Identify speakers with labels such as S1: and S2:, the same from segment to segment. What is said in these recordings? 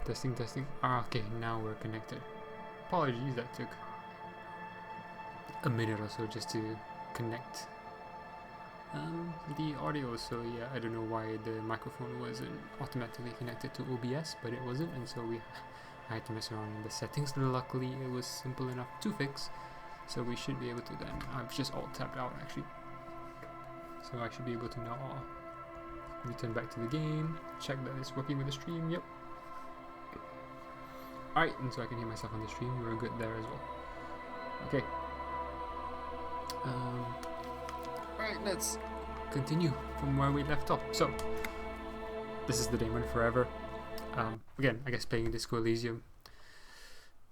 S1: Testing, testing. Ah, okay, now we're connected. Apologies, that took a minute or so just to connect the audio. So yeah, I don't know why the microphone wasn't automatically connected to OBS, but it wasn't, and so I had to mess around in the settings. Luckily, it was simple enough to fix, so we should be able to then. I've just alt tabbed out actually, so I should be able to now return back to the game, check that it's working with the stream. Yep. Alright, and so I can hear myself on the stream. We're good there as well. Okay. Alright, let's continue from where we left off. So, this is the Daemon Forever. Again, I guess playing Disco Elysium.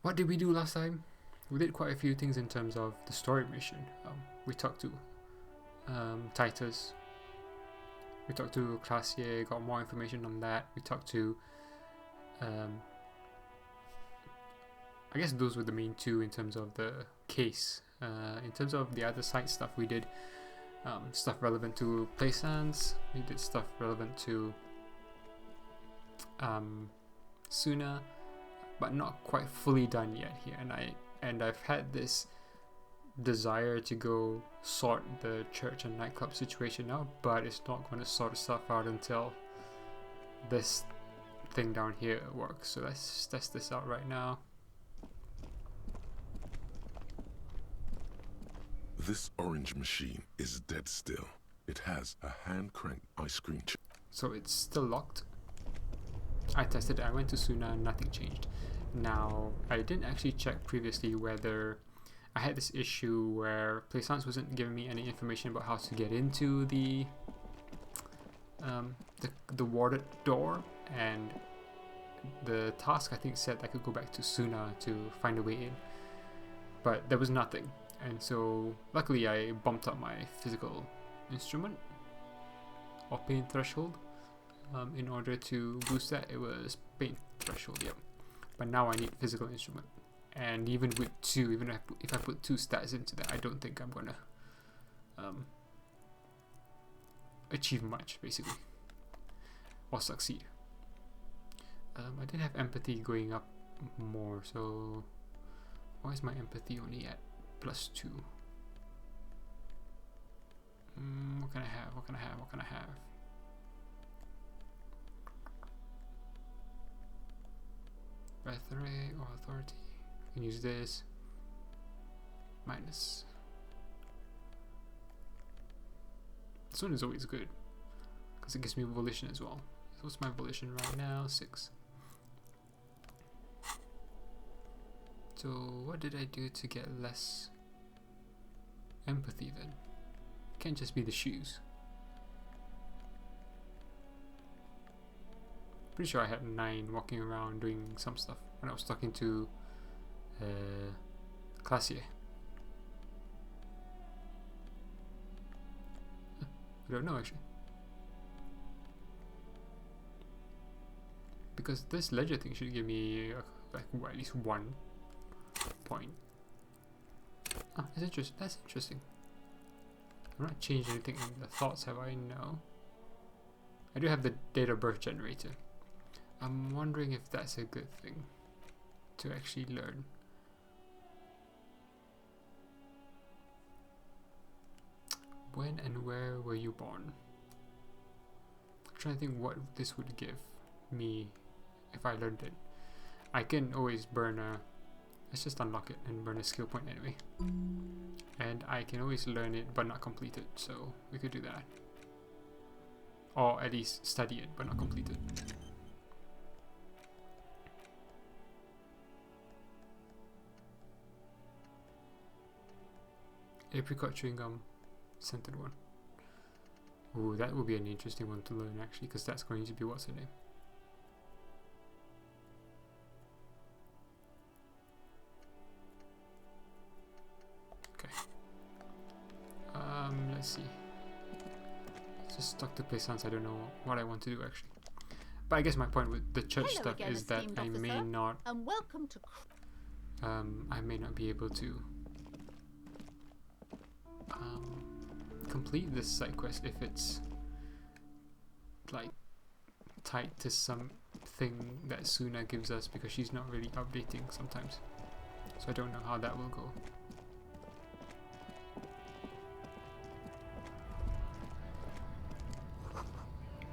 S1: What did we do last time? We did quite a few things in terms of the story mission. We talked to Titus. We talked to Classier, got more information on that. We talked to I guess those were the main two in terms of the case. In terms of the other side stuff, we did stuff relevant to Plaisance. We did stuff relevant to Suna, but not quite fully done yet here. And I've had this desire to go sort the church and nightclub situation out, but it's not going to sort itself out until this thing down here works. So let's test this out right now.
S2: This orange machine is dead still. It has a hand-cranked ice cream
S1: So it's still locked. I tested it, I went to Suna, nothing changed. Now, I didn't actually check previously whether I had this issue where Plaisance wasn't giving me any information about how to get into the warded door, and the task I think said I could go back to Suna to find a way in, but there was nothing. And so luckily I bumped up my physical instrument or pain threshold in order to boost that. It was pain threshold, yep. But now I need physical instrument, and even with two, even if I put two stats into that, I don't think I'm gonna achieve much basically, or succeed. I did have empathy going up more, so why is my empathy only at +2? What can I have? What can I have? What can I have? Breath array or authority. I can use this. Minus. This one is always good because it gives me volition as well. So what's my volition right now? 6. So what did I do to get less empathy then? Can't just be the shoes. Pretty sure I had 9 walking around doing some stuff when I was talking to Classier. I don't know actually. Because this ledger thing should give me like at least 1 point. Ah, that's interesting. I've not changed anything in the thoughts, have I? No. I do have the date of birth generator. I'm wondering if that's a good thing to actually learn. When and where were you born? I'm trying to think what this would give me if I learned it. I can always burn a... Let's just unlock it and burn a skill point anyway. And I can always learn it but not complete it, so we could do that. Or at least study it but not complete it. Apricot chewing gum, scented one. Ooh, that would be an interesting one to learn actually, because that's going to be what's her name. Okay. Let's see. Just stuck to Plaisance. I don't know what I want to do actually. But I guess my point with the church stuff is that I may not.
S3: And welcome to.
S1: I may not be able to complete this side quest if it's like tied to some thing that Suna gives us because she's not really updating sometimes. So I don't know how that will go.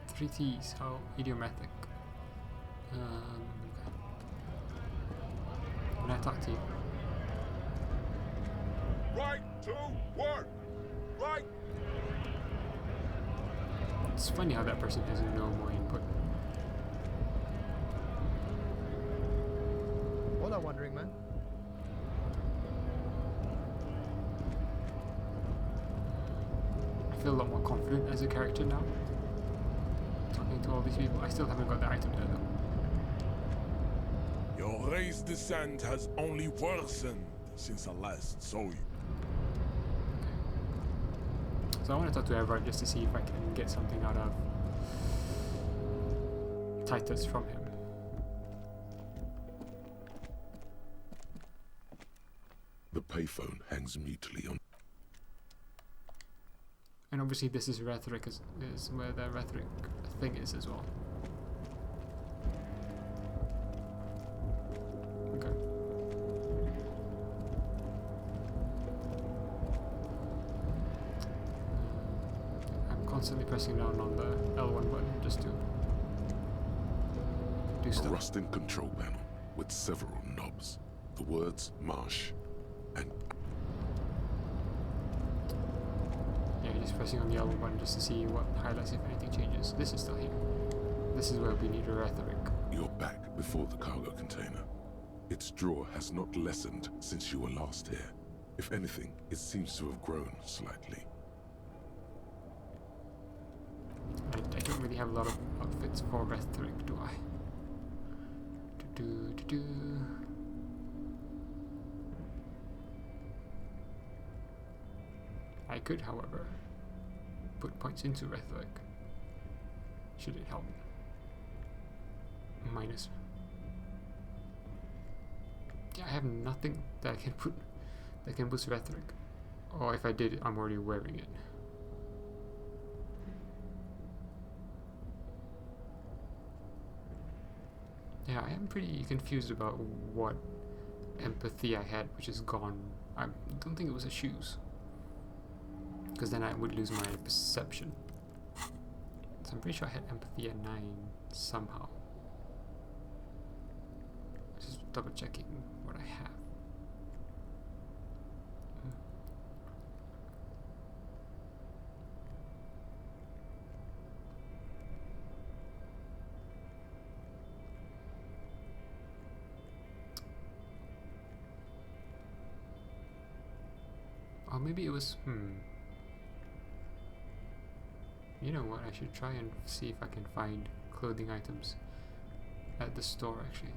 S1: Three T's, how idiomatic. When I talk to you.
S2: Right to work! Right!
S1: It's funny how that person has no more input.
S3: Hola, wandering man.
S1: I feel a lot more confident as a character now. Talking to all these people. I still haven't got the item there though.
S2: Your race descent has only worsened since I last saw you.
S1: So I want to talk to Everard just to see if I can get something out of Titus from him.
S2: The payphone hangs mutely on.
S1: And obviously this is rhetoric, is where the rhetoric thing is as well. Okay. I'm constantly pressing down on the L1 button just to do
S2: A
S1: stuff.
S2: rusting control panel with several knobs. The words marsh and
S1: Yeah, just pressing on the L1 button just to see what highlights if anything changes. This is still here. This is where we need a rhetoric.
S2: you're back before the cargo container. Its drawer has not lessened since you were last here. If anything, it seems to have grown slightly.
S1: I don't really have a lot of outfits for rhetoric, do I? Do. I could, however, put points into rhetoric. Should it help? Minus. Yeah, I have nothing that I can put that can boost rhetoric. Or if I did, I'm already wearing it. Yeah, I am pretty confused about what empathy I had, which is gone. I don't think it was the shoes, because then I would lose my perception. So I'm pretty sure I had empathy at 9 somehow. Just double checking what I have. Or maybe it was, You know what, I should try and see if I can find clothing items at the store actually.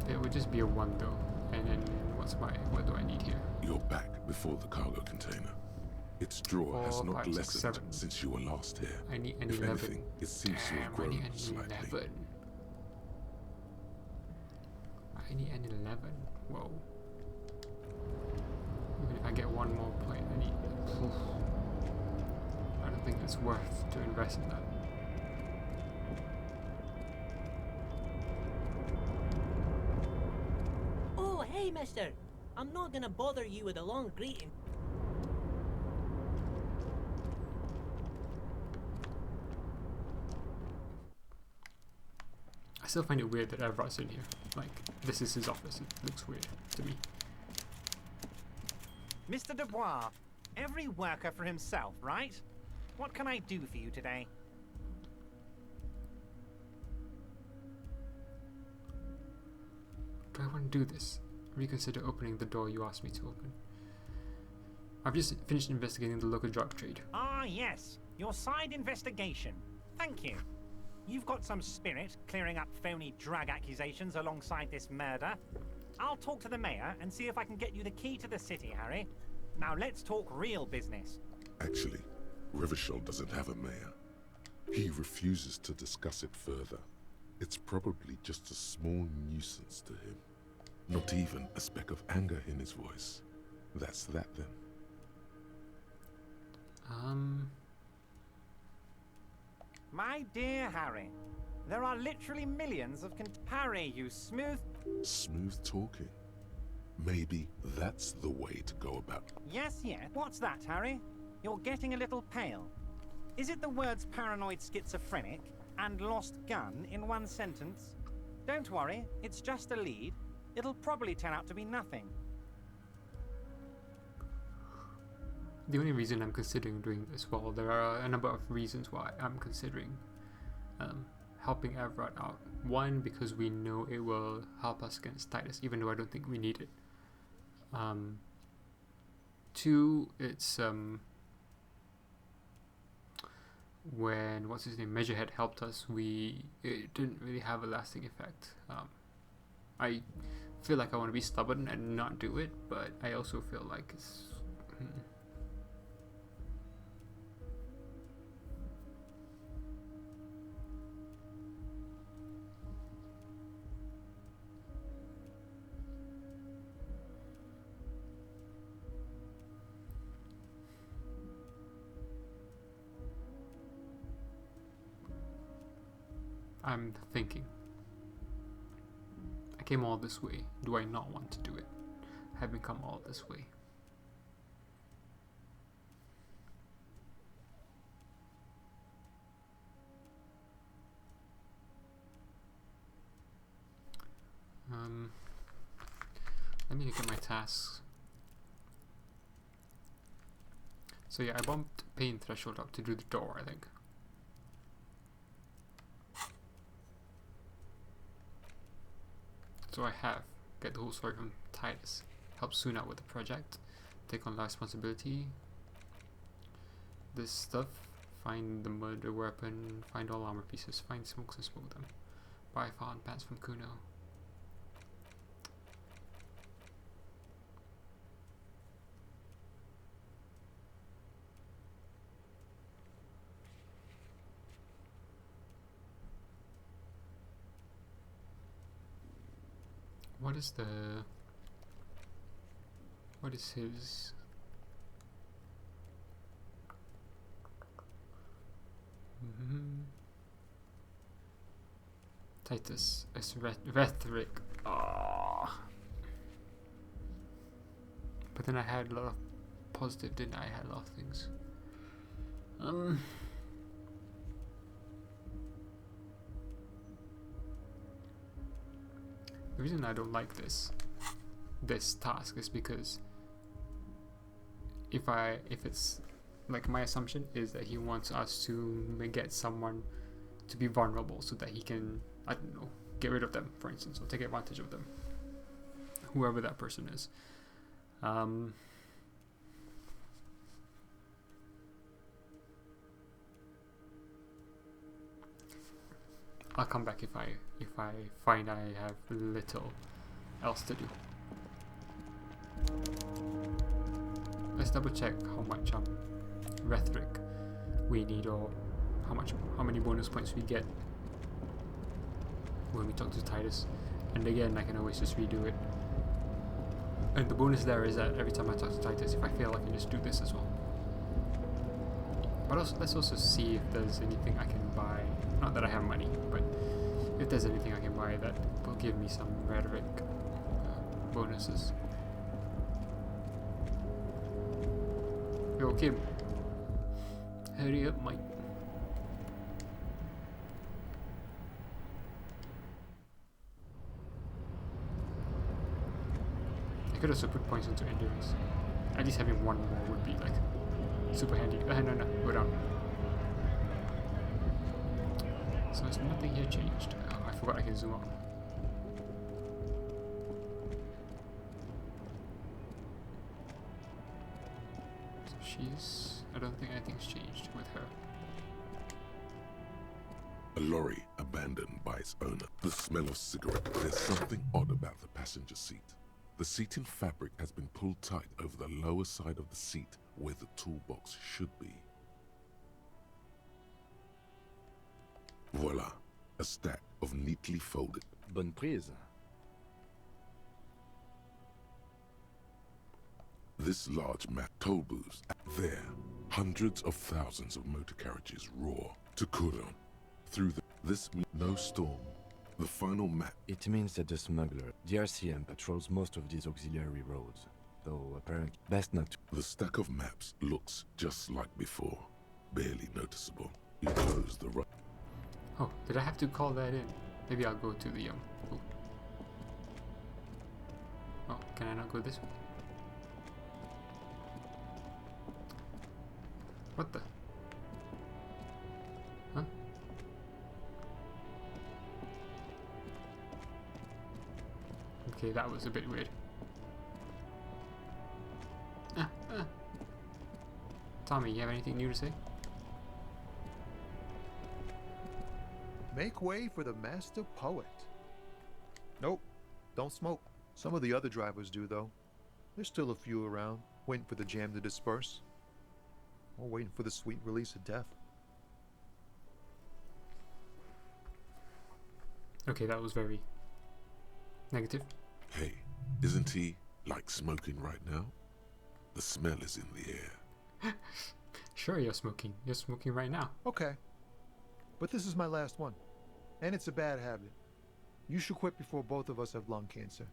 S1: It would just be a 1 though. And then what do I need here?
S2: You're back before the cargo container. Its drawer has
S1: 4,
S2: not
S1: 5, 6,
S2: lessened
S1: 7.
S2: since you were last here.
S1: I need an
S2: If
S1: 11.
S2: anything, it seems to have
S1: I
S2: grown
S1: need an
S2: slightly.
S1: 11. I need an 11. Whoa. Even if I get 1 more point, I need. I don't think it's worth to invest in that.
S4: Oh, hey, mister. I'm not gonna bother you with a long greeting.
S1: I still find it weird that Everard's in here. Like, this is his office. It looks weird to me.
S5: Mr. Dubois, every worker for himself, right? What can I do for you today?
S1: Do I want to do this? Reconsider opening the door you asked me to open. I've just finished investigating the local drug trade.
S5: Ah, yes. Your side investigation. Thank you. You've got some spirit clearing up phony drug accusations alongside this murder. I'll talk to the mayor and see if I can get you the key to the city, Harry. Now let's talk real business.
S2: Actually, Rivershell doesn't have a mayor. He refuses to discuss it further. It's probably just a small nuisance to him. Not even a speck of anger in his voice. That's that then.
S5: My dear Harry, there are literally millions of Harry, you smooth...
S2: Smooth talking. Maybe that's the way to go about it.
S5: Yes, yes. What's that, Harry? You're getting a little pale. Is it the words paranoid schizophrenic and lost gun in one sentence? Don't worry, it's just a lead. It'll probably turn out to be nothing.
S1: The only reason I'm considering doing this, well, there are a number of reasons why I'm considering helping Everett out. One, because we know it will help us against Titus, even though I don't think we need it. Two, it's when what's his name, Measurehead helped us, it didn't really have a lasting effect. I feel like I want to be stubborn and not do it, but I also feel like it's I'm thinking. I came all this way. Do I not want to do it? Having come all this way. Let me look at my tasks. So yeah, I bumped pain threshold up to do the door, I think. So I have get the whole story from Titus, help Soon out with the project, take on life responsibility, this stuff, find the murder weapon, find all armor pieces, find smokes and smoke them, buy file and pants from Kuno. What is his Titus is rhetoric. But then I had a lot of positive, didn't I? I had a lot of things. The reason I don't like this task is because if it's like, my assumption is that he wants us to get someone to be vulnerable so that he can, I don't know, get rid of them, for instance, or take advantage of them, whoever that person is. I'll come back if I find I have little else to do. Let's double check how much rhetoric we need, or how many bonus points we get when we talk to Titus. And again, I can always just redo it. And the bonus there is that every time I talk to Titus, if I fail, I can just do this as well. But also, let's also see if there's anything I can buy. Not that I have money, but if there's anything I can buy that will give me some rhetoric bonuses. Yo, Kim. Hurry up, mate. I could also put points into endurance. At least having one more would be like super handy. No, go down. So there's nothing here changed. Oh, I forgot I can zoom out. So I don't think anything's changed with her.
S2: A lorry abandoned by its owner. The smell of cigarette. There's something odd about the passenger seat. The seating fabric has been pulled tight over the lower side of the seat where the toolbox should be. Voila, a stack of neatly folded.
S3: Bonne prise.
S2: This large map toll booths. There, hundreds of thousands of motor carriages roar to Kuron. through no storm. The final map.
S3: It means that the smuggler, the RCM, patrols most of these auxiliary roads, though apparently best not to.
S2: The stack of maps looks just like before, barely noticeable. You close the right.
S1: Oh, did I have to call that in? Maybe I'll go to the oh. Oh, can I not go this way? What the? Huh? Okay, that was a bit weird. Tommy, you have anything new to say?
S6: Make way for the master poet. Nope, don't smoke. Some of the other drivers do, though. There's still a few around, waiting for the jam to disperse. Or waiting for the sweet release of death.
S1: Okay, that was very negative.
S2: Hey, isn't he like smoking right now? The smell is in the air.
S1: Sure, you're smoking. You're smoking right now.
S6: Okay. But this is my last one. And it's a bad habit. You should quit before both of us have lung cancer.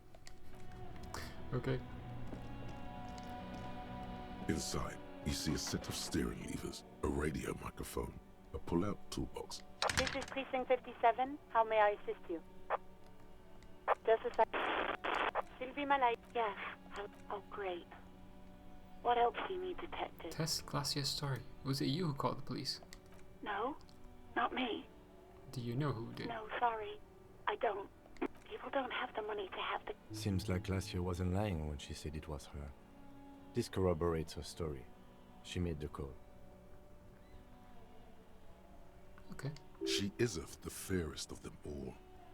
S1: Okay.
S2: Inside, you see a set of steering levers, a radio microphone, a pull-out toolbox.
S7: This is Precinct 57. How may I assist you? Just a sec. Sylvie Malay. Yes. Oh, great. What else do you need, Detective?
S1: Tess Glacier's story. Was it you who called the police?
S7: No, not me.
S1: Do you know who did?
S7: No, sorry. I don't. People don't have the money to have the...
S3: Seems like Glacier wasn't lying when she said it was her. This corroborates her story. She made the call.
S1: Okay.
S2: She iseth the fairest of them all.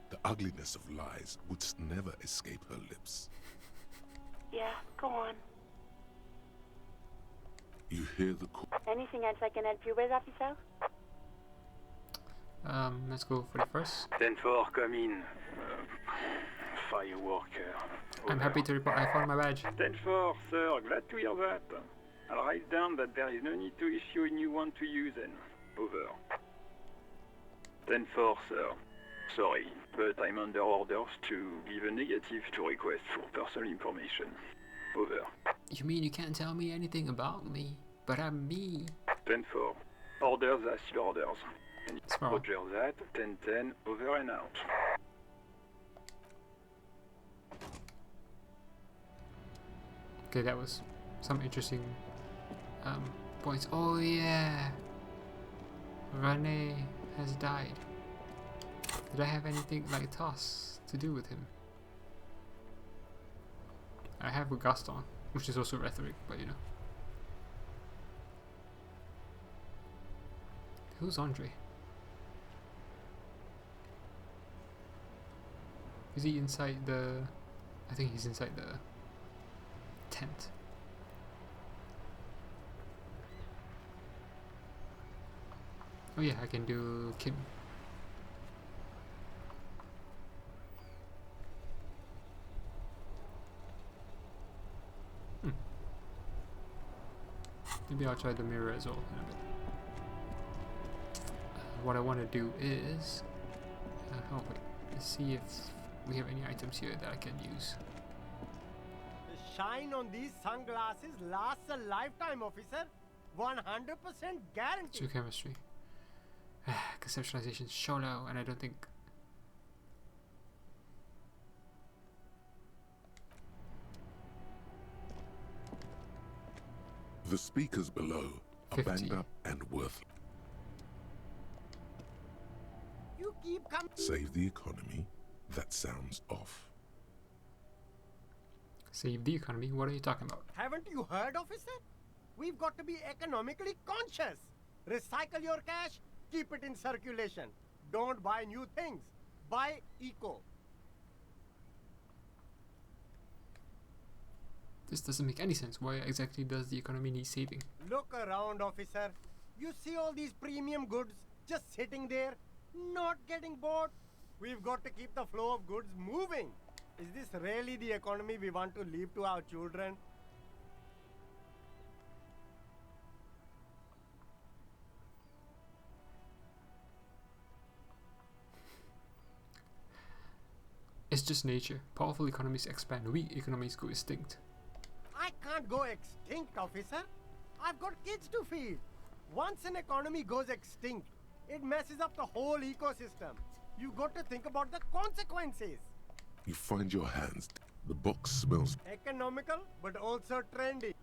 S2: The ugliness of lies would never escape her lips.
S7: Yeah, go on.
S2: You hear the call.
S7: Anything else I can help you with, officer?
S1: Let's go for the first.
S8: 10-4, come in. Firework.
S1: I'm happy to report I found my badge.
S8: 10-4, sir, glad to hear that. I'll write down that there is no need to issue a new one to you then. Over. 10-4, sir. Sorry, but I'm under orders to give a negative to request for personal information. Over.
S1: You mean you can't tell me anything about me? But I'm me.
S8: 10-4. Orders are still orders. And
S1: That's wrong.
S8: roger that. 10-10, over and out.
S1: Okay, that was some interesting points. Oh yeah, Rene has died. Did I have anything like Toss to do with him? I have with Gaston, which is also rhetoric, but you know. Who's Andre? Is he inside the... I think he's inside the tent. Oh yeah, I can do Kim. Maybe I'll try the mirror as well in a bit. What I want to do is... oh wait, let's see if we have any items here that I can use.
S9: The shine on these sunglasses lasts a lifetime, officer. 100% guarantee.
S1: So chemistry. Conceptualization so low, and I don't think...
S2: The speakers below are
S1: 50.
S2: banged up and worthless.
S9: You keep coming.
S2: Save the economy? That sounds off.
S1: Save the economy? What are you talking about?
S9: Haven't you heard, officer? We've got to be economically conscious. Recycle your cash, keep it in circulation. Don't buy new things. Buy eco.
S1: This doesn't make any sense. Why exactly does the economy need saving?
S9: Look around, officer. You see all these premium goods just sitting there, not getting bought? We've got to keep the flow of goods moving. Is this really the economy we want to leave to our children?
S1: just nature. Powerful economies expand, weak economies go extinct.
S9: I can't go extinct, officer. I've got kids to feed. Once an economy goes extinct, it messes up the whole ecosystem. You got to think about the consequences.
S2: You find your hands. The box smells.
S9: Economical, but also trendy.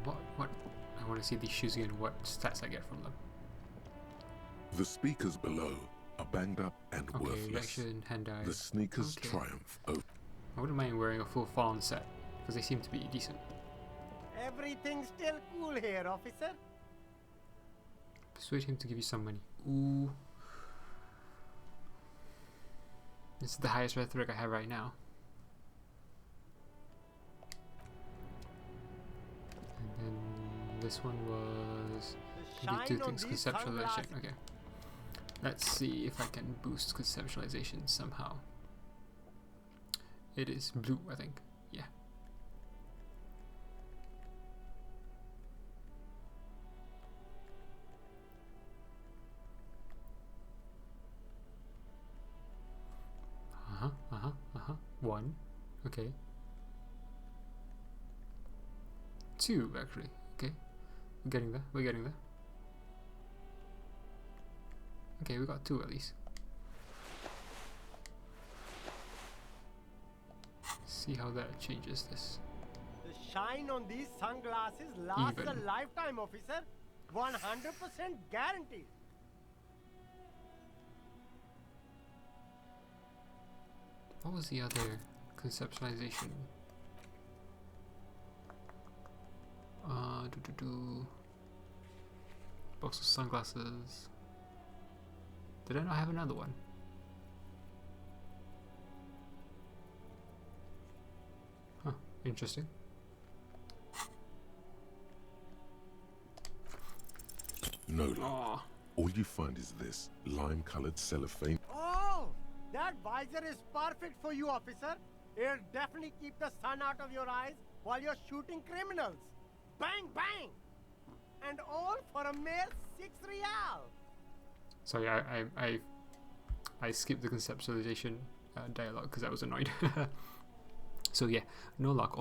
S1: What? I want to see these shoes again, what stats I get from them.
S2: The speakers below are banged up and
S1: Okay,
S2: worthless.
S1: reaction, hand dyes.
S2: The sneakers
S1: Okay.
S2: triumph over.
S1: I wouldn't mind wearing a full fawn set, because they seem to be decent.
S9: Everything's still cool here, officer.
S1: Persuade him to give you some money. Ooh. This is the highest rhetoric I have right now. And then this one was
S9: The
S1: can do two
S9: shine on
S1: things,
S9: these
S1: conceptualization.
S9: sunglasses.
S1: Okay. Let's see if I can boost conceptualization somehow. It is blue, I think. Yeah. One. Okay. Two, actually. Okay. We're getting there. We're getting there. Okay, we got two at least. See how that changes this.
S9: The shine on these sunglasses lasts
S1: Even.
S9: a lifetime, officer. 100% guaranteed.
S1: What was the other conceptualization? Box of sunglasses. Did I not have another one? Huh, interesting.
S2: No luck.
S1: Oh,
S2: All you find is this lime-colored cellophane.
S9: Oh, that visor is perfect for you, officer. It'll definitely keep the sun out of your eyes while you're shooting criminals. Bang, bang! And all for a mere 6 real.
S1: sorry, I skipped the conceptualization dialogue because I was annoyed. So yeah, no luck.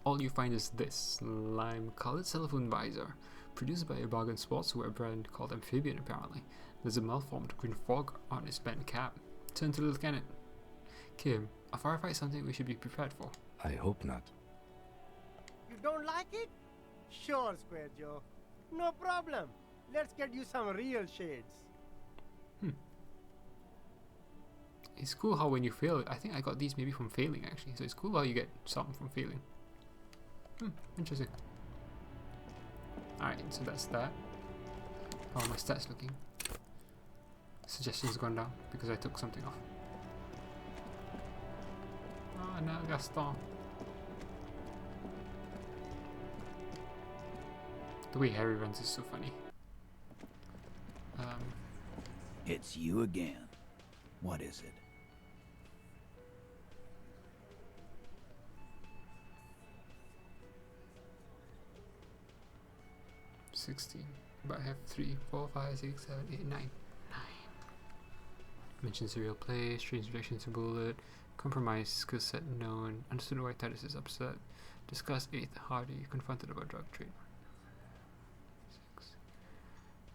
S1: All you find is this lime-colored telephone visor, produced by a bargain sportswear brand called Amphibian. Apparently, there's a malformed green frog on its bent cap. Turn to little cannon. Kim, a firefight something we should be prepared for.
S3: I hope not.
S9: You don't like it? Sure, Square Joe. No problem. Let's get you some real shades.
S1: It's cool how when you fail, I think I got these maybe from failing actually. So it's cool how you get something from failing. Interesting. Alright, so that's that. How are my stats looking? Suggestions gone down because I took something off. Ah, no, Gaston. The way Harry runs is so funny.
S10: It's you again. What is it?
S1: 16. But I have 3, 4, 5, 6, 7, 8, 9. 9. Mention serial play, strange reaction to bullet, compromise, skill set known, understood why Titus is upset, discuss 8th Hardy, confronted about drug trade. 6.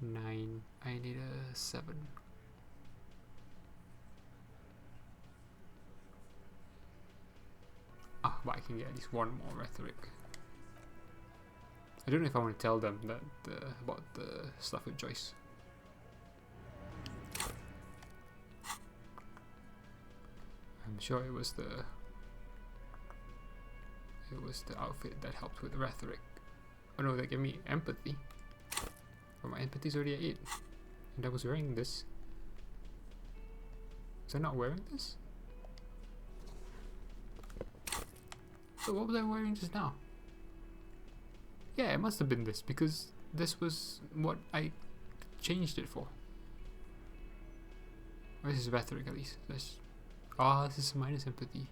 S1: 9. I need a 7. Ah, but I can get at least one more rhetoric. I don't know if I want to tell them that about the stuff with Joyce. I'm sure it was the outfit that helped with the rhetoric. Oh no, that gave me empathy. But my empathy's already at 8. And I was wearing this. Was I not wearing this? So what was I wearing just now? Yeah, it must have been this, because this was what I changed it for. Or this is rhetoric at least. This is minus empathy.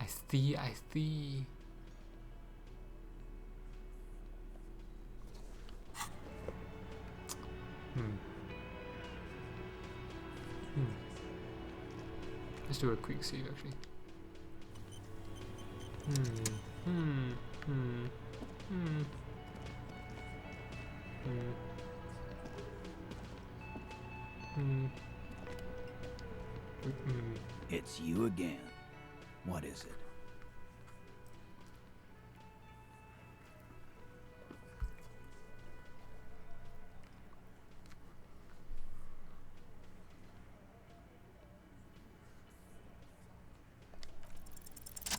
S1: I see. do a quick save actually.
S10: It's you again. What is it?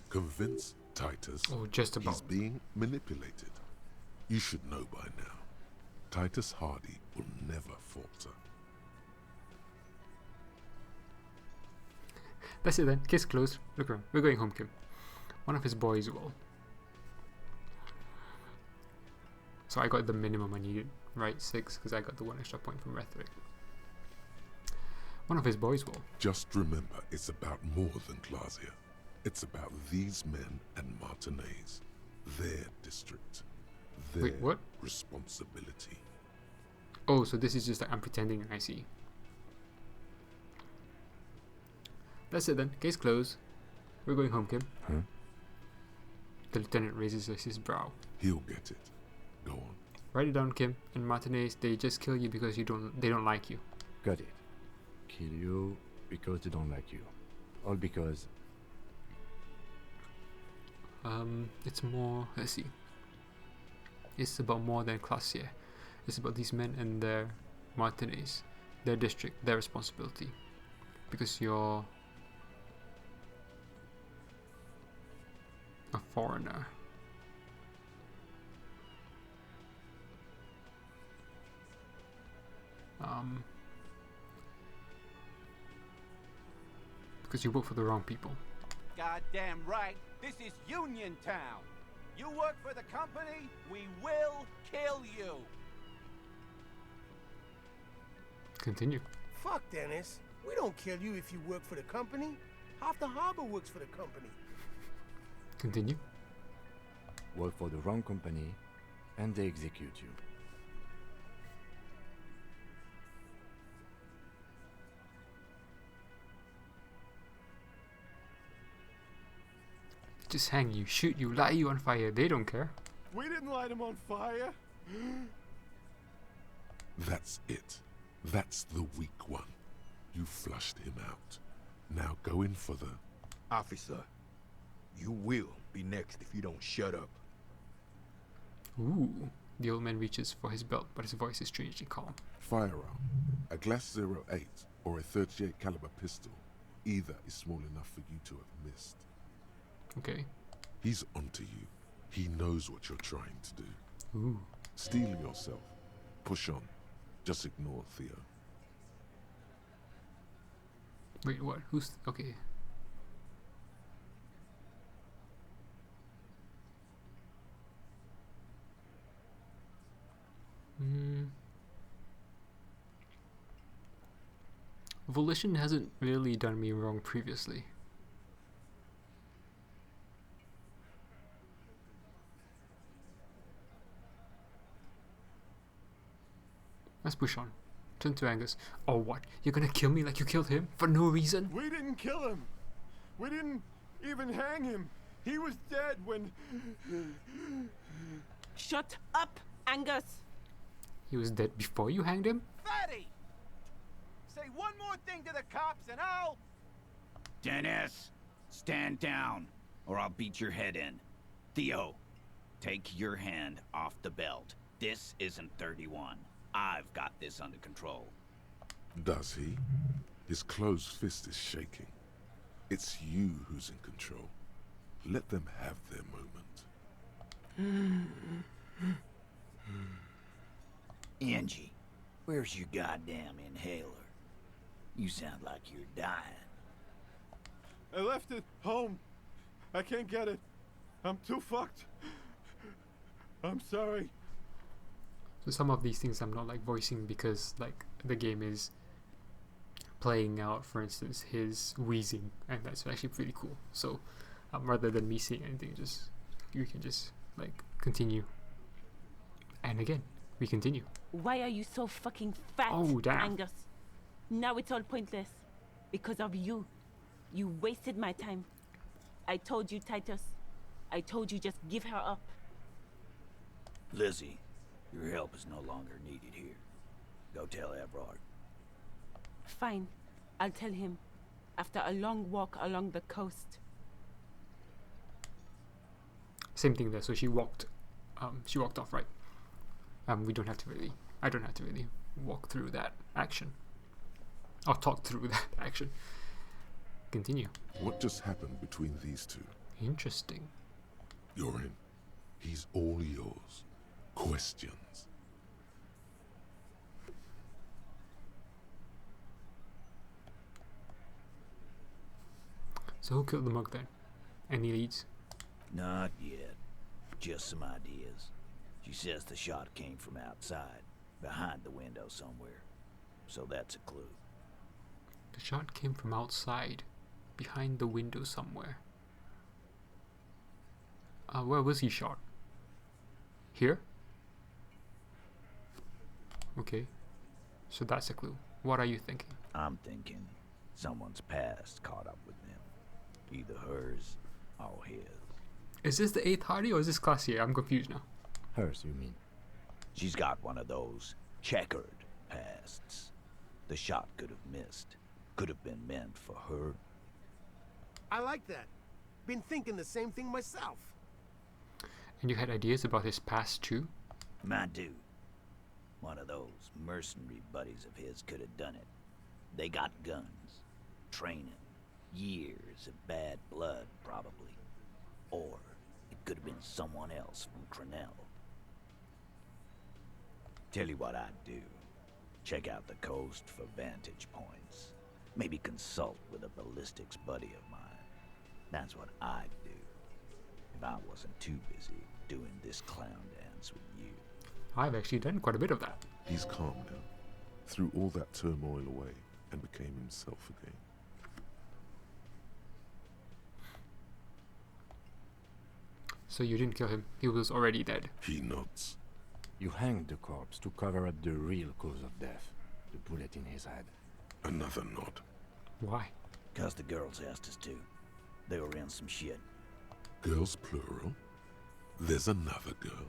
S2: Convince Titus
S1: Oh, just about.
S2: he's being manipulated. You should know by now. Titus Hardy will never falter.
S1: That's it then. Case closed. Look around. We're going home, Kim. One of his boys will. So I got the minimum I needed, right? 6, because I got the 1 extra point from rhetoric. One of his boys will.
S2: Just remember, it's about more than Glasia. It's about these men and Martinez, their district, their
S1: Wait, what?
S2: responsibility.
S1: Oh, so this is just like I'm pretending I see. That's it then. Case closed. We're going home, Kim.
S3: Huh?
S1: The lieutenant raises his brow.
S2: He'll get it. Go on.
S1: Write it down, Kim. And Martinez, they just kill you because they don't like you.
S3: Got it. Kill you because they don't like you. All because...
S1: It's more, let's see. It's about more than Glacier. It's about these men and their Martinez, their district, their responsibility. Because you're a foreigner. Because you work for the wrong people.
S11: Goddamn right. This is Union Town. You work for the company, we will kill you.
S1: Continue.
S9: Fuck, Dennis. We don't kill you if you work for the company. Half the harbor works for the company.
S1: Continue.
S3: Work for the wrong company, and they execute you.
S1: Just hang you, shoot you, light you on fire. They don't care.
S9: We didn't light him on fire.
S2: That's it. That's the weak one. You flushed him out. Now go in for the...
S6: Officer, you will be next if you don't shut up.
S1: Ooh. The old man reaches for his belt, but his voice is strangely calm.
S2: firearm. A Glass 08 or a 38 caliber pistol. Either is small enough for you to have missed.
S1: Okay.
S2: He's onto you. He knows what you're trying to do.
S1: Ooh.
S2: Steel yourself. Push on. Just ignore Theo.
S1: Wait, what? Who's... Okay. Volition hasn't really done me wrong previously. Let's push on. Turn to Angus. Oh, what? You're gonna kill me like you killed him? For no reason?
S9: We didn't kill him. We didn't even hang him. He was dead when...
S12: Shut up, Angus!
S1: He was dead before you hanged him?
S11: Fatty! Say one more thing to the cops and I'll...
S10: Dennis, stand down, or I'll beat your head in. Theo, take your hand off the belt. This isn't 31. I've got this under control.
S2: Does he? His closed fist is shaking. It's you who's in control. Let them have their moment.
S10: Angie, where's your goddamn inhaler? You sound like you're dying.
S9: I left it home. I can't get it. I'm too fucked. I'm sorry.
S1: So some of these things I'm not like voicing because like the game is playing out, for instance, his wheezing, and that's actually pretty cool. So rather than me saying anything, just you can just like continue. And again, we continue.
S12: Why are you so fucking fat,
S1: Oh, damn.
S12: Angus? Now it's all pointless. Because of you. You wasted my time. I told you, Titus. I told you just give her up.
S10: Lizzie, your help is no longer needed here. Go tell Everard.
S12: Fine. I'll tell him. After a long walk along the coast.
S1: Same thing there. So she walked off, right? We don't have to really. I don't have to really walk through that action. I'll talk through that action. Continue.
S2: What just happened between these two?
S1: Interesting.
S2: You're in. He's all yours. Questions.
S1: So who killed the mug then? Any leads?
S10: Not yet. Just some ideas. She says the shot came from outside, behind the window somewhere. So that's a clue.
S1: The shot came from outside, behind the window somewhere. Where was he shot? Here? Okay. So that's a clue. What are you thinking?
S10: I'm thinking someone's past caught up with them. Either hers or his.
S1: Is this the 8th Hardy or is this Classier? I'm confused now.
S3: Hers, you mean?
S10: She's got one of those checkered pasts. The shot could have missed. Could have been meant for her.
S9: I like that. Been thinking the same thing myself.
S1: And you had ideas about his past too?
S10: My dude. One of those mercenary buddies of his could have done it. They got guns, training, years of bad blood, probably. Or it could have been someone else from Crenell. Tell you what I'd do. Check out the coast for vantage points. Maybe consult with a ballistics buddy of mine. That's what I'd do. If I wasn't too busy doing this clown dance with you.
S1: I've actually done quite a bit of that.
S2: He's calm now. Threw all that turmoil away and became himself again.
S1: So you didn't kill him. He was already dead.
S2: He nods.
S3: You hanged the corpse to cover up the real cause of death. The bullet in his head.
S2: Another nod.
S1: Why?
S10: 'Cause the girls asked us to. They were in some shit.
S2: Girls plural. There's another girl.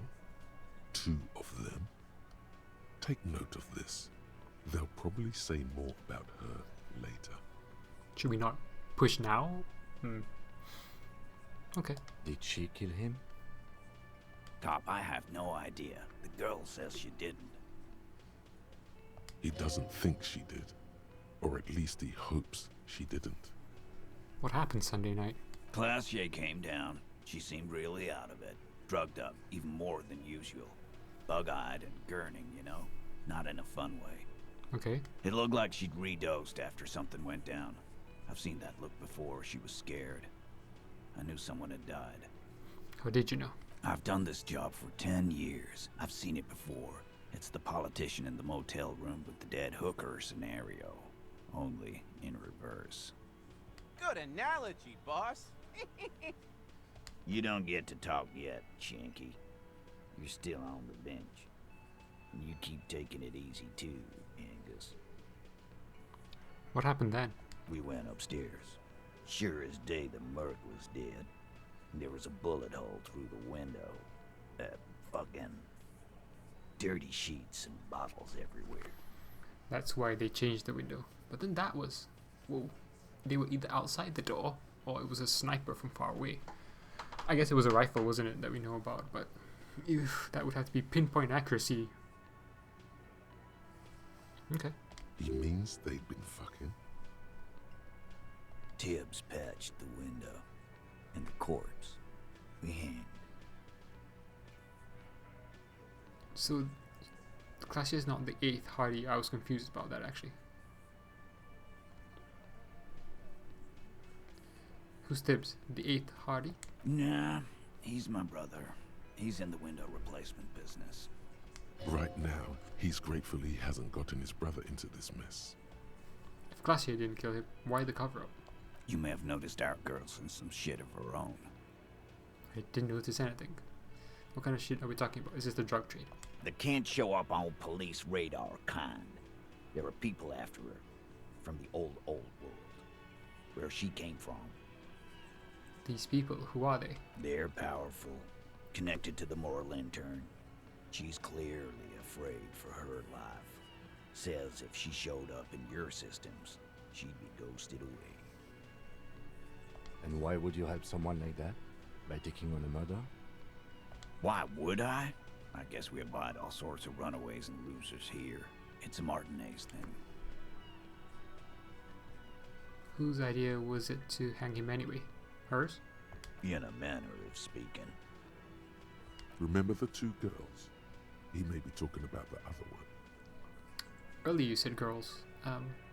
S2: 2 of them. Take note of this. They'll probably say more about her later.
S1: Should we not push now? Okay.
S3: Did she kill him?
S10: Cop, I have no idea. The girl says she didn't.
S2: He doesn't think she did. Or at least he hopes she didn't.
S1: What happened Sunday night?
S10: Classier came down. She seemed really out of it. Drugged up, even more than usual. Bug-eyed and gurning, you know? Not in a fun way.
S1: Okay.
S10: It looked like she'd redosed after something went down. I've seen that look before. She was scared. I knew someone had died.
S1: How did you know?
S10: I've done this job for 10 years. I've seen it before. It's the politician in the motel room with the dead hooker scenario. Only in reverse.
S11: Good analogy, boss.
S10: You don't get to talk yet, Shanky. You're still on the bench. And you keep taking it easy too, Angus.
S1: What happened then?
S10: We went upstairs. Sure as day the merc was dead. There was a bullet hole through the window. Fucking dirty sheets and bottles everywhere.
S1: That's why they changed the window. But then that was... Well, they were either outside the door or it was a sniper from far away. I guess it was a rifle, wasn't it, that we know about, but... Ew, that would have to be pinpoint accuracy. Okay.
S2: He means they'd been fucking.
S10: Tibbs patched the window. And the corpse. We hanged.
S1: So, Classier is not the 8th Hardy. I was confused about that, actually. Who's Tibbs? The 8th Hardy?
S10: Nah, he's my brother. He's in the window replacement business.
S2: Right now, he's grateful he hasn't gotten his brother into this mess.
S1: If Classier didn't kill him, why the cover-up?
S10: You may have noticed our girl's in some shit of her own.
S1: I didn't notice anything. What kind of shit are we talking about? Is this the drug trade?
S10: The can't show up on police radar kind. There are people after her. From the old world. where she came from.
S1: These people, who are they?
S10: They're powerful, connected to the Morlintern. She's clearly afraid for her life. Says if she showed up in your systems, she'd be ghosted away.
S3: And why would you help someone like that? By taking on a murder?
S10: Why would I? I guess we abide all sorts of runaways and losers here. It's a Martinez thing.
S1: Whose idea was it to hang him anyway? Hers?
S10: In a manner of speaking.
S2: Remember the two girls? He may be talking about the other one.
S1: Earlier you said girls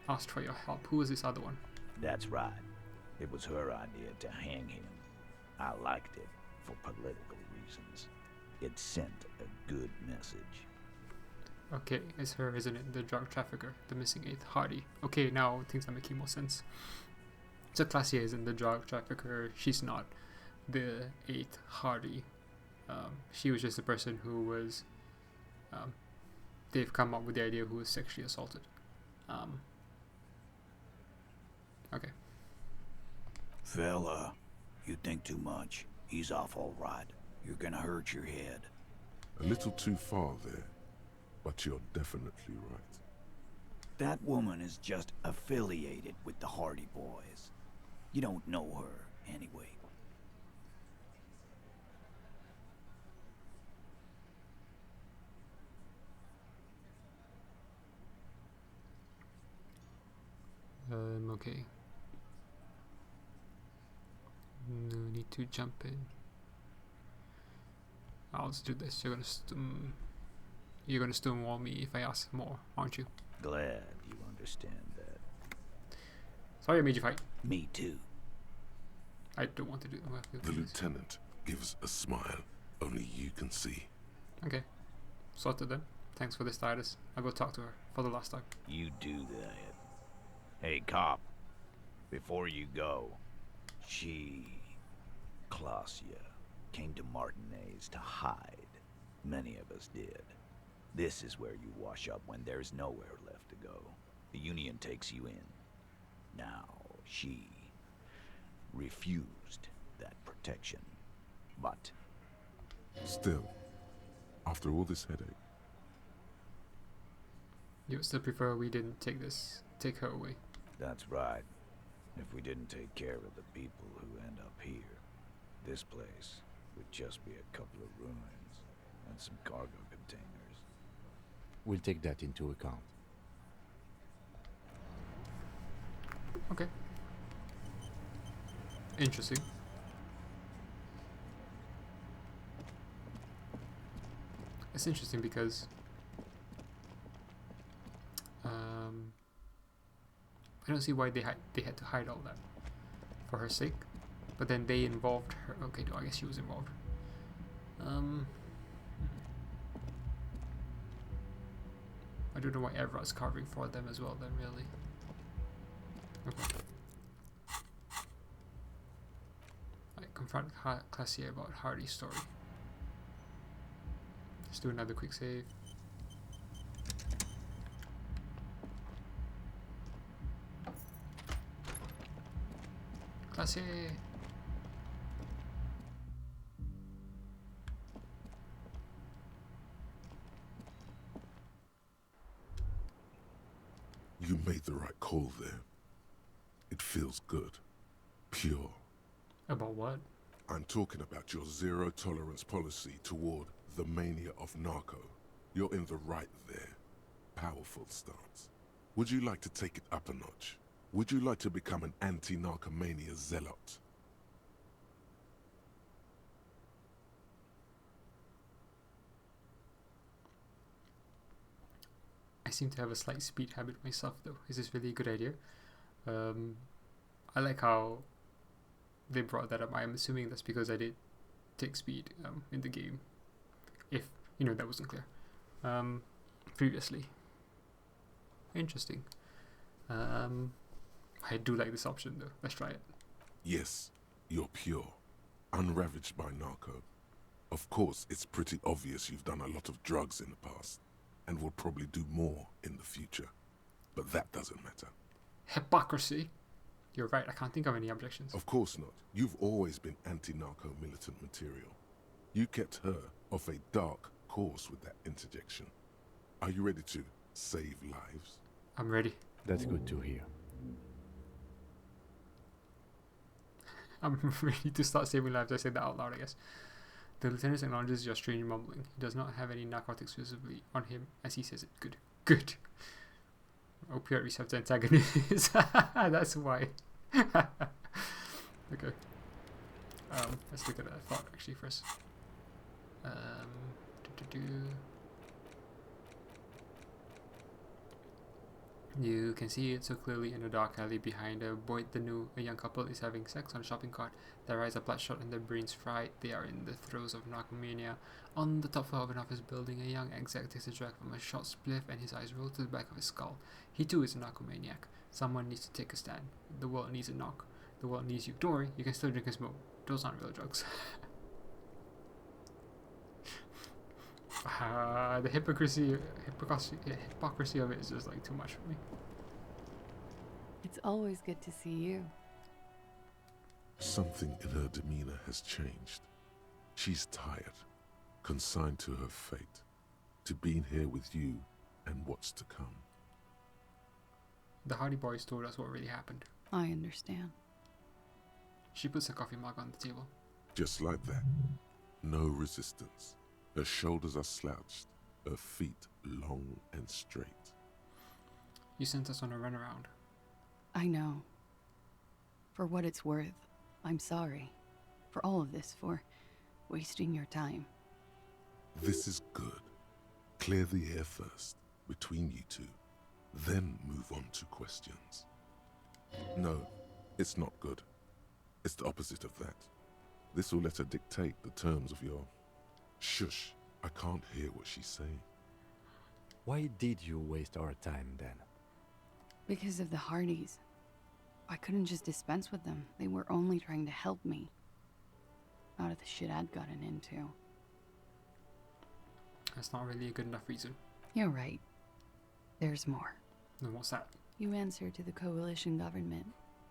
S1: asked for your help. Who was this other one?
S10: That's right. It was her idea to hang him. I liked it for political reasons. It sent a good message.
S1: Okay, it's her, isn't it? The drug trafficker, the missing eighth, Hardy. Okay, now things are making more sense. So Classier isn't the drug trafficker. She's not the eighth, Hardy. She was just the person who was... they've come up with the idea who was sexually assaulted. Okay.
S10: Fella, you think too much. He's off all right. You're gonna hurt your head.
S2: A little too far there, but you're definitely right.
S10: That woman is just affiliated with the Hardy Boys. You don't know her, anyway.
S1: Okay. No need to jump in. I'll just do this. You're gonna stonewall me if I ask more, aren't you?
S10: Glad you understand that.
S1: Sorry I made you fight.
S10: Me too.
S1: I don't want to do that.
S2: The lieutenant gives a smile only you can see.
S1: Okay. Sorted then. Thanks for this, Titus. I'll go talk to her for the last time.
S10: You do that. Hey, cop. Before you go, Clausia, came to Martinez to hide. Many of us did. This is where you wash up when there's nowhere left to go. The Union takes you in. Now, she refused that protection. But...
S2: Still, after all this headache...
S1: You would still prefer we didn't take her away.
S10: That's right. If we didn't take care of the people who end up here, this place would just be a couple of ruins and some cargo containers.
S3: We'll take that into account.
S1: Okay. Interesting. It's interesting because I don't see why they had to hide all that for her sake, but then they involved her. Okay, no, I guess she was involved. I don't know why Everard's carving for them as well then, really. Okay. I confront Classier about Hardy's story. Let's do another quick save. Classier!
S2: You made the right call there. It feels good. Pure.
S1: About what?
S2: I'm talking about your zero-tolerance policy toward the mania of narco. You're in the right there. Powerful stance. Would you like to take it up a notch? Would you like to become an anti-narcomania zealot?
S1: I seem to have a slight speed habit myself though. Is this really a good idea? I like how they brought that up. I'm assuming that's because I did take speed in the game. If, that wasn't clear previously. Interesting. I do like this option though. Let's try it.
S2: Yes, you're pure. Unravaged by narco. Of course, it's pretty obvious you've done a lot of drugs in the past, and will probably do more in the future. But that doesn't matter.
S1: Hypocrisy. You're right, I can't think of any objections.
S2: Of course not. You've always been anti-narco militant material. You kept her off a dark course with that interjection. Are you ready to save lives?
S1: I'm ready.
S3: That's good to hear.
S1: I'm ready to start saving lives. I said that out loud, I guess. The lieutenant acknowledges your strange mumbling. He does not have any narcotics visibly on him as he says it. Good. Good. Opioid receptor antagonist. That's why. Okay. Let's look at that thought actually first. You can see it so clearly in a dark alley behind Boyd the New. A young couple is having sex on a shopping cart. Their eyes are bloodshot and their brains fried. They are in the throes of narcomania. On the top floor of an office building, a young exec takes a drag from a short spliff and his eyes roll to the back of his skull. He too is a narcomaniac. Someone needs to take a stand. The world needs a knock. The world needs you. Don't worry, you can still drink and smoke. Those aren't real drugs. The hypocrisy of it is just like too much for me.
S13: It's always good to see you.
S2: Something in her demeanor has changed. She's tired, consigned to her fate, to being here with you and what's to come.
S1: The Hardy Boys told us what really happened.
S13: I understand.
S1: She puts a coffee mug on the table.
S2: Just like that. No resistance. Her shoulders are slouched, her feet long and straight.
S1: You sent us on a runaround.
S13: I know. For what it's worth, I'm sorry. For all of this, for wasting your time.
S2: This is good. Clear the air first, between you two. Then move on to questions. No, it's not good. It's the opposite of that. This will let her dictate the terms of your... Shush, I can't hear what she's saying.
S3: Why did you waste our time then?
S13: Because of the Hardys. I couldn't just dispense with them. They were only trying to help me. Out of the shit I'd gotten into.
S1: That's not really a good enough reason.
S13: You're right. There's more.
S1: Then what's that?
S13: You answer to the coalition government,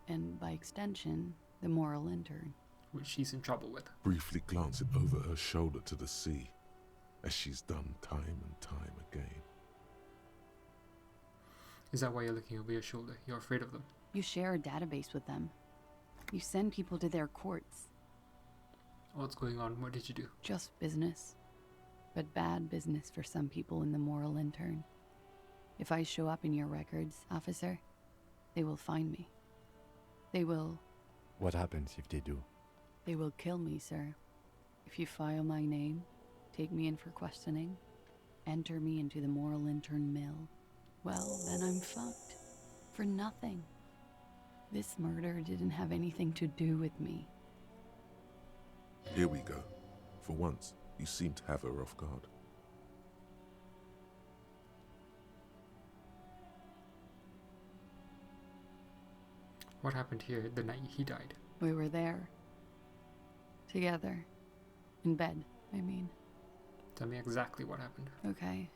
S13: and by extension, the moral intern.
S1: Which she's in trouble with.
S2: Briefly glance it over her shoulder to the sea, as she's done time and time again.
S1: Is that why you're looking over your shoulder? You're afraid of them?
S13: You share a database with them. You send people to their courts.
S1: What's going on? What did you do?
S13: Just business. But bad business for some people in the moral intern. If I show up in your records, officer, they will find me. They will...
S3: What happens if they do?
S13: They will kill me, sir. If you file my name, take me in for questioning, enter me into the moral intern mill, well, then I'm fucked. For nothing. This murder didn't have anything to do with me.
S2: Here we go. For once, you seem to have her off guard.
S1: What happened here the night he died?
S13: We were there. Together. In bed, I mean.
S1: Tell me exactly what happened.
S13: Okay.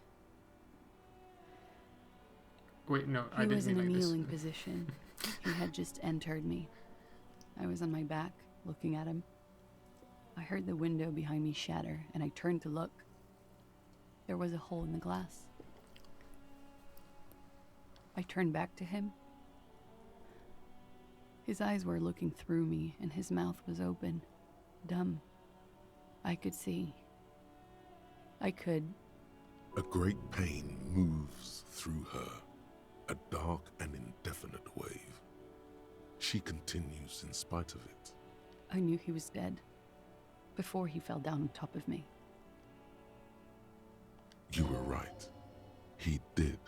S1: Wait, no, I
S13: He
S1: didn't
S13: was in
S1: mean
S13: a
S1: like
S13: kneeling
S1: this.
S13: position. He had just entered me. I was on my back, looking at him. I heard the window behind me shatter, and I turned to look. There was a hole in the glass. I turned back to him. His eyes were looking through me, and his mouth was open. Dumb. I could see. I could.
S2: A great pain moves through her, a dark and indefinite wave. She continues in spite of it.
S13: I knew he was dead. Before he fell down on top of me.
S2: You were right. He did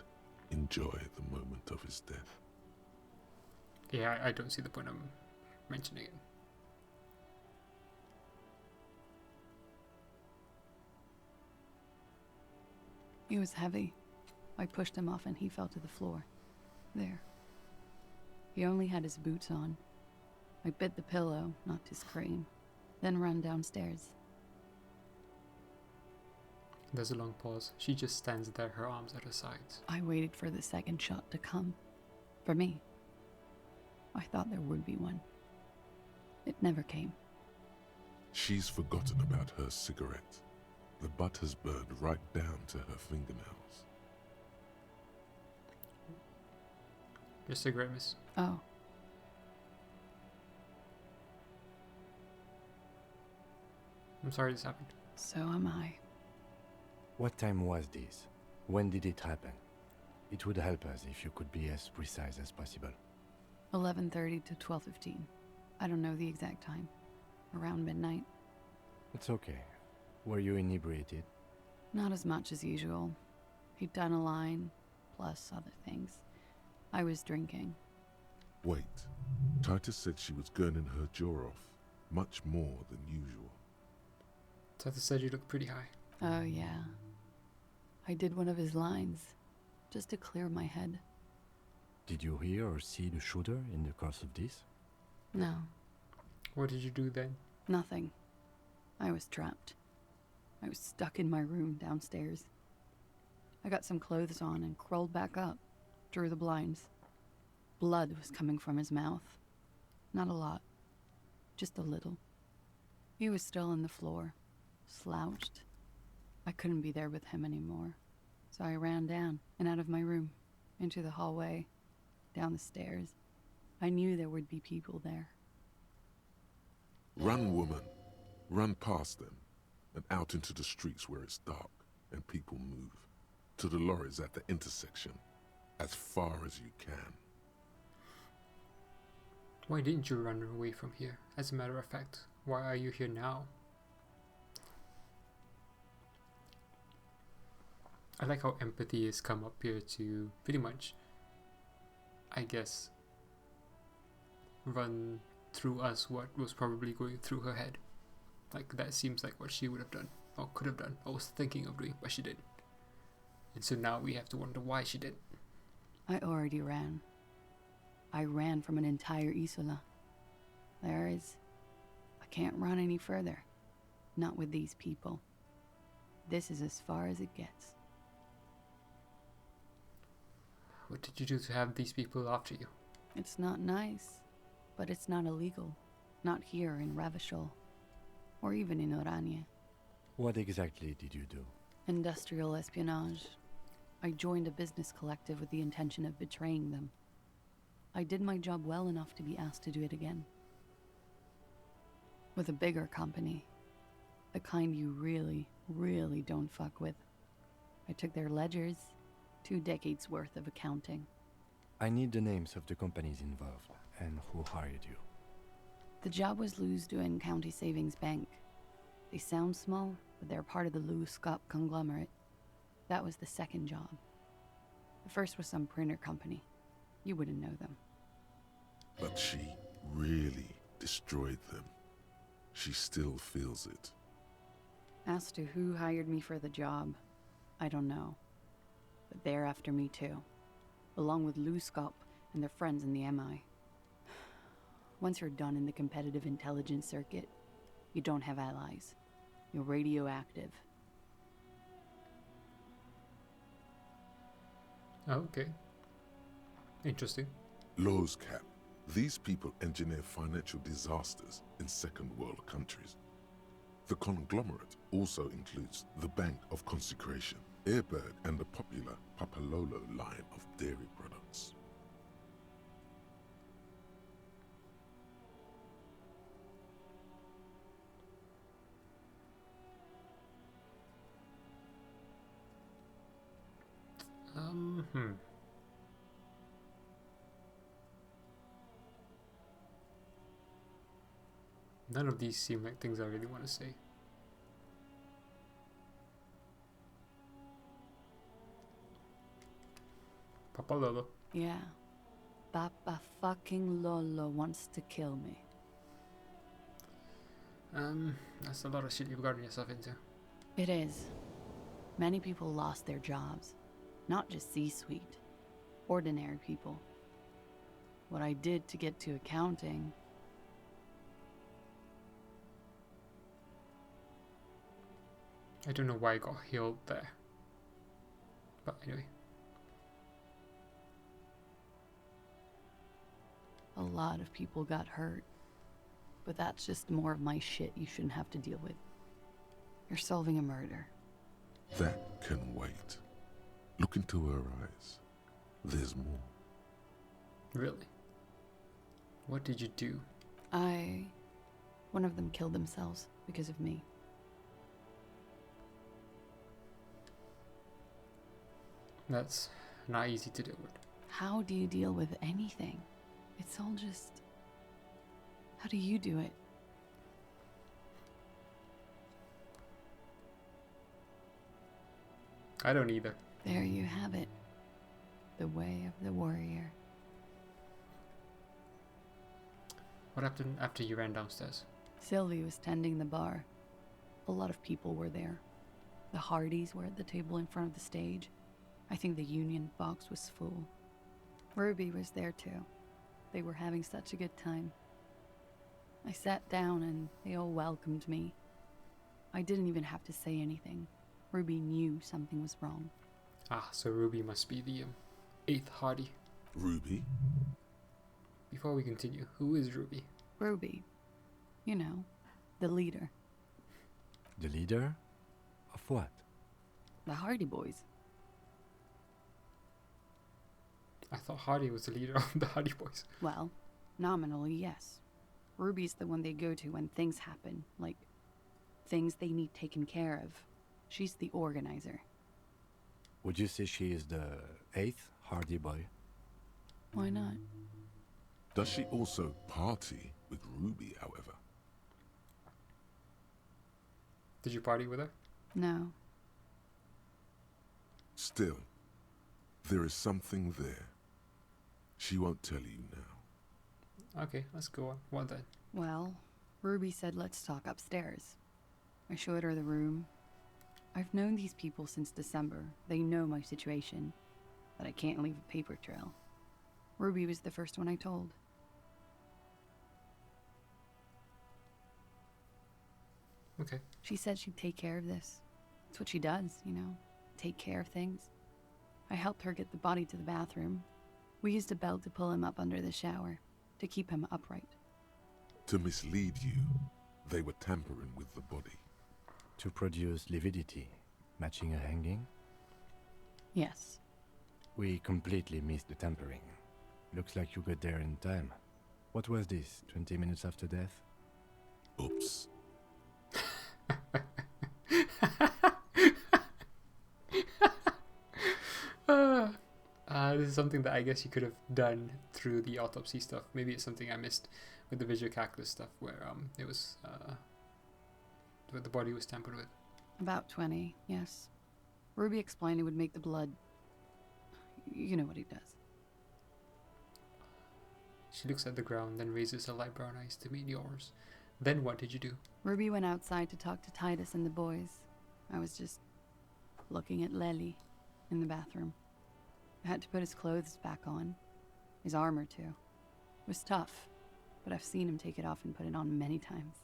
S2: enjoy the moment of his death.
S1: Yeah, I don't see the point of mentioning it.
S13: He was heavy. I pushed him off and he fell to the floor. There. He only had his boots on. I bit the pillow, not to scream, then ran downstairs.
S1: There's a long pause. She just stands there, her arms at her sides.
S13: I waited for the second shot to come. For me. I thought there would be one. It never came.
S2: She's forgotten about her cigarette. The butt has burned right down to her fingernails.
S1: Your cigarette, miss.
S13: Oh.
S1: I'm sorry this happened.
S13: So am I.
S3: What time was this? When did it happen? It would help us if you could be as precise as possible.
S13: 11:30 to 12:15. I don't know the exact time. Around midnight.
S3: It's okay. Were you inebriated?
S13: Not as much as usual. He'd done a line, plus other things. I was drinking.
S2: Wait. Titus said she was gurning her jaw off, much more than usual.
S1: Titus said you look pretty high.
S13: Oh, yeah. I did one of his lines, just to clear my head.
S3: Did you hear or see the shooter in the course of this?
S13: No.
S1: What did you do then?
S13: Nothing. I was trapped. I was stuck in my room downstairs. I got some clothes on and crawled back up, drew the blinds. Blood was coming from his mouth. Not a lot, just a little. He was still on the floor, slouched. I couldn't be there with him anymore, so I ran down and out of my room, into the hallway, down the stairs. I knew there would be people there.
S2: Run, woman. Run past them and out into the streets where it's dark and people move. To the lorries at the intersection, as far as you can.
S1: Why didn't you run away from here? As a matter of fact, why are you here now? I like how empathy has come up here to pretty much, I guess, run through us what was probably going through her head. Like, that seems like what she would have done, or could have done, or was thinking of doing, but she didn't. And so now we have to wonder why she didn't.
S13: I already ran. I ran from an entire Isola. I can't run any further. Not with these people. This is as far as it gets.
S1: What did you do to have these people after you?
S13: It's not nice, but it's not illegal. Not here in Ravishol, or even in Oranje.
S3: What exactly did you do?
S13: Industrial espionage. I joined a business collective with the intention of betraying them. I did my job well enough to be asked to do it again. With a bigger company. The kind you really, really don't fuck with. I took their ledgers, 2 decades worth of accounting.
S3: I need the names of the companies involved and who hired you.
S13: The job was Lewsdoen County Savings Bank. They sound small, but they're part of the Lewscop conglomerate. That was the second job. The first was some printer company. You wouldn't know them.
S2: But she really destroyed them. She still feels it.
S13: As to who hired me for the job, I don't know. But they're after me too. Along with Lewscop and their friends in the MI. Once you're done in the competitive intelligence circuit, you don't have allies. You're radioactive.
S1: Oh, okay. Interesting.
S2: Loscap. These people engineer financial disasters in second world countries. The conglomerate also includes the Bank of Consecration, Airbird, and the popular Papalolo line of dairy products.
S1: None of these seem like things I really want to say. Papa Lolo.
S13: Yeah. Papa fucking Lolo wants to kill me.
S1: That's a lot of shit you've gotten yourself into.
S13: It is. Many people lost their jobs. Not just C-suite. Ordinary people. What I did to get to accounting...
S1: I don't know why I got healed there. But anyway.
S13: A lot of people got hurt. But that's just more of my shit you shouldn't have to deal with. You're solving a murder.
S2: That can wait. Look into her eyes. There's more.
S1: Really? What did you do?
S13: One of them killed themselves because of me.
S1: That's not easy to deal with.
S13: How do you deal with anything? It's all just... How do you do it?
S1: I don't either.
S13: There you have it. The way of the warrior.
S1: What happened after you ran downstairs?
S13: Sylvie was tending the bar. A lot of people were there. The Hardys were at the table in front of the stage. I think the Union box was full. Ruby was there too. They were having such a good time. I sat down and they all welcomed me. I didn't even have to say anything. Ruby knew something was wrong.
S1: Ah, so Ruby must be the 8th Hardy.
S2: Ruby?
S1: Before we continue, who is Ruby?
S13: Ruby. You know, the leader.
S3: The leader? Of what?
S13: The Hardy Boys.
S1: I thought Hardy was the leader of the Hardy Boys.
S13: Well, nominally, yes. Ruby's the one they go to when things happen, like things they need taken care of. She's the organizer.
S3: Would you say she is the 8th Hardy Boy?
S13: Why not?
S2: Does she also party with Ruby, however?
S1: Did you party with her?
S13: No.
S2: Still, there is something there. She won't tell you now.
S1: Okay, let's go on. What then?
S13: Well, Ruby said let's talk upstairs. I showed her the room. I've known these people since December. They know my situation, but I can't leave a paper trail. Ruby was the first one I told.
S1: Okay.
S13: She said she'd take care of this. It's what she does, you know, take care of things. I helped her get the body to the bathroom. We used a belt to pull him up under the shower, to keep him upright.
S2: To mislead you, they were tampering with the body.
S3: To produce lividity, matching a hanging?
S13: Yes.
S3: We completely missed the tampering. Looks like you got there in time. What was this, 20 minutes after death?
S2: Oops.
S1: This is something that I guess you could have done through the autopsy stuff. Maybe it's something I missed with the visual calculus stuff, where it was where the body was tampered with.
S13: About 20, yes. Ruby explained it would make the blood... You know what he does.
S1: She looks at the ground, then raises her light brown eyes to meet yours. Then what did you do?
S13: Ruby went outside to talk to Titus and the boys. I was just looking at Lely in the bathroom. I had to put his clothes back on. His armor, too. It was tough, but I've seen him take it off and put it on many times.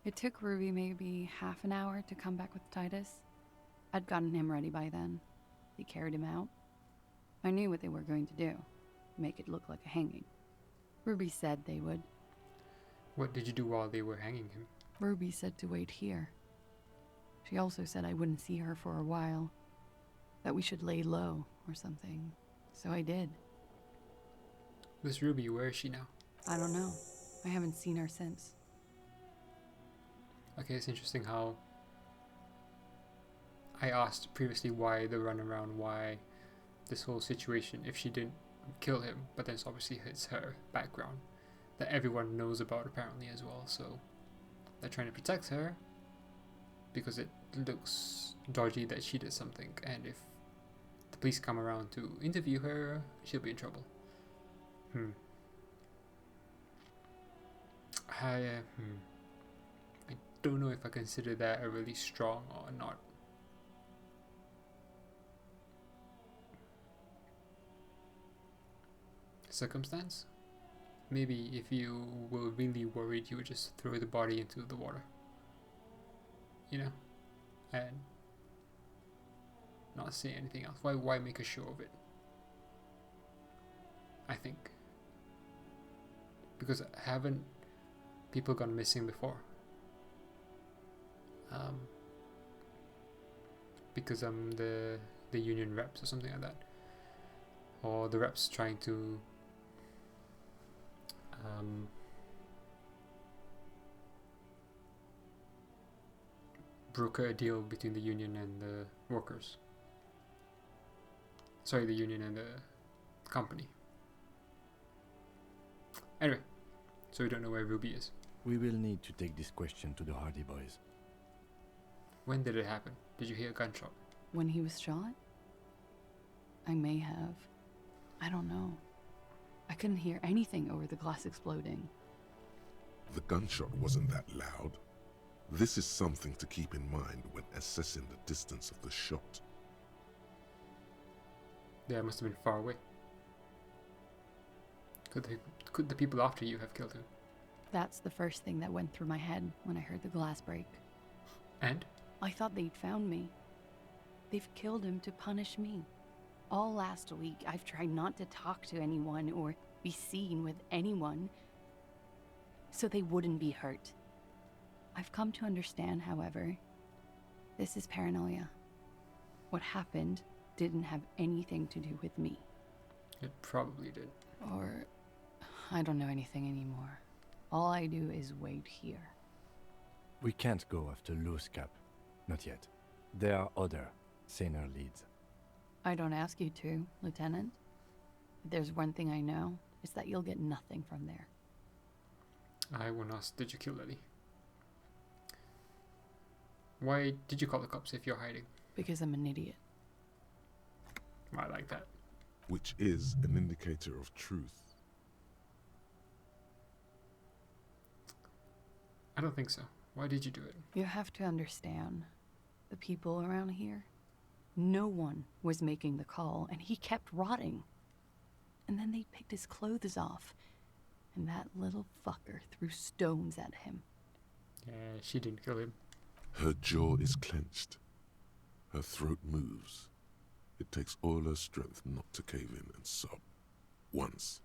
S13: It took Ruby maybe half an hour to come back with Titus. I'd gotten him ready by then. They carried him out. I knew what they were going to do. Make it look like a hanging. Ruby said they would.
S1: What did you do while they were hanging him?
S13: Ruby said to wait here. She also said I wouldn't see her for a while. That we should lay low or something. So I did.
S1: This Ruby, where is she now?
S13: I don't know. I haven't seen her since.
S1: Okay, it's interesting how I asked previously why the runaround, why this whole situation, if she didn't kill him, but then it's obviously it's her background that everyone knows about apparently as well, so they're trying to protect her because it looks dodgy that she did something, and if the police come around to interview her, she'll be in trouble. I don't know if I consider that a really strong or not. Circumstance? Maybe if you were really worried, you would just throw the body into the water. You know? And not say anything else. Why make a show of it? I think. Because haven't people gone missing before? Because the union reps or something like that, or the reps trying to broker a deal between the union and the workers. Sorry, the union and the company. Anyway, so we don't know where Ruby is.
S3: We will need to take this question to the Hardy Boys.
S1: When did it happen? Did you hear a gunshot?
S13: When he was shot? I may have. I don't know. I couldn't hear anything over the glass exploding.
S2: The gunshot wasn't that loud. This is something to keep in mind when assessing the distance of the shot.
S1: Yeah, it must have been far away. Could the people after you have killed him?
S13: That's the first thing that went through my head when I heard the glass break.
S1: And?
S13: I thought they'd found me. They've killed him to punish me. All last week, I've tried not to talk to anyone or be seen with anyone so they wouldn't be hurt. I've come to understand, however, this is paranoia. What happened didn't have anything to do with me.
S1: It probably did.
S13: Or I don't know anything anymore. All I do is wait here.
S3: We can't go after Loose Cap. Not yet. There are other, saner leads.
S13: I don't ask you to, Lieutenant. If there's one thing I know, it's that you'll get nothing from there.
S1: I won't ask, did you kill Lily? Why did you call the cops if you're hiding?
S13: Because I'm an idiot.
S1: I like that.
S2: Which is an indicator of truth.
S1: I don't think so. Why did you do it?
S13: You have to understand, the people around here, no one was making the call, and he kept rotting. And then they picked his clothes off, and that little fucker threw stones at him.
S1: Yeah, she didn't kill him.
S2: Her jaw is clenched. Her throat moves. It takes all her strength not to cave in and sob. Once.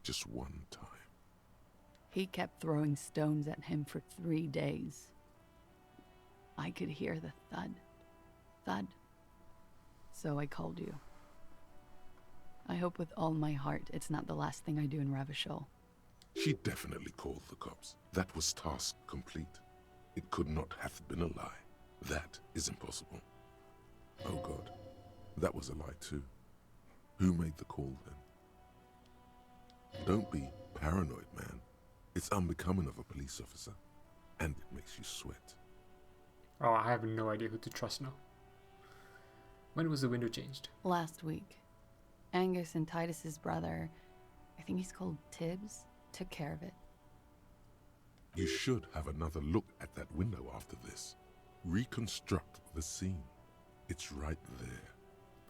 S2: Just one time.
S13: He kept throwing stones at him for 3 days. I could hear the thud. Thud. So I called you. I hope with all my heart it's not the last thing I do in Ravishol.
S2: She definitely called the cops. That was task complete. It could not have been a lie. That is impossible. Oh God. That was a lie too. Who made the call then? Don't be paranoid, man. It's unbecoming of a police officer. And it makes you sweat.
S1: Oh, I have no idea who to trust now. When was the window changed?
S13: Last week. Angus and Titus's brother, I think he's called Tibbs, took care of it.
S2: You should have another look at that window after this. Reconstruct the scene. It's right there.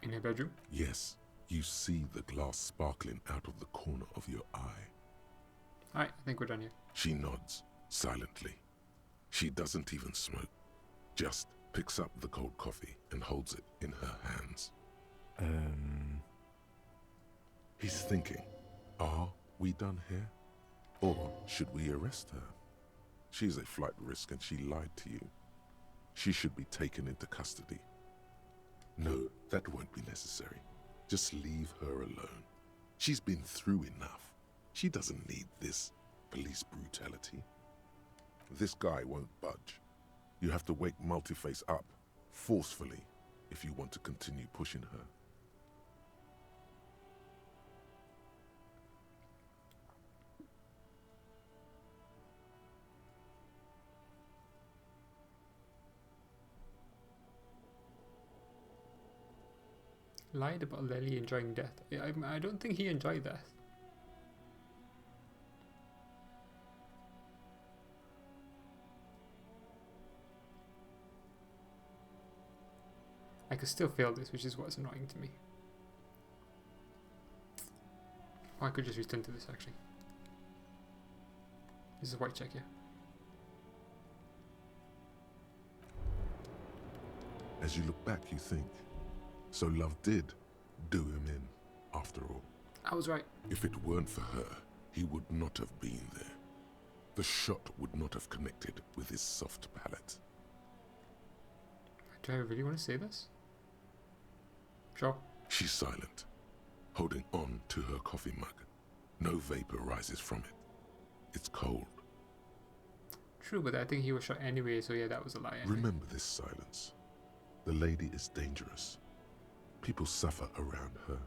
S1: In her bedroom?
S2: Yes. You see the glass sparkling out of the corner of your eye.
S1: Alright, I think we're done here.
S2: She nods, silently. She doesn't even smoke. Just picks up the cold coffee and holds it in her hands. He's thinking, are we done here? Or should we arrest her? She's a flight risk and she lied to you. She should be taken into custody. No, that won't be necessary. Just leave her alone. She's been through enough. She doesn't need this police brutality. This guy won't budge. You have to wake Multiface up, forcefully, if you want to continue pushing her.
S1: Lied about Lily enjoying death. I don't think he enjoyed that. I could still fail this, which is what's annoying to me. Or I could just return to this actually. This is white check, yeah.
S2: As you look back, you think, so love did do him in, after all.
S1: I was right.
S2: If it weren't for her, He would not have been there. The shot would not have connected with his soft palate.
S1: Do I really want to say this? Sure.
S2: She's silent, holding on to her coffee mug. No vapor rises from it. It's cold.
S1: True, but I think he was shot anyway, so yeah, that was a lie.
S2: Remember this silence. The lady is dangerous. People suffer around her.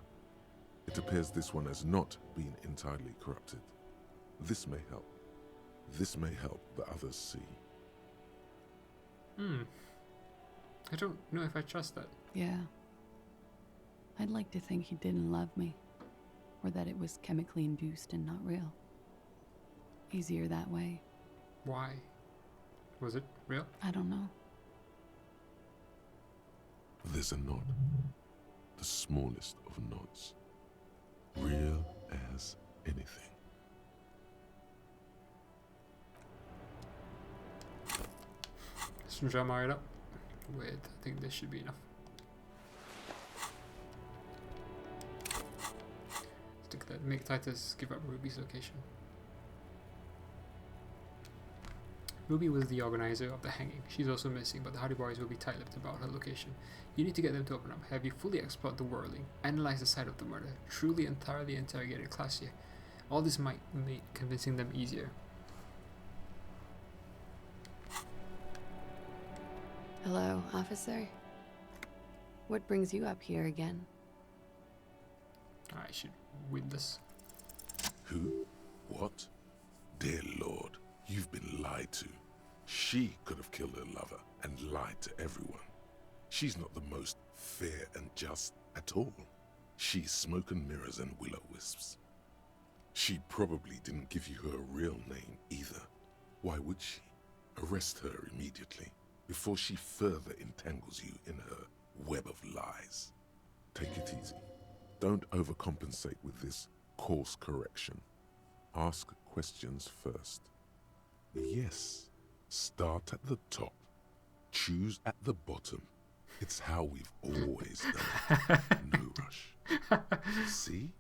S2: It appears this one has not been entirely corrupted. This may help. This may help the others see.
S1: I don't know if I trust that.
S13: Yeah. I'd like to think he didn't love me, or that it was chemically induced and not real. Easier that way.
S1: Why? Was it real?
S13: I don't know.
S2: There's a nod. The smallest of nods. Real as anything.
S1: Let's drum it up. Wait, I think this should be enough. Stick that. Make Titus give up Ruby's location. Ruby was the organizer of the hanging. She's also missing, but the Hardy Boys will be tight-lipped about her location. You need to get them to open up. Have you fully explored the whirling, analyzed the site of the murder, truly and thoroughly interrogated Classia? All this might make convincing them easier.
S13: Hello, officer. What brings you up here again?
S1: I should win this.
S2: Who? What? Dear Lord, you've been lied to. She could have killed her lover and lied to everyone. She's not the most fair and just at all. She's smoke and mirrors and will-o-wisps. She probably didn't give you her real name either. Why would she? Arrest her immediately, before she further entangles you in her web of lies. Take it easy. Don't overcompensate with this course correction. Ask questions first. Yes, start at the top. Choose at the bottom. It's how we've always done it. No rush. See?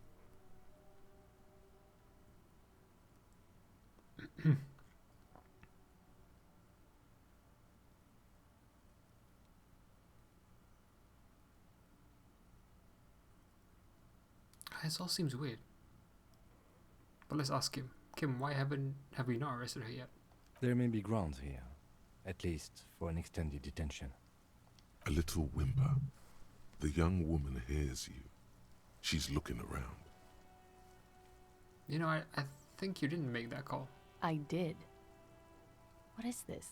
S1: This all seems weird. But let's ask him. Kim, why have we not arrested her yet?
S3: There may be grounds here, at least for an extended detention.
S2: A little whimper. The young woman hears you. She's looking around.
S1: You know, I think you didn't make that call.
S13: I did. What is this?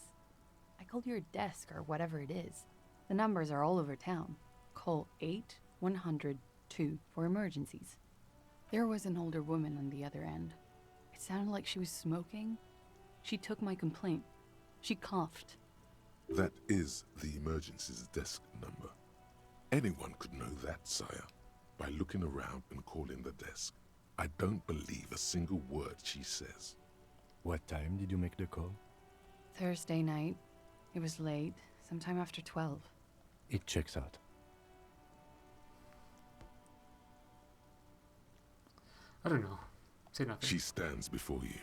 S13: I called your desk or whatever it is. The numbers are all over town. Call 8102 for emergencies. There was an older woman on the other end. It sounded like she was smoking. She took my complaint. She coughed.
S2: That is the emergencies desk number. Anyone could know that, sire, by looking around and calling the desk. I don't believe a single word she says.
S3: What time did you make the call?
S13: Thursday night. It was late, sometime after 12.
S3: It checks out.
S1: I don't know. Say nothing.
S2: She stands before you,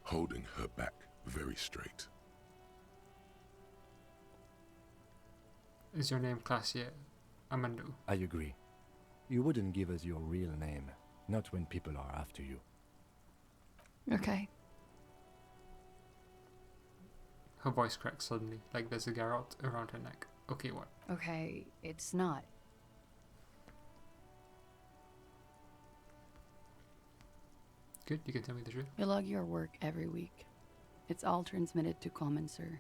S2: holding her back very straight.
S1: Is your name Classia Amandu?
S3: I agree. You wouldn't give us your real name, not when people are after you.
S13: Okay.
S1: Her voice cracks suddenly, like there's a garrote around her neck. Okay, what?
S13: Okay, it's not.
S1: Good, you can tell me the truth.
S13: You log your work every week. It's all transmitted to Common, sir.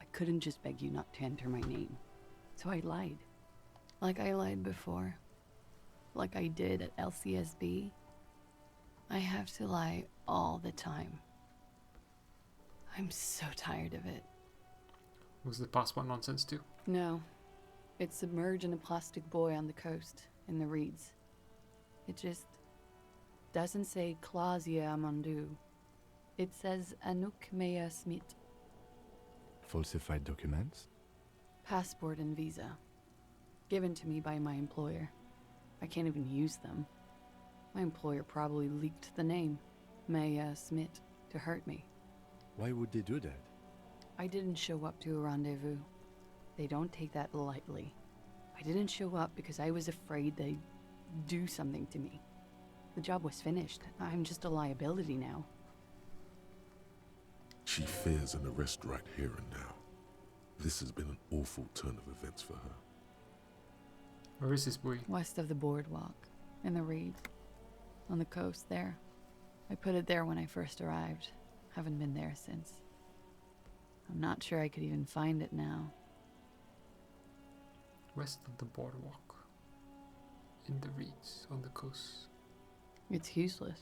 S13: I couldn't just beg you not to enter my name. So I lied. Like I lied before. Like I did at LCSB. I have to lie all the time. I'm so tired of it.
S1: Was the passport nonsense too?
S13: No. It's submerged in a plastic buoy on the coast, in the reeds. It just doesn't say Classia Amandu. It says Anouk Mea Smith.
S3: Falsified documents?
S13: Passport and visa. Given to me by my employer. I can't even use them. My employer probably leaked the name. Maya Smith, to hurt me.
S3: Why would they do that?
S13: I didn't show up to a rendezvous. They don't take that lightly. I didn't show up because I was afraid they'd do something to me. The job was finished. I'm just a liability now.
S2: She fears an arrest right here and now. This has been an awful turn of events for her.
S1: Where is this boy?
S13: West of the boardwalk, in the Reed. On the coast there. I put it there when I first arrived. Haven't been there since. I'm not sure I could even find it now.
S1: West of the boardwalk. In the reeds, on the coast.
S13: It's useless.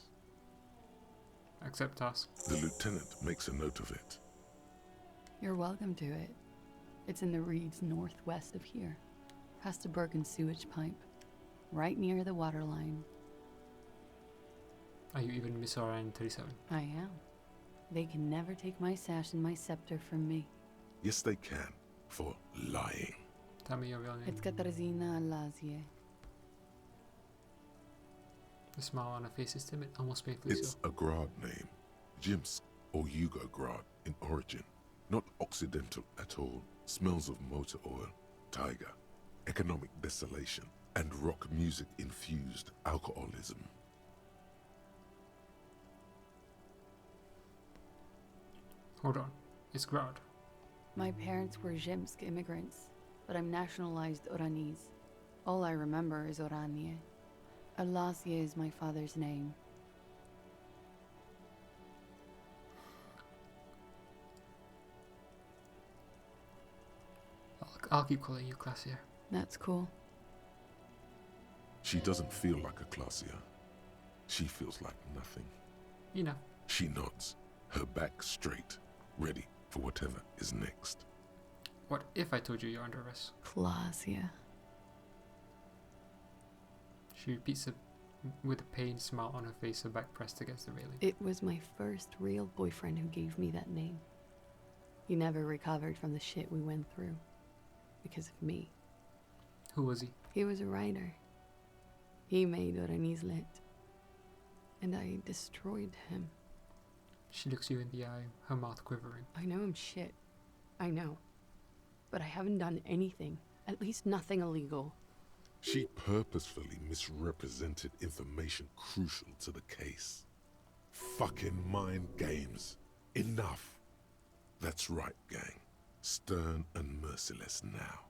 S1: Accept task.
S2: The lieutenant makes a note of it.
S13: You're welcome to it. It's in the Reeds northwest of here. Past the Bergen sewage pipe. Right near the waterline.
S1: Are you even Miss Orion 37?
S13: I am. They can never take my sash and my scepter from me.
S2: Yes, they can. For lying.
S1: Tell me your real name.
S13: It's Katarzyna Lazie.
S1: The smile on her face is timid, almost painfully
S2: It's
S1: so.
S2: a Grad name. Jimsk or Yugo-Grad in origin. Not Occidental at all. Smells of motor oil, tiger, economic desolation, and rock music infused alcoholism.
S1: Hold on. It's Grad.
S13: My parents were Zhimsk immigrants, but I'm nationalized Oranese. All I remember is Oranje. Alasia is my father's name.
S1: I'll keep calling you Classier.
S13: That's cool.
S2: She doesn't feel like a Classier. She feels like nothing.
S1: You know.
S2: She nods, her back straight, ready for whatever is next.
S1: What if I told you you're under arrest?
S13: Clausia.
S1: She repeats it with a pained smile on her face, her back pressed against the railing.
S13: It was my first real boyfriend who gave me that name. He never recovered from the shit we went through. Because of me.
S1: Who was he?
S13: He was a writer. He made Oranese lit. And I destroyed him.
S1: She looks you in the eye, her mouth quivering.
S13: I know I'm shit. I know. But I haven't done anything. At least nothing illegal.
S2: She purposefully misrepresented information crucial to the case. Fucking mind games. Enough. That's right, gang. Stern and merciless now.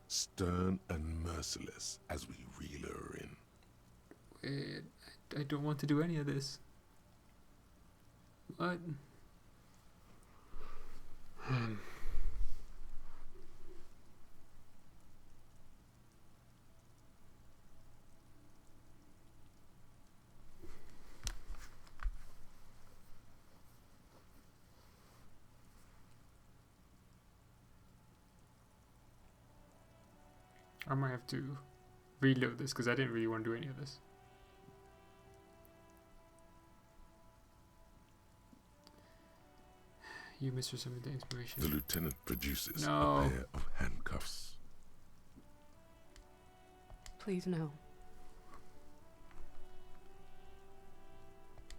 S2: Stern and merciless as we reel her in.
S1: Wait, I don't want to do any of this. What? I might have to reload this because I didn't really want to do any of this. You missed some of the inspiration.
S2: The lieutenant produces
S1: No.
S2: a pair of handcuffs.
S13: Please no.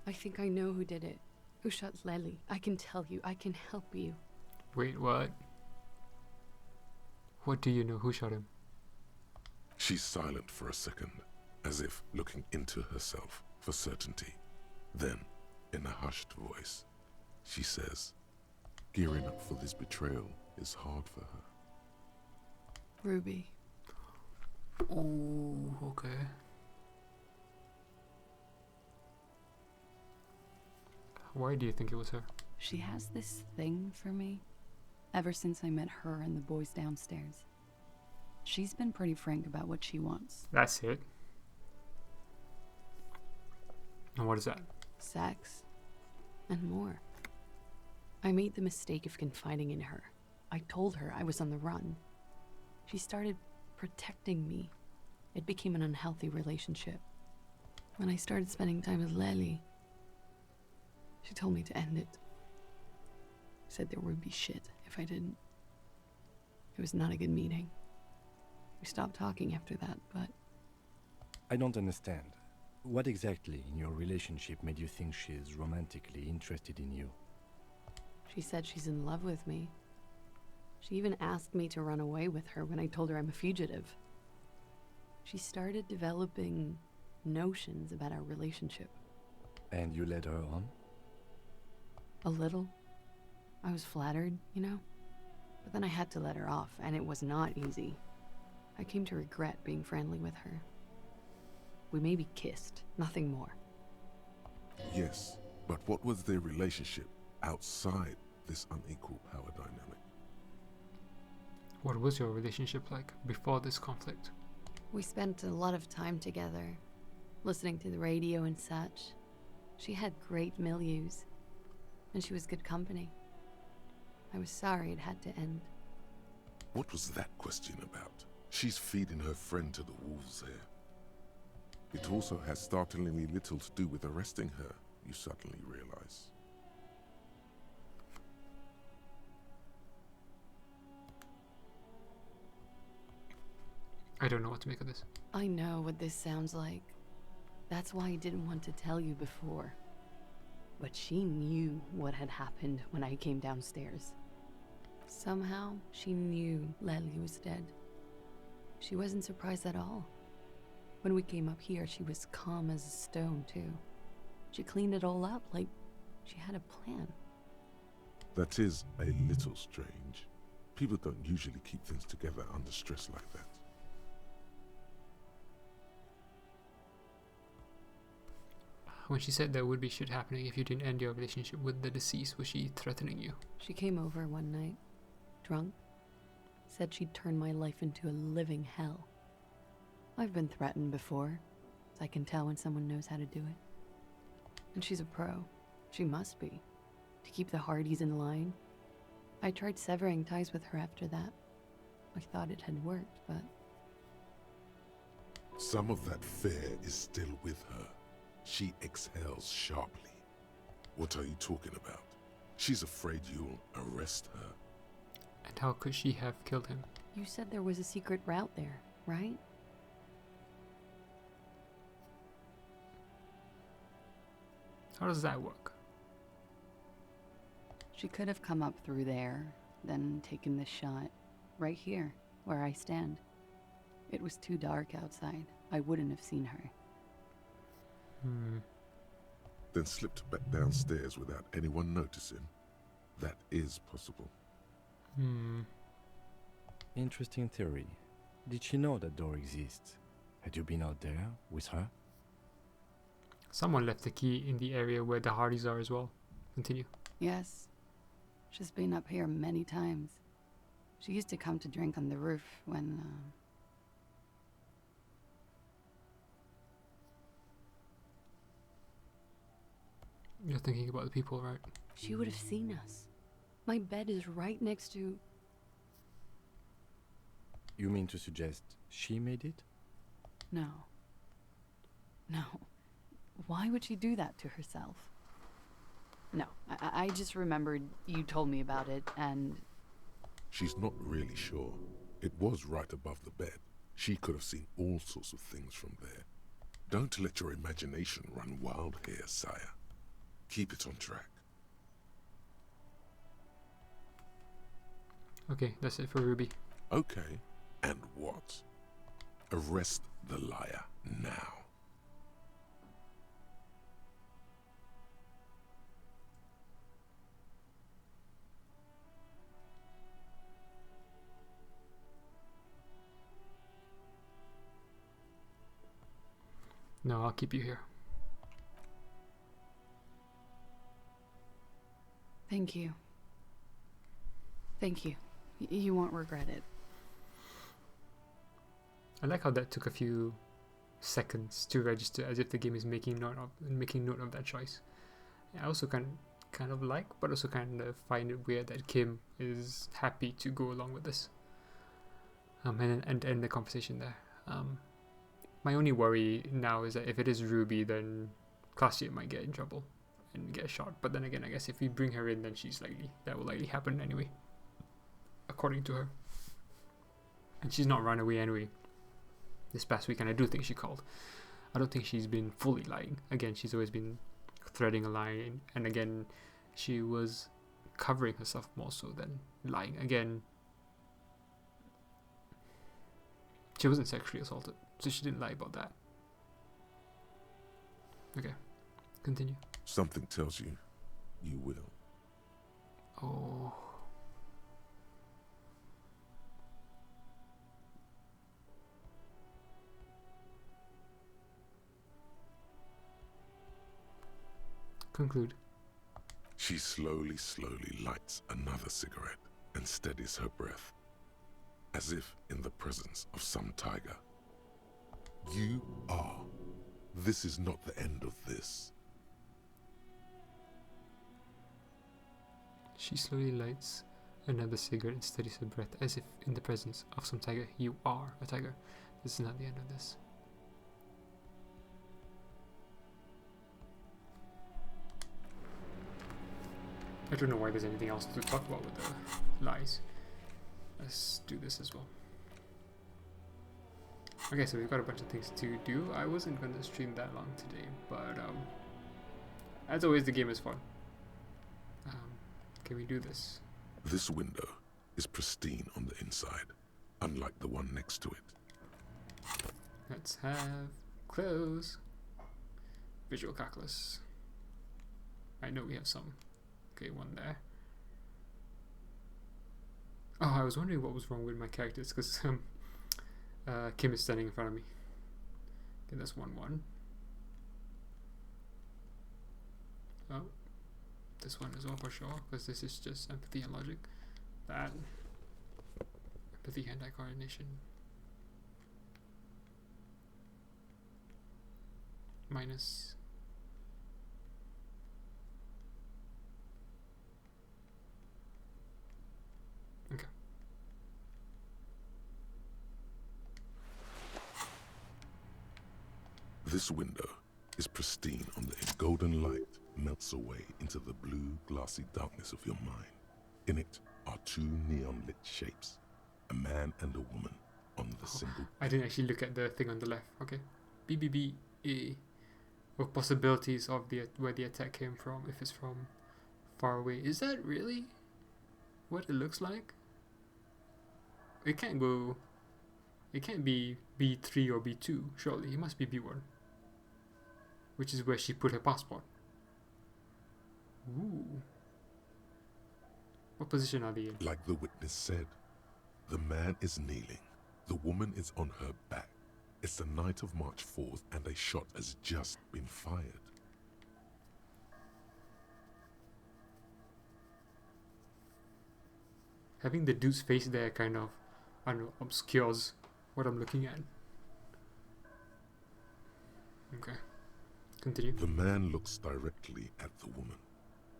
S13: I think I know who did it. Who shot Lely. I can tell you. I can help you.
S1: Wait, what? What do you know? Who shot him?
S2: She's silent for a second, as if looking into herself for certainty. Then, in a hushed voice, she says, gearing up for this betrayal is hard for her.
S13: Ruby.
S1: Oh, okay. Why do you think it was her?
S13: She has this thing for me. Ever since I met her and the boys downstairs. She's been pretty frank about what she wants.
S1: That's it. And what is that?
S13: Sex. And more. I made the mistake of confiding in her. I told her I was on the run. She started protecting me. It became an unhealthy relationship. When I started spending time with Lely, she told me to end it. Said there would be shit if I didn't. It was not a good meeting. We stopped talking after that, but...
S3: I don't understand. What exactly in your relationship made you think she's romantically interested in you?
S13: She said she's in love with me. She even asked me to run away with her when I told her I'm a fugitive. She started developing notions about our relationship.
S3: And you led her on?
S13: A little. I was flattered, you know? But then I had to let her off, and it was not easy. I came to regret being friendly with her. We maybe kissed, nothing more.
S2: Yes, but what was their relationship outside this unequal power dynamic?
S1: What was your relationship like before this conflict?
S13: We spent a lot of time together, listening to the radio and such. She had great milieus, and she was good company. I was sorry it had to end.
S2: What was that question about? She's feeding her friend to the wolves here. It also has startlingly little to do with arresting her, you suddenly realize.
S1: I don't know what to make of this.
S13: I know what this sounds like. That's why I didn't want to tell you before. But she knew what had happened when I came downstairs. Somehow, she knew Lely was dead. She wasn't surprised at all. When we came up here, she was calm as a stone, too. She cleaned it all up like she had a plan.
S2: That is a little strange. People don't usually keep things together under stress like that.
S1: When she said there would be shit happening if you didn't end your relationship with the deceased, was she threatening you?
S13: She came over one night, drunk, said she'd turn my life into a living hell. I've been threatened before, so I can tell when someone knows how to do it. And she's a pro. She must be, to keep the Hardys in line. I tried severing ties with her after that. I thought it had worked, but...
S2: Some of that fear is still with her. She exhales sharply. What are you talking about? She's afraid you'll arrest her.
S1: And how could she have killed him?
S13: You said there was a secret route there, right?
S1: How does that work?
S13: She could have come up through there, then taken the shot right here, where I stand. It was too dark outside. I wouldn't have seen her.
S2: Then slipped back downstairs without anyone noticing. That is possible.
S3: Interesting theory. Did she know that door exists? Had you been out there with her?
S1: Someone left the key in the area where the Hardys are as well. Continue.
S13: Yes. She's been up here many times. She used to come to drink on the roof when,
S1: You're thinking about the people, right?
S13: She would have seen us. My bed is right next to...
S3: You mean to suggest she made it?
S13: No. No. Why would she do that to herself? No, I just remembered you told me about it, and...
S2: She's not really sure. It was right above the bed. She could have seen all sorts of things from there. Don't let your imagination run wild here, sire. Keep it on track.
S1: Okay, that's it for Ruby.
S2: Okay, and what? Arrest the liar now.
S1: No, I'll keep you here.
S13: Thank you. Thank you. You won't regret it.
S1: I like how that took a few seconds to register, as if the game is making note of that choice. I also kind of like, but also kind of find it weird that Kim is happy to go along with this. And end the conversation there. My only worry now is that if it is Ruby, then Cassia might get in trouble and get shot. But then again, I guess if we bring her in, then that will likely happen anyway, according to her. And she's not run away anyway this past weekend. I do think she called. I don't think she's been fully lying. Again, she's always been threading a line, and again, she was covering herself more so than lying. Again, she wasn't sexually assaulted, so she didn't lie about that. Okay, continue.
S2: Something tells you, you will.
S1: Oh. Conclude.
S2: She slowly lights another cigarette and steadies her breath, as if in the presence of some tiger. You are. This is not the end of this.
S1: She slowly lights another cigarette and steadies her breath, as if in the presence of some tiger. You are a tiger. This is not the end of this. I don't know why there's anything else to talk about with the lies. Let's do this as well. Okay, so we've got a bunch of things to do. I wasn't going to stream that long today, but as always, the game is fun. Can we do this?
S2: This window is pristine on the inside, unlike the one next to it.
S1: Let's have close. Visual calculus. I know we have some. Okay, one there. Oh, I was wondering what was wrong with my characters, because Kim is standing in front of me. Okay, that's 1-1. Oh, this one as well for sure, because this is just empathy and logic. That empathy, hand-eye coordination. Minus. Okay.
S2: This window is pristine on the golden light melts away into the blue, glassy darkness of your mind. In it are two neon-lit shapes, a man and a woman on the single...
S1: I didn't actually look at the thing on the left. Okay. BBBA. With possibilities of where the attack came from, if it's from far away. Is that really what it looks like? It can't go... It can't be B3 or B2, surely. It must be B1. Which is where she put her passport. Ooh. What position are they in?
S2: Like the witness said, the man is kneeling. The woman is on her back. It's the night of March 4th and a shot has just been fired.
S1: Having the dude's face there kind of, I don't know, obscures what I'm looking at. Okay. Continue.
S2: The man looks directly at the woman.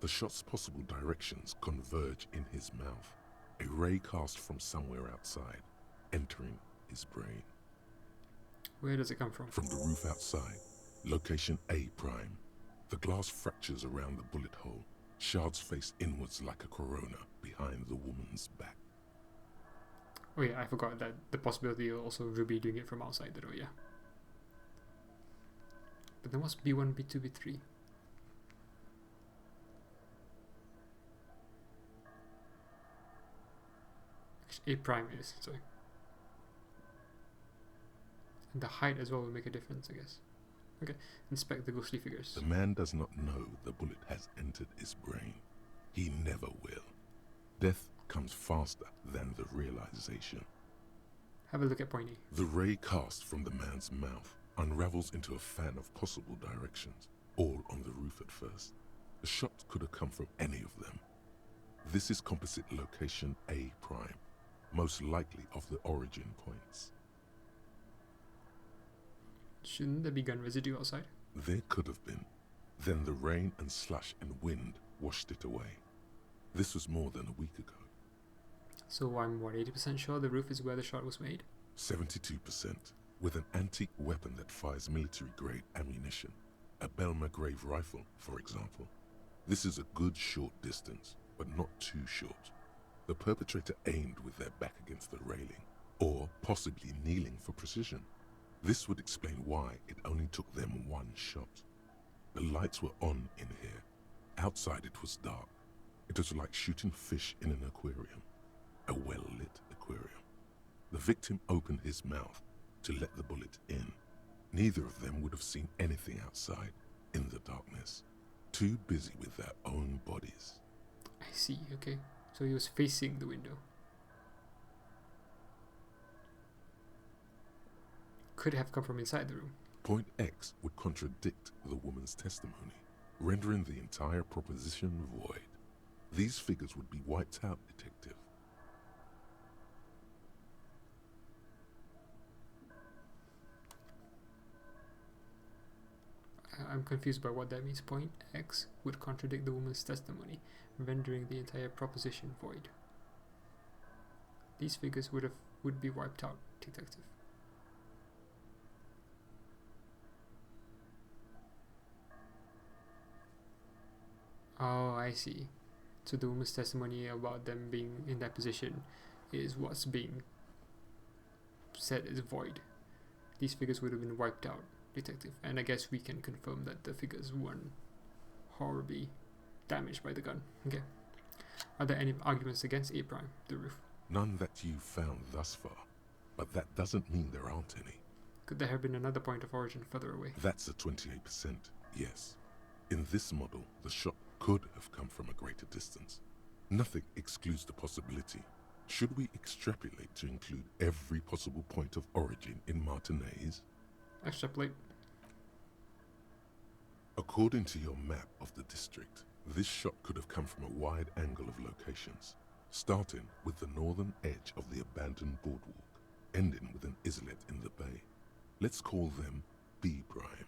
S2: The shot's possible directions converge in his mouth. A ray cast from somewhere outside, entering his brain.
S1: Where does it come from?
S2: From the roof outside. Location A prime. The glass fractures around the bullet hole. Shards face inwards like a corona behind the woman's back.
S1: Oh yeah, I forgot that the possibility of also Ruby doing it from outside the door, yeah. But then what's B1, B2, B3? A prime is, sorry. And the height as well will make a difference, I guess. Okay, inspect the ghostly figures.
S2: The man does not know the bullet has entered his brain. He never will. Death comes faster than the realization.
S1: Have a look at point A.
S2: The ray cast from the man's mouth unravels into a fan of possible directions, all on the roof at first. The shot could have come from any of them. This is composite location A prime, most likely of the origin points.
S1: Shouldn't there be gun residue outside?
S2: There could have been. Then the rain and slush and wind washed it away. This was more than a week ago.
S1: So I'm what, 80% sure the roof is where the shot was made?
S2: 72%, with an antique weapon that fires military-grade ammunition. A Belma-grave rifle, for example. This is a good short distance, but not too short. The perpetrator aimed with their back against the railing, or possibly kneeling for precision. This would explain why it only took them one shot. The lights were on in here. Outside it was dark. It was like shooting fish in an aquarium. A well-lit aquarium. The victim opened his mouth to let the bullet in. Neither of them would have seen anything outside in the darkness. Too busy with their own bodies.
S1: I see, okay. So he was facing the window. Could have come from inside the room.
S2: Point X would contradict the woman's testimony, rendering the entire proposition void. These figures would be wiped out, Detective.
S1: I'm confused by what that means. Point X would contradict the woman's testimony, rendering the entire proposition void. These figures would be wiped out, Detective. Oh, I see. So the woman's testimony about them being in that position is what's being said is void. These figures would have been wiped out, Detective, and I guess we can confirm that the figures weren't horribly damaged by the gun. Okay. Are there any arguments against A prime, the roof?
S2: None that you've found thus far, but that doesn't mean there aren't any.
S1: Could there have been another point of origin further away?
S2: That's a 28%, yes. In this model, the shot could have come from a greater distance. Nothing excludes the possibility. Should we extrapolate to include every possible point of origin in Martinez?
S1: Extrapolate.
S2: According to your map of the district, this shot could have come from a wide angle of locations, starting with the northern edge of the abandoned boardwalk, ending with an islet in the bay. Let's call them B prime.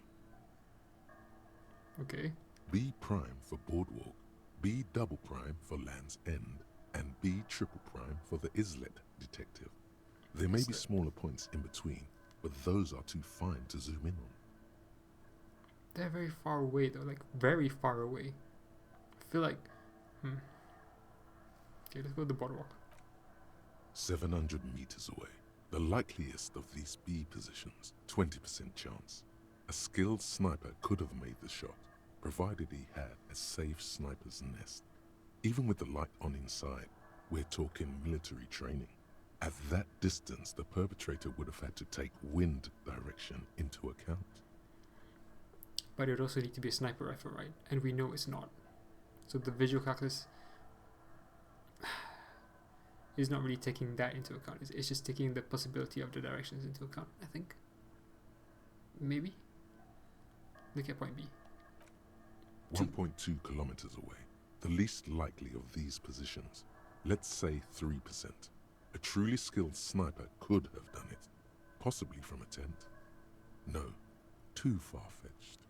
S1: Okay.
S2: B prime for boardwalk, B double prime for Land's End, and B triple prime for the islet, Detective. There may be smaller points in between, but those are too fine to zoom in on.
S1: They're very far away though, like very far away. I feel like, Okay, let's go to the boardwalk.
S2: 700 meters away. The likeliest of these B positions, 20% chance. A skilled sniper could have made the shot, provided he had a safe sniper's nest. Even with the light on inside, we're talking military training. At that distance, the perpetrator would have had to take wind direction into account.
S1: But it would also need to be a sniper rifle, right? And we know it's not. So the visual calculus is not really taking that into account. It's just taking the possibility of the directions into account, I think. Maybe? Look at point B.
S2: 1.2 kilometers away. The least likely of these positions. Let's say 3%. A truly skilled sniper could have done it. Possibly from a tent. No, too far-fetched.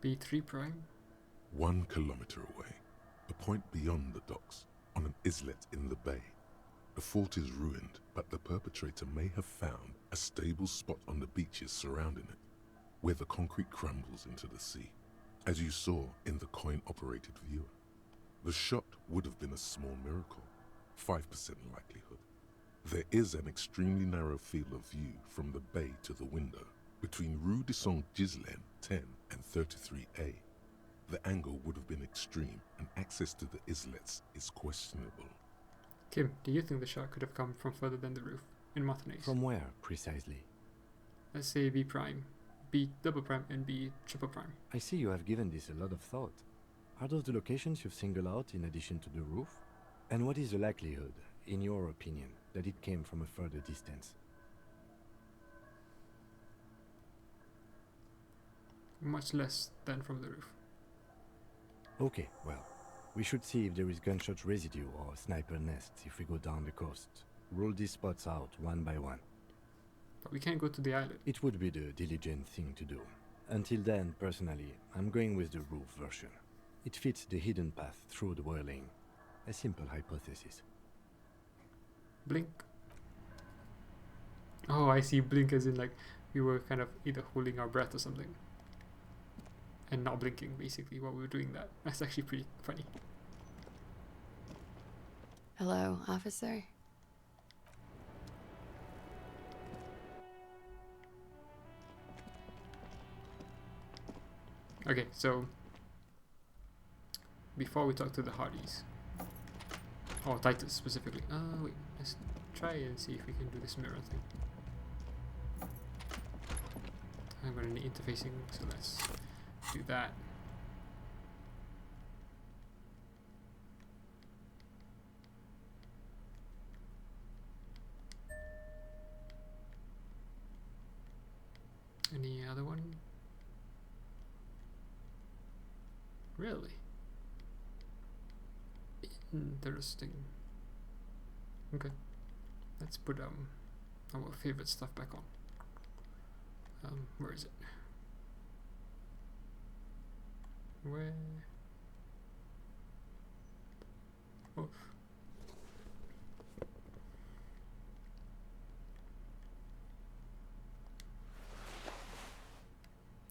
S1: B3 prime?
S2: 1 kilometer away. A point beyond the docks, on an islet in the bay. The fort is ruined, but the perpetrator may have found a stable spot on the beaches surrounding it, where the concrete crumbles into the sea, as you saw in the coin-operated viewer. The shot would have been a small miracle, 5% likelihood. There is an extremely narrow field of view from the bay to the window, between Rue de Saint-Ghislain 10 and 33A. The angle would have been extreme, and access to the islets is questionable.
S1: Kim, do you think the shot could have come from further than the roof, in Martinez?
S3: From where, precisely?
S1: Let's say B prime, B double prime, and B triple prime.
S3: I see you have given this a lot of thought. Are those the locations you've singled out in addition to the roof? And what is the likelihood, in your opinion, that it came from a further distance?
S1: Much less than from the roof.
S3: Okay, well, we should see if there is gunshot residue or sniper nests if we go down the coast. Rule these spots out one by one.
S1: But we can't go to the island.
S3: It would be the diligent thing to do. Until then, personally, I'm going with the roof version. It fits the hidden path through the whirling. A simple hypothesis.
S1: Blink. Oh, I see. Blink as in like we were kind of either holding our breath or something. And not blinking, basically, while we were doing that. That's actually pretty funny.
S13: Hello, officer?
S1: Okay, so before we talk to the Hardys, or Titus specifically. Wait, let's try and see if we can do this mirror thing. I'm gonna need interfacing, so let's do that. Any other one? Really? Interesting. Okay. Let's put our favorite stuff back on. Where is it? Where? Oh.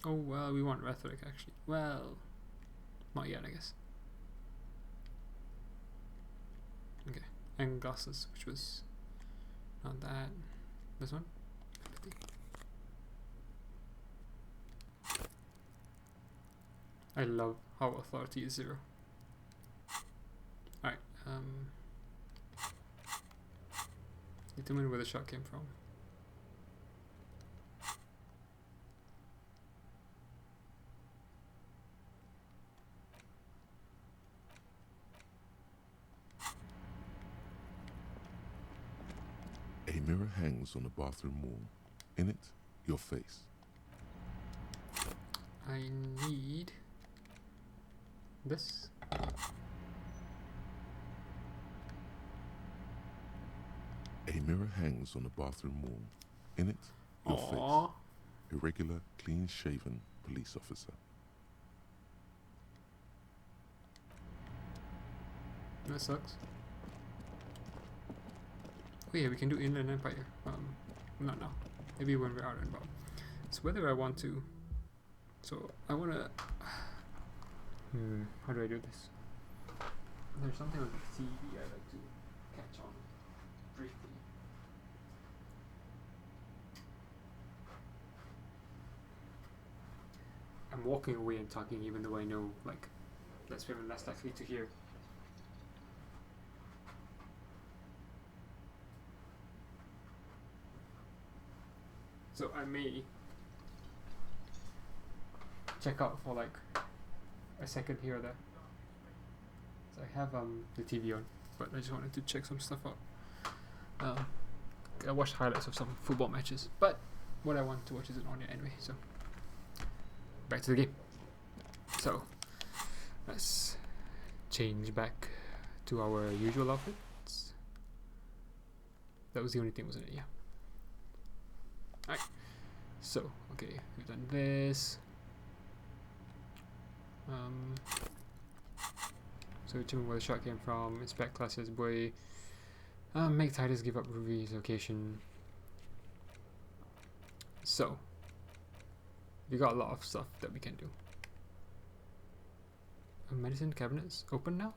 S1: Oh, well, we want rhetoric actually. Well, not yet, I guess. Okay, and glasses, which was not that. This one? I love how authority is 0. Alright, determine where the shot came from.
S2: A mirror hangs on the bathroom wall. In it, your face.
S1: I need this.
S2: A mirror hangs on the bathroom wall. In it, your
S1: Aww.
S2: face. A regular, clean-shaven police officer.
S1: That sucks. Oh yeah, we can do Inland Empire. Not now. Maybe when we're out and about. So whether I want to. So I wanna. How do I do this? There's something on the TV I like to catch on briefly. I'm walking away and talking, even though I know, like, that's women less likely to hear. So I may check out for like a second here or there. So I have the TV on, but I just wanted to check some stuff out. I watched highlights of some football matches, but what I want to watch isn't on yet anyway. So back to the game. So let's change back to our usual outfits. That was the only thing, wasn't it? Yeah. Alright, so, okay, we've done this. So determine where the shot came from, inspect classes, boy. Make Titus give up Ruby's location. So, we got a lot of stuff that we can do. Medicine cabinets open now?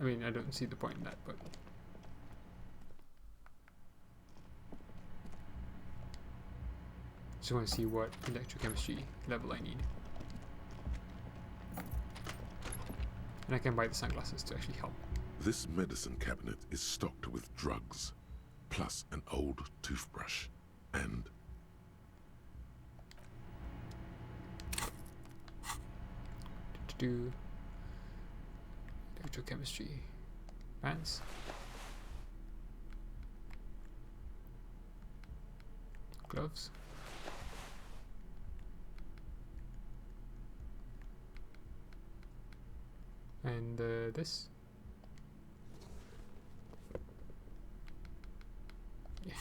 S1: I mean, I don't see the point in that, but just want to see what electrochemistry level I need. And I can buy the sunglasses to actually help.
S2: This medicine cabinet is stocked with drugs, plus an old toothbrush, and
S1: do electrochemistry pants. Gloves. And this. Yeah.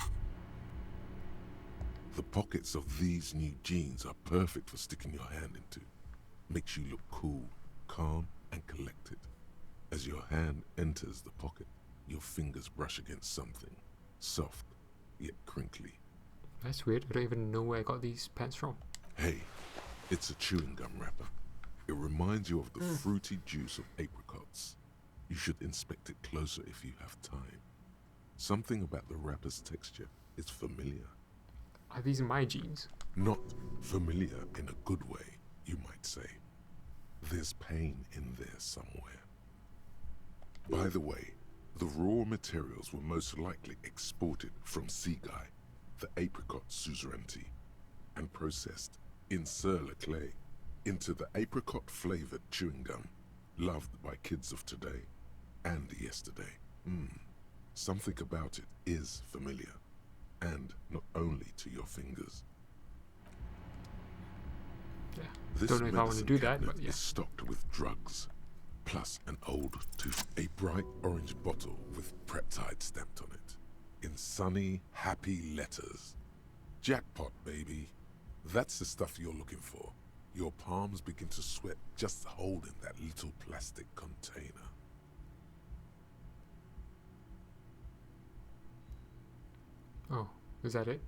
S2: the pockets of these new jeans are perfect for sticking your hand into. Makes you look cool, calm, and collected. As your hand enters the pocket, your fingers brush against something, soft, yet crinkly.
S1: That's weird. I don't even know where I got these pants from.
S2: Hey, it's a chewing gum wrapper. It reminds you of the fruity juice of apricots. You should inspect it closer if you have time. Something about the wrapper's texture is familiar.
S1: Are these my genes?
S2: Not familiar in a good way, you might say. There's pain in there somewhere. By the way, the raw materials were most likely exported from Seaguy, the apricot suzerainty, and processed in Sur-le-Clay into the apricot-flavored chewing gum loved by kids of today and yesterday. Something about it is familiar, and not only to your fingers.
S1: Yeah,
S2: This
S1: don't know if I want to do that,
S2: cabinet
S1: but yeah.
S2: is stocked with drugs, plus an old tooth, a bright orange bottle with Preptide stamped on it, in sunny, happy letters. Jackpot, baby. That's the stuff you're looking for. Your palms begin to sweat just holding that little plastic container.
S1: Oh, is that it?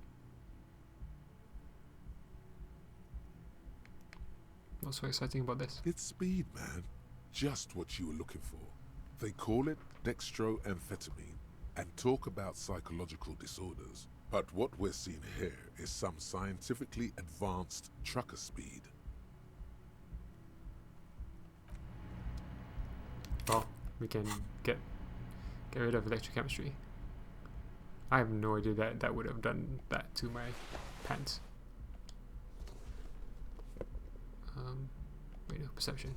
S1: What's so exciting about this?
S2: It's speed, man. Just what you were looking for. They call it dextroamphetamine and talk about psychological disorders. But what we're seeing here is some scientifically advanced trucker speed.
S1: Oh, we can get rid of electrochemistry. I have no idea that would have done that to my pants. Wait, no, perception.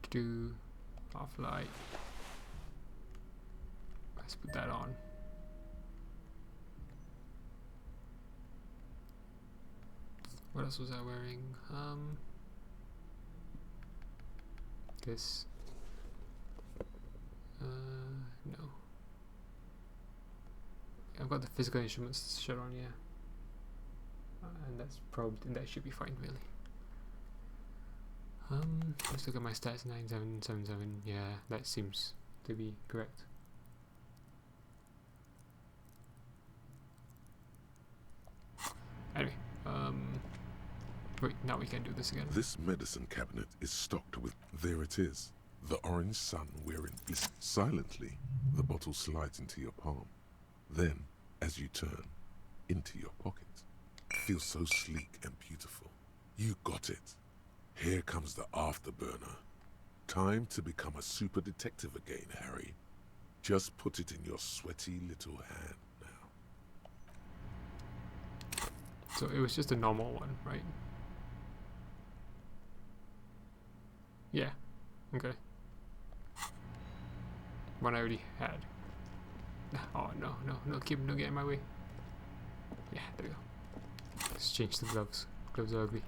S1: Do off light. Let's put that on. What else was I wearing? This. No. I've got the physical instruments shirt on, yeah. And that should be fine, really. Let's look at my stats. 9777. Yeah, that seems to be correct. Anyway, wait, now we can do this again.
S2: This medicine cabinet is stocked with, there it is, the orange sun wearing bliss. Silently, the bottle slides into your palm. Then, as you turn, into your pocket. Feels so sleek and beautiful. You got it. Here comes the afterburner. Time to become a super detective again, Harry. Just put it in your sweaty little hand now.
S1: So it was just a normal one, right? Yeah. Okay. One I already had. Oh no, don't get in my way. Yeah, there we go. Let's change the gloves. Gloves are ugly.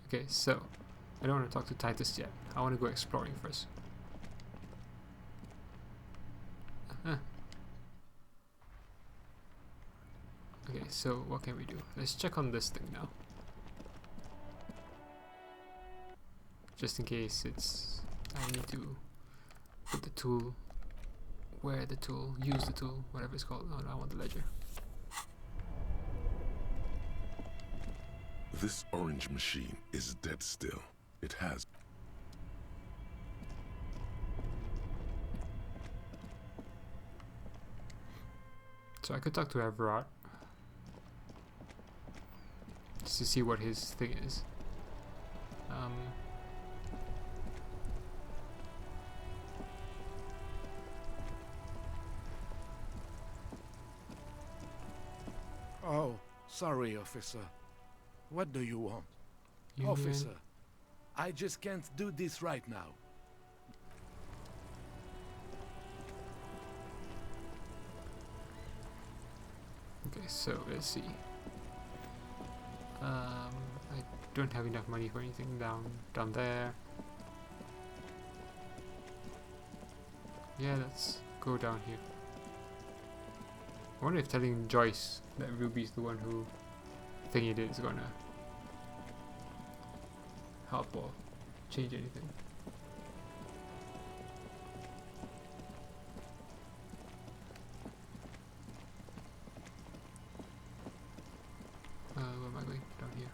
S1: Okay, so I don't want to talk to Titus yet. I want to go exploring first. Okay, so what can we do? Let's check on this thing now. Just in case I need to put the tool, wear the tool, use the tool, whatever it's called. Oh no, I want the ledger.
S2: This orange machine is dead still. It has.
S1: So I could talk to Everard. Just to see what his thing is.
S14: Oh, sorry, officer. What do you want?
S1: Union.
S14: Officer, I just can't do this right now.
S1: Okay, so let's see. I don't have enough money for anything down there. Yeah, let's go down here. I wonder if telling Joyce that Ruby's the one who thingy did is gonna help or change anything. by the way, down here.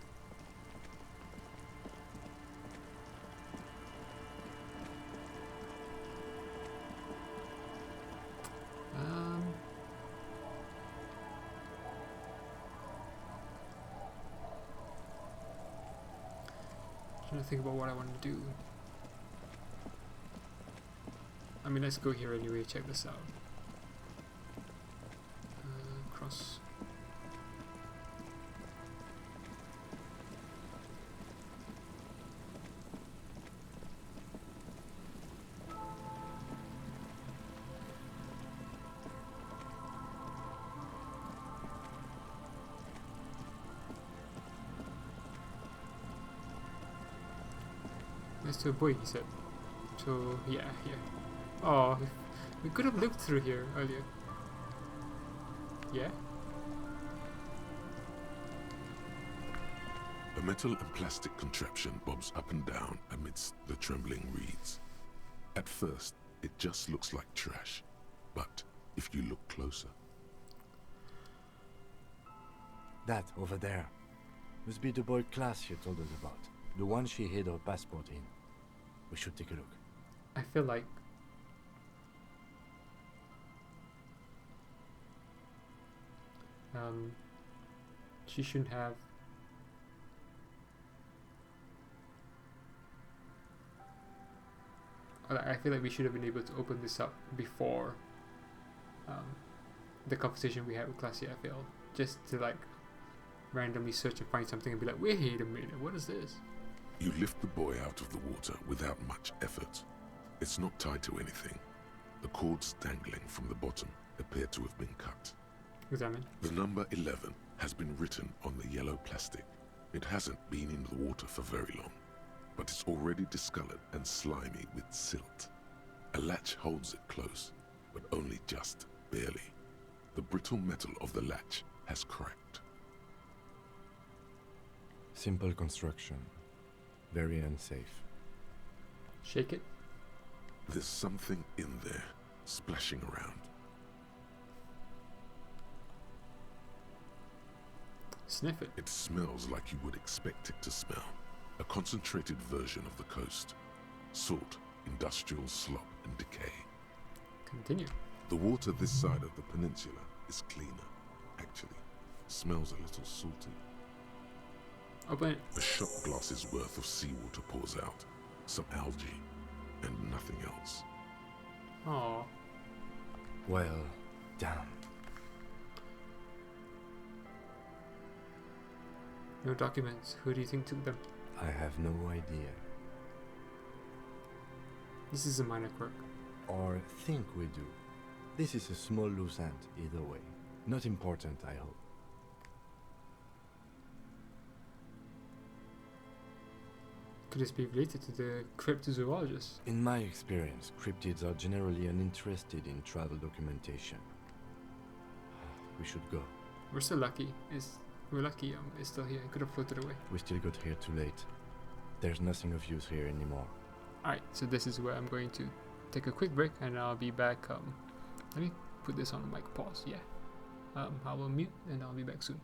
S1: Trying to think about what I want to do. I mean, let's go here anyway, check this out. Cross. Mr. Boy, he said. So, yeah, here. Oh, we could have looked through here earlier. Yeah?
S2: A metal and plastic contraption bobs up and down amidst the trembling reeds. At first, it just looks like trash, but if you look closer...
S3: That over there must be the boy class you told us about. The one she hid her passport in. We should take a look.
S1: I feel like she shouldn't have I feel like we should have been able to open this up before the conversation we had with Classy. I feel just to like randomly search and find something and be like, wait a minute, what is this?
S2: You lift the boy out of the water without much effort. It's not tied to anything. The cords dangling from the bottom appear to have been cut.
S1: Examine.
S2: The number 11 has been written on the yellow plastic. It hasn't been in the water for very long, but it's already discolored and slimy with silt. A latch holds it close, but only just barely. The brittle metal of the latch has cracked.
S3: Simple construction. Very unsafe.
S1: Shake it.
S2: There's something in there, splashing around.
S1: Sniff it.
S2: It smells like you would expect it to smell. A concentrated version of the coast. Salt, industrial slop and decay.
S1: Continue.
S2: The water this side of the peninsula is cleaner, actually. Smells a little salty.
S1: Open it.
S2: A shot glass's worth of seawater pours out. Some algae, and nothing else.
S1: Aww.
S3: Well, damn.
S1: No documents. Who do you think took them?
S3: I have no idea.
S1: This is a minor quirk.
S3: Or think we do. This is a small loose end, either way. Not important, I hope.
S1: Could this be related to the cryptozoologist?
S3: In my experience, cryptids are generally uninterested in travel documentation. We should go.
S1: We're still lucky. We're lucky it's still here. It could have floated away.
S3: We still got here too late. There's nothing of use here anymore.
S1: Alright, so this is where I'm going to take a quick break and I'll be back. Let me put this on mic pause. Yeah. I will mute and I'll be back soon.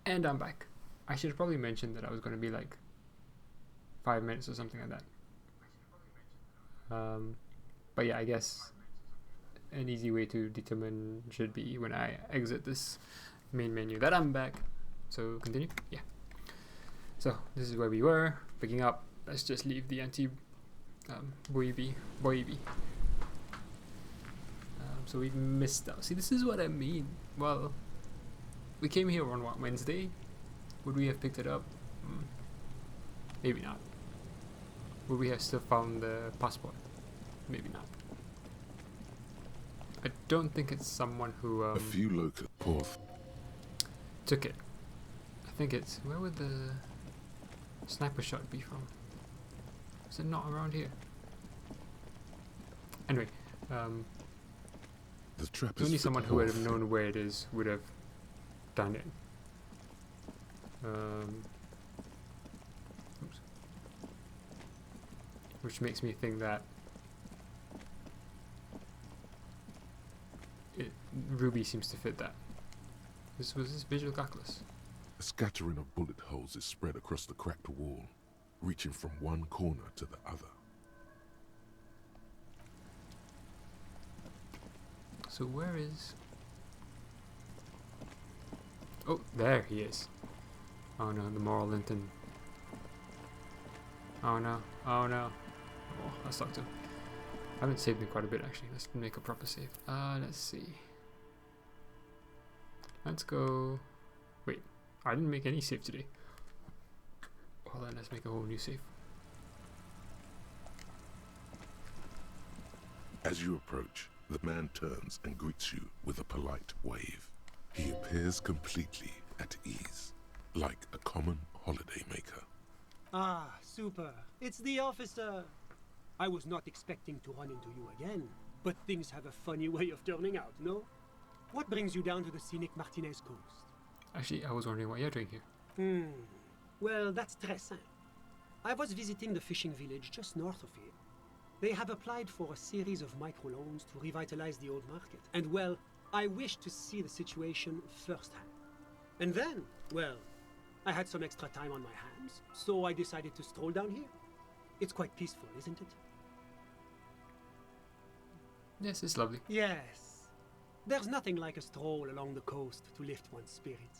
S1: And I'm back. I should probably mention that I was going to be like 5 minutes or something like that. But yeah, I guess an easy way to determine should be when I exit this main menu that I'm back. So continue. Yeah. So this is where we were picking up. Let's just leave the anti boy. So we missed out. See, this is what I mean. Well, we came here on what, Wednesday? Would we have picked it up? Maybe not. Would we have still found the passport? Maybe not. I don't think it's someone who
S2: a few local Porth
S1: took it. I think it's, where would the sniper shot be from? Is it not around here? Anyway,
S2: the trap is
S1: only
S2: for
S1: someone
S2: the
S1: who would have
S2: Porth.
S1: known where it is would have done it. Oops. Which makes me think that Ruby seems to fit that. This was his visual calculus.
S2: A scattering of bullet holes is spread across the cracked wall, reaching from one corner to the other.
S1: So where is... Oh, there he is. Oh no, the Moral Linton. Oh no, oh no. Oh, that sucked him. I haven't saved him quite a bit actually. Let's make a proper save. Let's see. Let's go... Wait, I didn't make any save today. Well then, let's make a whole new save.
S2: As you approach, the man turns and greets you with a polite wave. He appears completely at ease, like a common holiday maker.
S15: Ah, super. It's the officer. I was not expecting to run into you again, but things have a funny way of turning out, no? What brings you down to the scenic Martinez coast?
S1: Actually, I was wondering what you're doing here.
S15: Well, that's très simple. I was visiting the fishing village just north of here. They have applied for a series of microloans to revitalize the old market. And well, I wished to see the situation firsthand. And then, well, I had some extra time on my hands, so I decided to stroll down here. It's quite peaceful, isn't it?
S1: Yes, it's lovely.
S15: Yes. There's nothing like a stroll along the coast to lift one's spirits.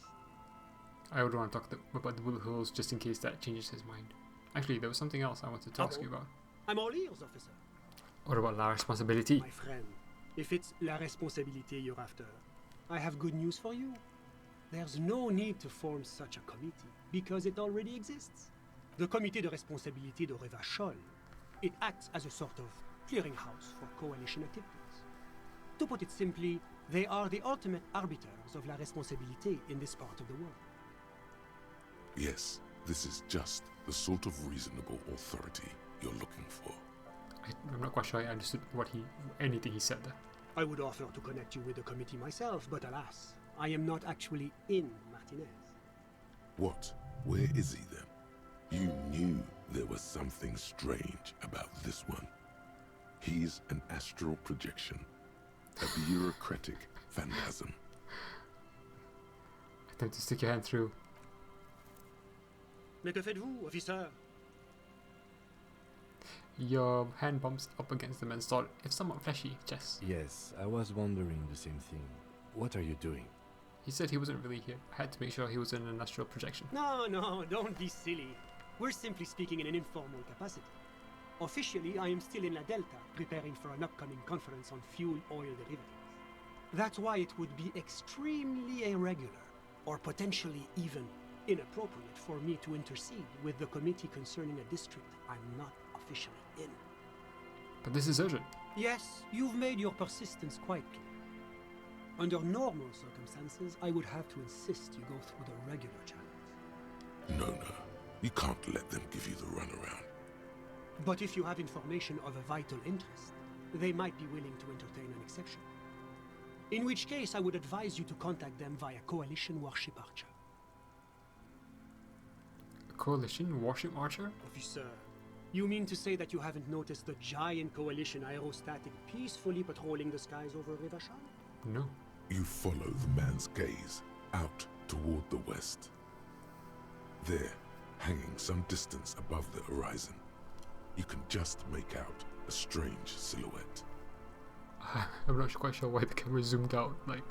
S1: I would want to talk about the bullet holes just in case that changes his mind. Actually, there was something else I wanted to ask you about.
S15: I'm all ears, officer.
S1: What about la responsabilité?
S15: My friend, if it's la responsabilité you're after, I have good news for you. There's no need to form such a committee, because it already exists. The Comité de Responsabilité de Revachol. It acts as a sort of clearinghouse for coalition activities. To put it simply, they are the ultimate arbiters of la responsabilité in this part of the world.
S2: Yes, this is just the sort of reasonable authority you're looking for.
S1: I'm not quite sure I understood anything he said there.
S15: I would offer to connect you with the committee myself, but alas, I am not actually in Martinez.
S2: What? Where is he then? You knew there was something strange about this one. He's an astral projection, a bureaucratic phantasm.
S1: Attempt to stick your hand through.
S15: Mais que faites-vous, officer?
S1: Your hand bumps up against the man's solid, if somewhat fleshy, chest.
S3: Yes, I was wondering the same thing. What are you doing?
S1: He said he wasn't really here. I had to make sure he was in an astral projection.
S15: No, don't be silly. We're simply speaking in an informal capacity. Officially, I am still in La Delta, preparing for an upcoming conference on fuel oil derivatives. That's why it would be extremely irregular, or potentially even inappropriate for me to intercede with the committee concerning a district I'm not officially in.
S1: But this is urgent.
S15: Yes, you've made your persistence quite clear. Under normal circumstances, I would have to insist you go through the regular channels.
S2: No. You can't let them give you the runaround.
S15: But if you have information of a vital interest, they might be willing to entertain an exception. In which case, I would advise you to contact them via Coalition Warship Archer.
S1: Coalition Warship Archer?
S15: Officer, you mean to say that you haven't noticed the giant Coalition aerostatic peacefully patrolling the skies over Revachol?
S1: No.
S2: You follow the man's gaze out toward the west. There, hanging some distance above the horizon, you can just make out a strange silhouette.
S1: I'm not quite sure why the camera zoomed out. Like,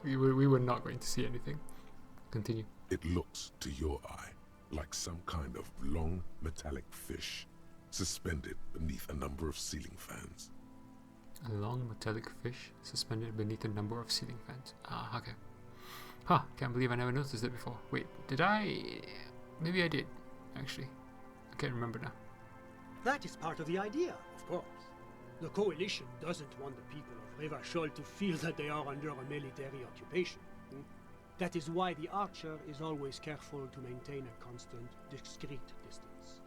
S1: we were not going to see anything. Continue.
S2: It looks, to your eye, like some kind of long metallic fish suspended beneath a number of ceiling fans.
S1: A long metallic fish suspended beneath a number of ceiling fans. Ah, okay. Huh, can't believe I never noticed it before. Wait, did I? Maybe I did, actually. I can't remember now.
S15: That is part of the idea, of course. The Coalition doesn't want the people of Revachol to feel that they are under a military occupation. That is why the Archer is always careful to maintain a constant, discreet distance.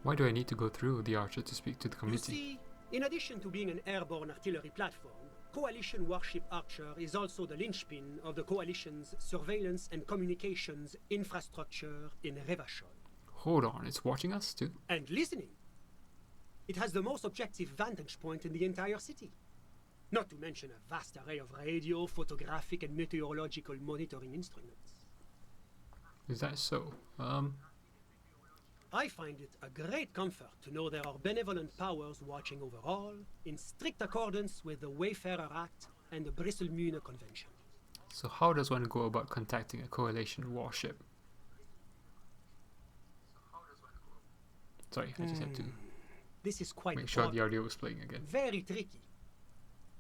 S1: Why do I need to go through the Archer to speak to the
S15: You
S1: committee?
S15: see, in addition to being an airborne artillery platform, Coalition Warship Archer is also the linchpin of the Coalition's surveillance and communications infrastructure in Revachol.
S1: Hold on, it's watching us too?
S15: And listening. It has the most objective vantage point in the entire city. Not to mention a vast array of radio, photographic, and meteorological monitoring instruments.
S1: Is that so?
S15: I find it a great comfort to know there are benevolent powers watching over all, in strict accordance with the Wayfarer Act and the Bristol-Mune Convention.
S1: So how does one go about contacting a Coalition warship? Sorry, I just had to
S15: This is quite
S1: make sure
S15: broad.
S1: the audio was playing again.
S15: Very tricky.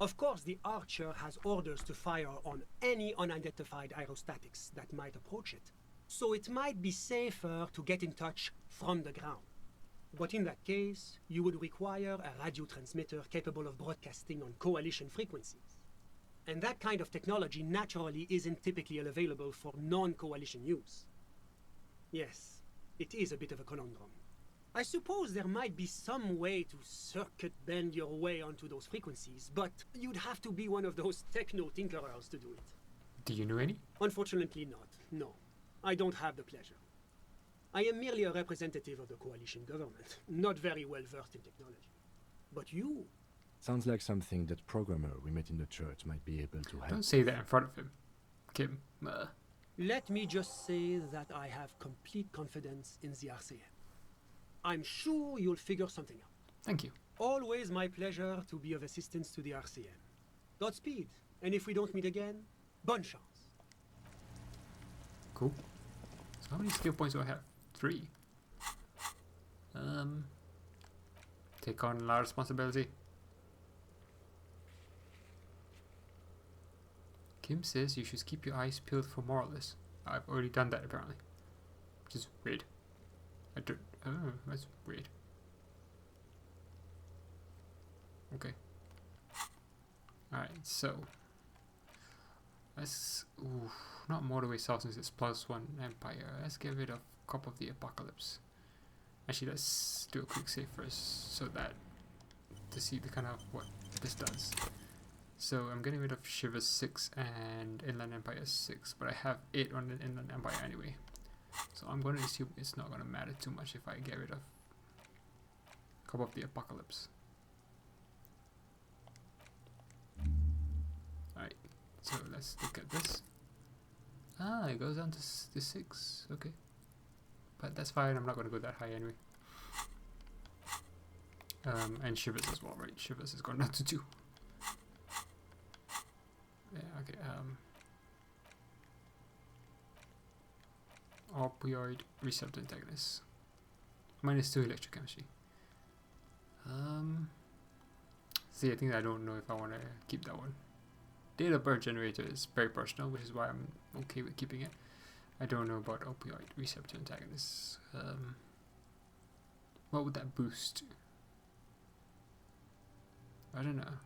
S15: Of course, the Archer has orders to fire on any unidentified aerostatics that might approach it, so it might be safer to get in touch from the ground. But in that case, you would require a radio transmitter capable of broadcasting on Coalition frequencies. And that kind of technology naturally isn't typically available for non-Coalition use. Yes, it is a bit of a conundrum. I suppose there might be some way to circuit bend your way onto those frequencies, but you'd have to be one of those techno-tinkerers to do it.
S1: Do you know any?
S15: Unfortunately not, no. I don't have the pleasure. I am merely a representative of the Coalition government, not very well versed in technology. But you...
S3: Sounds like something that programmer we met in the church might be able to help.
S1: Don't say that in front of him, Kim.
S15: Let me just say that I have complete confidence in the RCM. I'm sure you'll figure something out.
S1: Thank you.
S15: Always my pleasure to be of assistance to the RCM. Godspeed, and if we don't meet again, bonne chance.
S1: Cool. So how many skill points do I have? 3. Take on a lot of responsibility. Kim says you should keep your eyes peeled for Moralists. I've already done that apparently. Which is weird. Oh, that's weird. Okay. Alright, so let's not motorway south since it's +1 Empire. Let's get rid of Cup of the Apocalypse. Actually, let's do a quick save first so that to see the kind of what this does. So I'm getting rid of Shivers 6 and Inland Empire 6, but I have 8 on the Inland Empire anyway. So I'm going to assume it's not going to matter too much if I get rid of Cup of the Apocalypse. Alright, so let's look at this. Ah, it goes down to 6, okay. But that's fine, I'm not going to go that high anyway. And Shivers as well, right? Shivers has gone down to 2. Yeah, okay, opioid receptor antagonist. -2 electrochemistry. See, I think I don't know if I want to keep that one. Data bird generator is very personal, which is why I'm okay with keeping it. I don't know about opioid receptor antagonists. What would that boost? I don't know.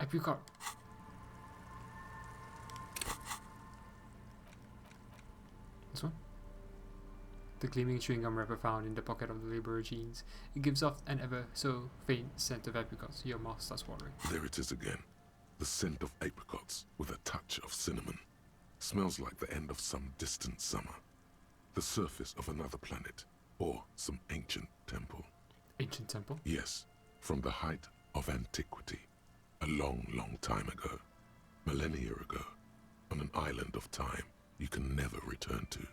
S1: Apricot. This one? The gleaming chewing gum wrapper found in the pocket of the laborer jeans. It gives off an ever so faint scent of apricots. Your mouth starts watering.
S2: There it is again. The scent of apricots with a touch of cinnamon. Smells like the end of some distant summer. The surface of another planet, or some ancient temple.
S1: Ancient temple?
S2: Yes, from the height of antiquity. A long, long time ago. Millennia ago. On an island of time you can never return to.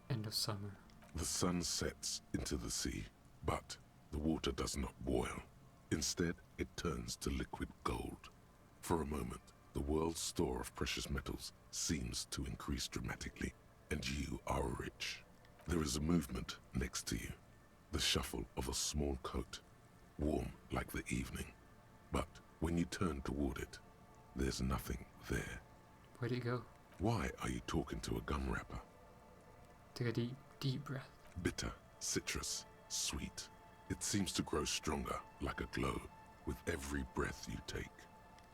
S1: End of summer.
S2: The sun sets into the sea, but the water does not boil. Instead, it turns to liquid gold. For a moment, the world's store of precious metals seems to increase dramatically, and you are rich. There is a movement next to you, the shuffle of a small coat, warm like the evening. But when you turn toward it, there's nothing there.
S1: Where'd it go?
S2: Why are you talking to a gum wrapper?
S1: Take a deep, deep breath.
S2: Bitter, citrus, sweet. It seems to grow stronger, like a glow, with every breath you take.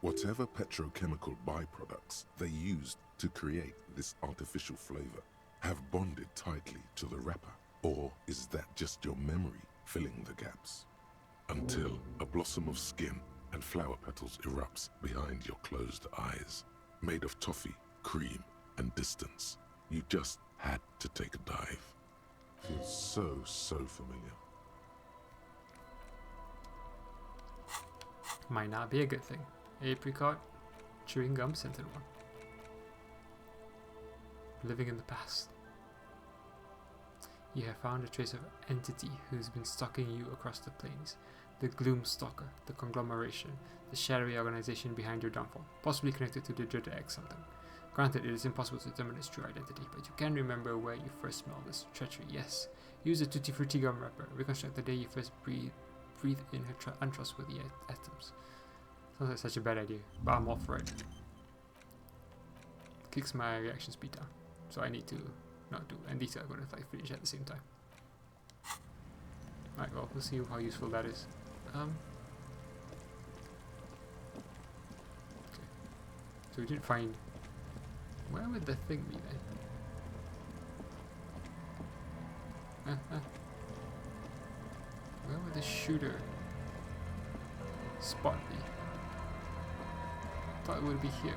S2: Whatever petrochemical byproducts they used to create this artificial flavor have bonded tightly to the wrapper, or is that just your memory filling the gaps? Until a blossom of skin and flower petals erupts behind your closed eyes, made of toffee, cream, and distance. You just had to take a dive. Feels so familiar.
S1: Might not be a good thing. Apricot, chewing gum, scented one. Living in the past. You have found a trace of entity who's been stalking you across the plains. The Gloom Stalker, the conglomeration, the shadowy organization behind your downfall, possibly connected to the dreaded X something. Granted, it is impossible to determine its true identity, but you can remember where you first smelled this treachery, yes. Use a Tutti Frutti gum wrapper. Reconstruct the day you first breathe in her untrustworthy atoms. Sounds like such a bad idea, but I'm all for it. Kicks my reaction speed down, so I need to not do, and these are going to like finish at the same time. Alright, well, we'll see how useful that is. Okay. So we didn't find... Where would the thing be then? Where would the shooter spot be? Thought it would be here.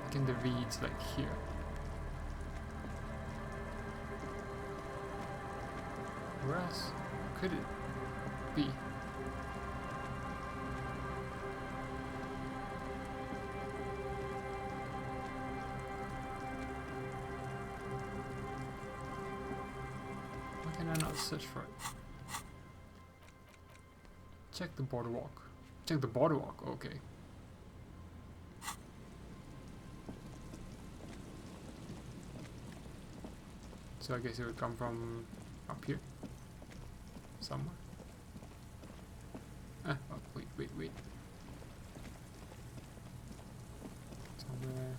S1: Like in the reeds, like here. Where else could it be? Why can I not search for it? Check the boardwalk. Check the boardwalk, okay. So I guess it would come from up here. Somewhere. Oh, wait. Somewhere.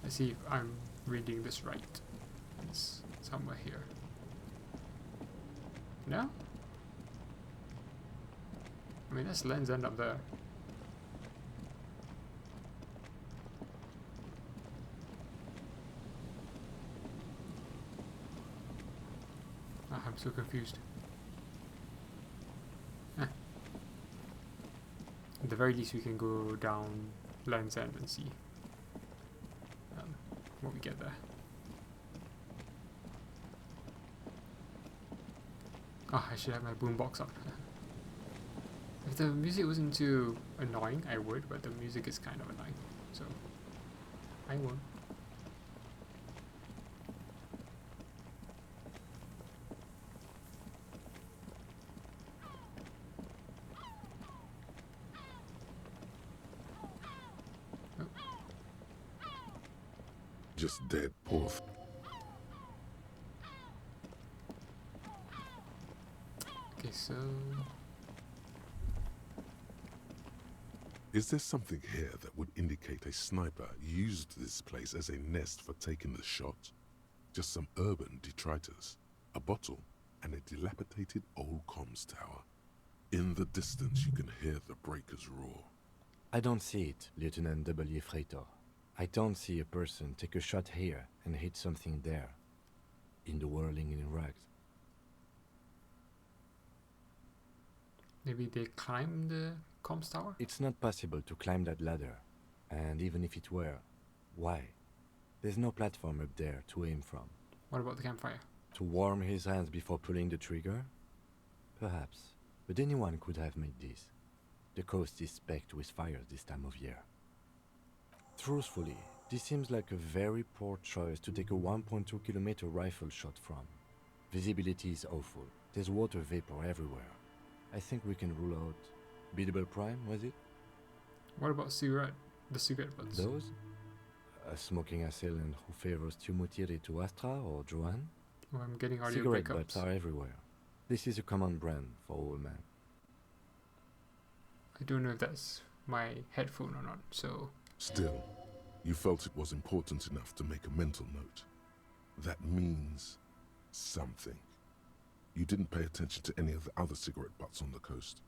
S1: Let's see if I'm reading this right. It's somewhere here. No? I mean, that's Lens End up there. I'm so confused. At the very least, we can go down Lens End and see what we get there. Oh, I should have my boombox on. If the music wasn't too annoying, I would, but the music is kind of annoying, so I won't.
S2: Just dead, poor.
S1: Okay, so
S2: is there something here that would indicate a sniper used this place as a nest for taking the shot? Just some urban detritus, a bottle, and a dilapidated old comms tower. In the distance, you can hear the breakers roar.
S3: I don't see it, Lieutenant W. Freitor. I don't see a person take a shot here and hit something there. in the whirling in rags.
S1: Maybe they climbed the comms tower?
S3: It's not possible to climb that ladder. And even if it were, why? There's no platform up there to aim from.
S1: What about the campfire?
S3: To warm his hands before pulling the trigger? Perhaps. But anyone could have made this. The coast is specked with fires this time of year. Truthfully, this seems like a very poor choice to take a 1.2 kilometer rifle shot from. Visibility is awful. There's water vapor everywhere. I think we can rule out Biddable Prime, was it?
S1: What about the cigarette butts?
S3: Those? A smoking assailant who favors Tumutiri to Astra or Johan?
S1: Oh, I'm getting audio
S3: Cigarette
S1: breakups.
S3: butts are everywhere. This is a common brand for all men.
S1: I don't know if that's my headphone or not, so...
S2: Still, you felt it was important enough to make a mental note. That means something. You didn't pay attention to any of the other cigarette butts on the coast.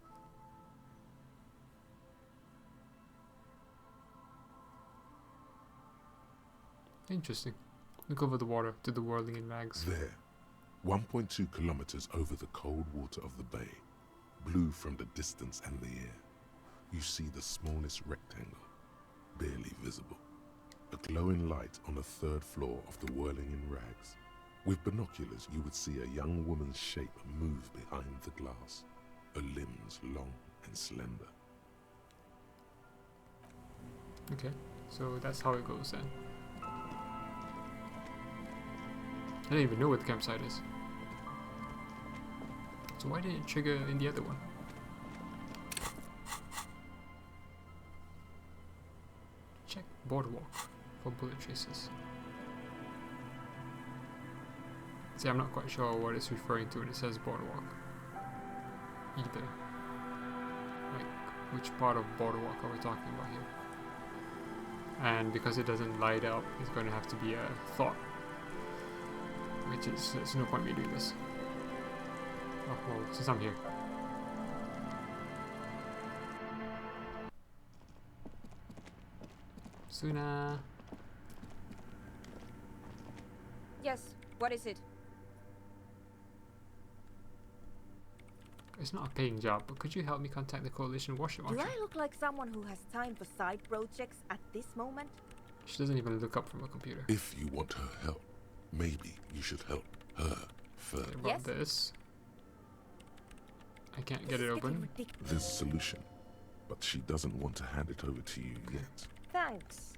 S1: Interesting. Look over the water to the whirling in rags.
S2: There, 1.2 kilometers over the cold water of the bay, blue from the distance and the air, you see the smallest rectangle, barely visible. A glowing light on the third floor of the whirling in rags. With binoculars, you would see a young woman's shape move behind the glass, her limbs long and slender.
S1: Okay, so that's how it goes then. I don't even know where the campsite is. So why didn't it trigger in the other one? Check boardwalk for bullet traces. See, I'm not quite sure what it's referring to when it says boardwalk either. Like, which part of boardwalk are we talking about here? And because it doesn't light up, it's going to have to be a thought. Which is, there's no point me doing this. Oh, well, since I'm here. Suna.
S16: Yes, what is it?
S1: It's not a paying job, but could you help me contact the Coalition Warship
S16: Do
S1: Launcher?
S16: I look like someone who has time for side projects at this moment?
S1: She doesn't even look up from a computer.
S2: If you want her help, maybe you should help her first.
S1: About this. I can't get it open.
S2: There's a solution, but she doesn't want to hand it over to you yet.
S16: Thanks.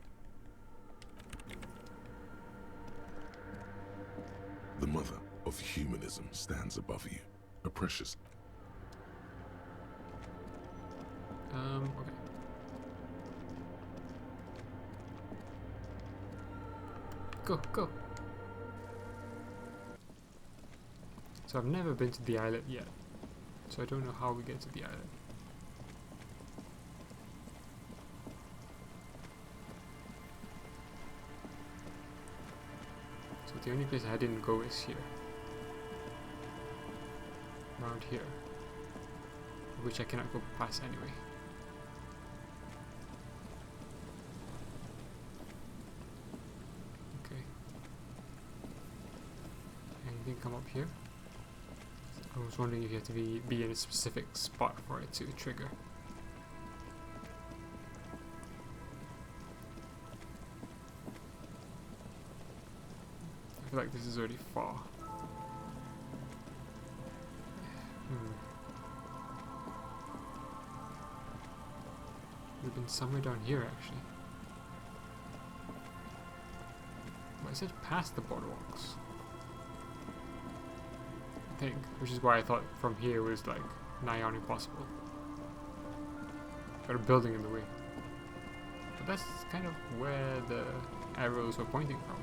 S2: The mother of humanism stands above you, a precious.
S1: Okay. Go. So I've never been to the island yet, so I don't know how we get to the island. So the only place I didn't go is here. Around here. Which I cannot go past anyway. Okay. Anything come up here? I was wondering if you have to be in a specific spot for it to trigger. I feel like this is already far. We've been somewhere down here actually. But it said past the boardwalks. I think, which is why I thought from here was like nigh on impossible. Got a building in the way. But that's kind of where the arrows were pointing from.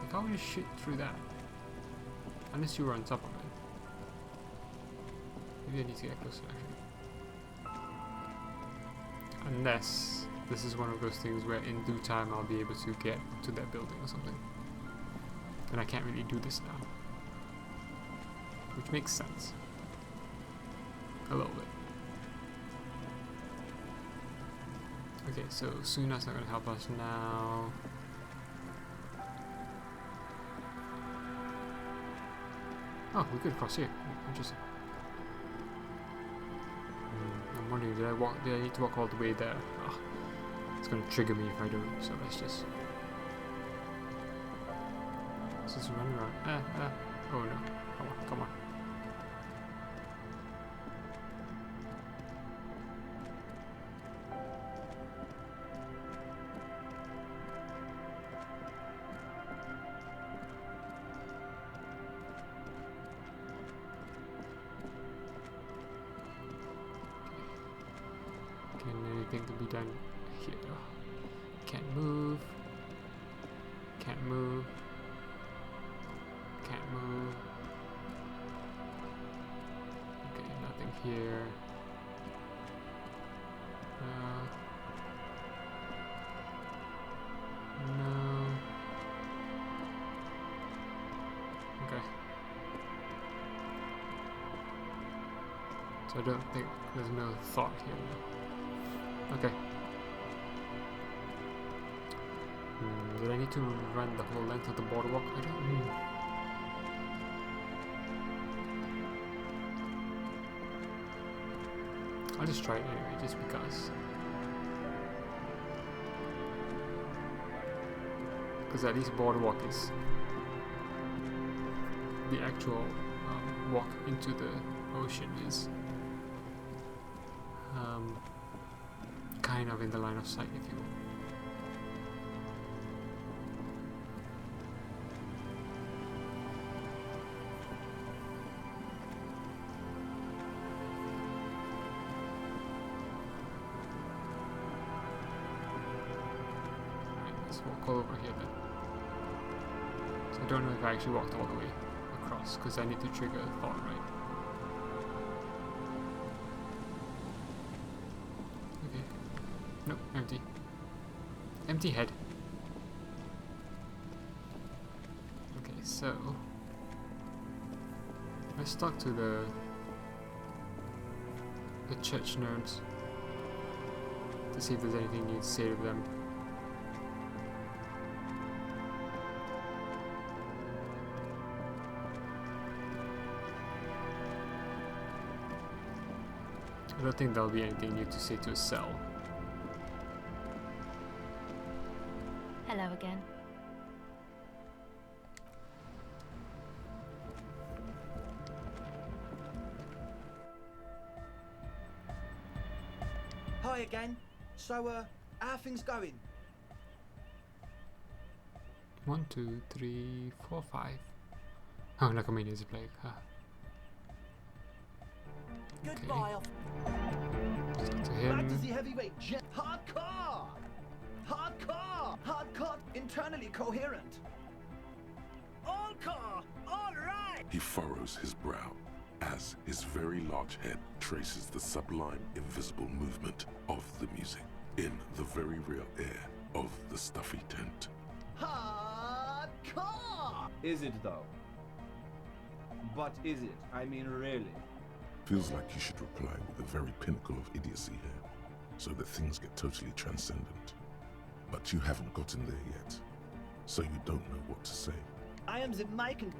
S1: Like how would you shoot through that? Unless you were on top of it. Maybe I need to get closer actually. Unless this is one of those things where in due time I'll be able to get to that building or something. And I can't really do this now. Which makes sense. A little bit. Okay, so Suna's not gonna help us now. Oh, we could cross here. Interesting. I'm wondering, did I need to walk all the way there? Oh, it's gonna trigger me if I don't. So let's just run around. Oh no! Come on! Come on! Anything to be done here? Can't move. Can't move. Can't move. Okay, nothing here. No. Okay. So I don't think there's no thought here. Okay. Did I need to run the whole length of the boardwalk? I don't know. I'll just try it anyway, just because. Because at least boardwalk is the actual walk into the ocean is kind of in the line of sight, if you will. Alright, let's walk all over here then. So I don't know if I actually walked all the way across, because I need to trigger a thought, right? Nope, empty. Empty head. Okay, so let's talk to the church nerds to see if there's anything you need to say to them. I don't think there'll be anything new to say to a cell.
S17: Hello again.
S18: Hi again. So, how are things going?
S1: 1, 2, 3, 4, 5. Oh, Nakamine is a plague. Huh.
S18: Goodbye.
S1: Okay. Talk to
S18: Back to
S1: him.
S18: the heavyweight jet. Hardcore! Hardcore! Hardcore! Internally coherent.
S9: All car! All right!
S2: He furrows his brow as his very large head traces the sublime invisible movement of the music in the very real air of the stuffy tent.
S18: Hardcore!
S11: Is it though? But is it? I mean, really?
S2: Feels like you should reply with the very pinnacle of idiocy here, so that things get totally transcendent. But you haven't gotten there yet, so you don't know what to say.
S18: I am the Michael.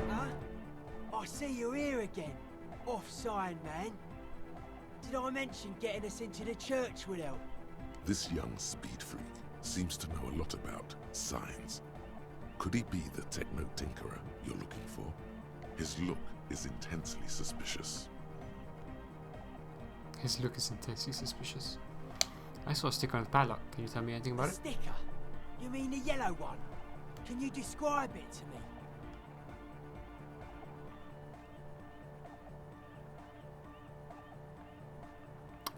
S9: Huh? I see you're here again. Offside, man. Did I mention getting us into the church would help?
S2: This young speed freak seems to know a lot about signs. Could he be the techno-tinkerer you're looking for? His look is intensely suspicious.
S1: His look is intensely suspicious. I saw a sticker on the padlock. Can you tell me anything about it?
S9: Sticker? You mean the yellow one? Can you describe it to me?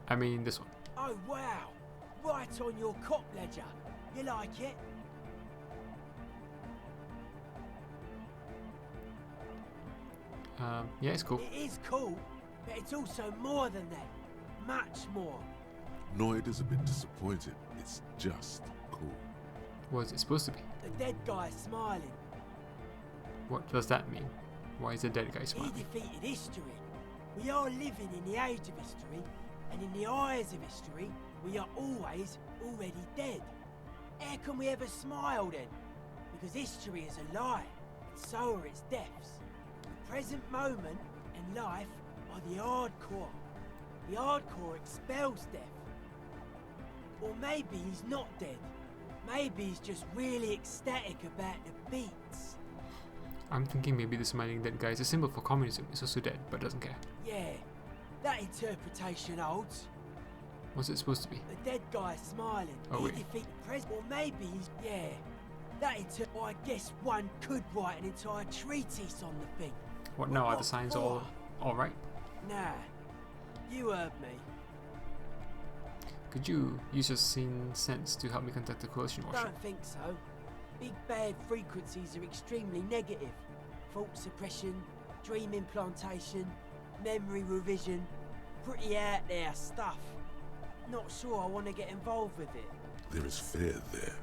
S1: I mean this one.
S9: Oh wow! Right on your cop ledger. You like it?
S1: Yeah, it's cool.
S9: It is cool, but it's also more than that. Much more.
S2: Noid is a bit disappointed. It's just cool.
S1: What is it supposed to be?
S9: The dead guy smiling.
S1: What does that mean? Why is the dead guy smiling?
S9: He defeated history. We are living in the age of history, and in the eyes of history, we are always already dead. How can we ever smile then? Because history is a lie.
S19: and so are its depths. The present moment and life are the hardcore. The hardcore expels death. Or maybe he's not dead. Maybe he's just really ecstatic about the beats.
S1: I'm thinking maybe the smiling dead guy is a symbol for communism. He's also dead, but doesn't care.
S19: Yeah, that interpretation holds.
S1: What's it supposed to be?
S19: The dead guy smiling.
S1: Oh,
S19: he
S1: wait.
S19: defeated the president. Or maybe he's... Yeah. That I guess one could write an entire treatise on the thing.
S1: What now? Are the signs all right?
S19: Nah. You heard me.
S1: Could you use your scene sense to help me contact the coalition warship?
S19: Don't think so. Big bad frequencies are extremely negative. Thought suppression, dream implantation, memory revision. Pretty out there stuff. Not sure I want to get involved with it.
S2: There is fear there,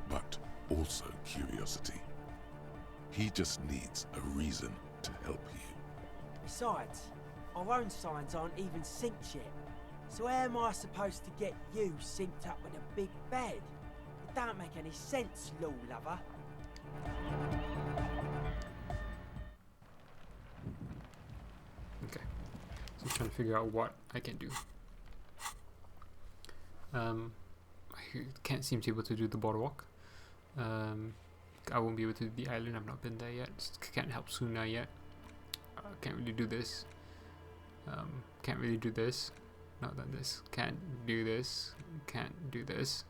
S2: but also curiosity. He just needs a reason to help you.
S19: Besides, our own signs aren't even synced yet. So how am I supposed to get you synced up with a big bad? It don't make any sense, law lover.
S1: Okay. So I'm trying to figure out what I can do. I can't seem to be able to do the boardwalk. I won't be able to do the island. I've not been there yet. Can't help Suna yet. Can't really do this. Can't really do this. Not done this. Can't do this. Can't do this.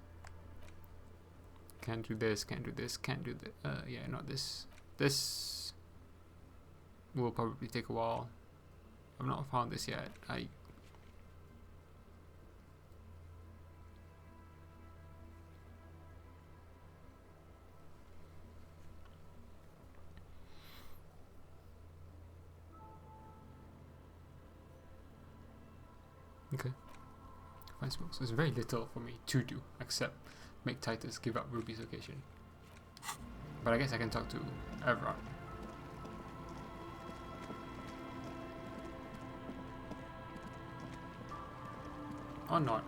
S1: Can't do this. Can't do this. Can't do the. Yeah, not this. This will probably take a while. I've not found this yet. Okay. Fine smoke. So there's very little for me to do except make Titus give up Ruby's location. But I guess I can talk to everyone. Or not.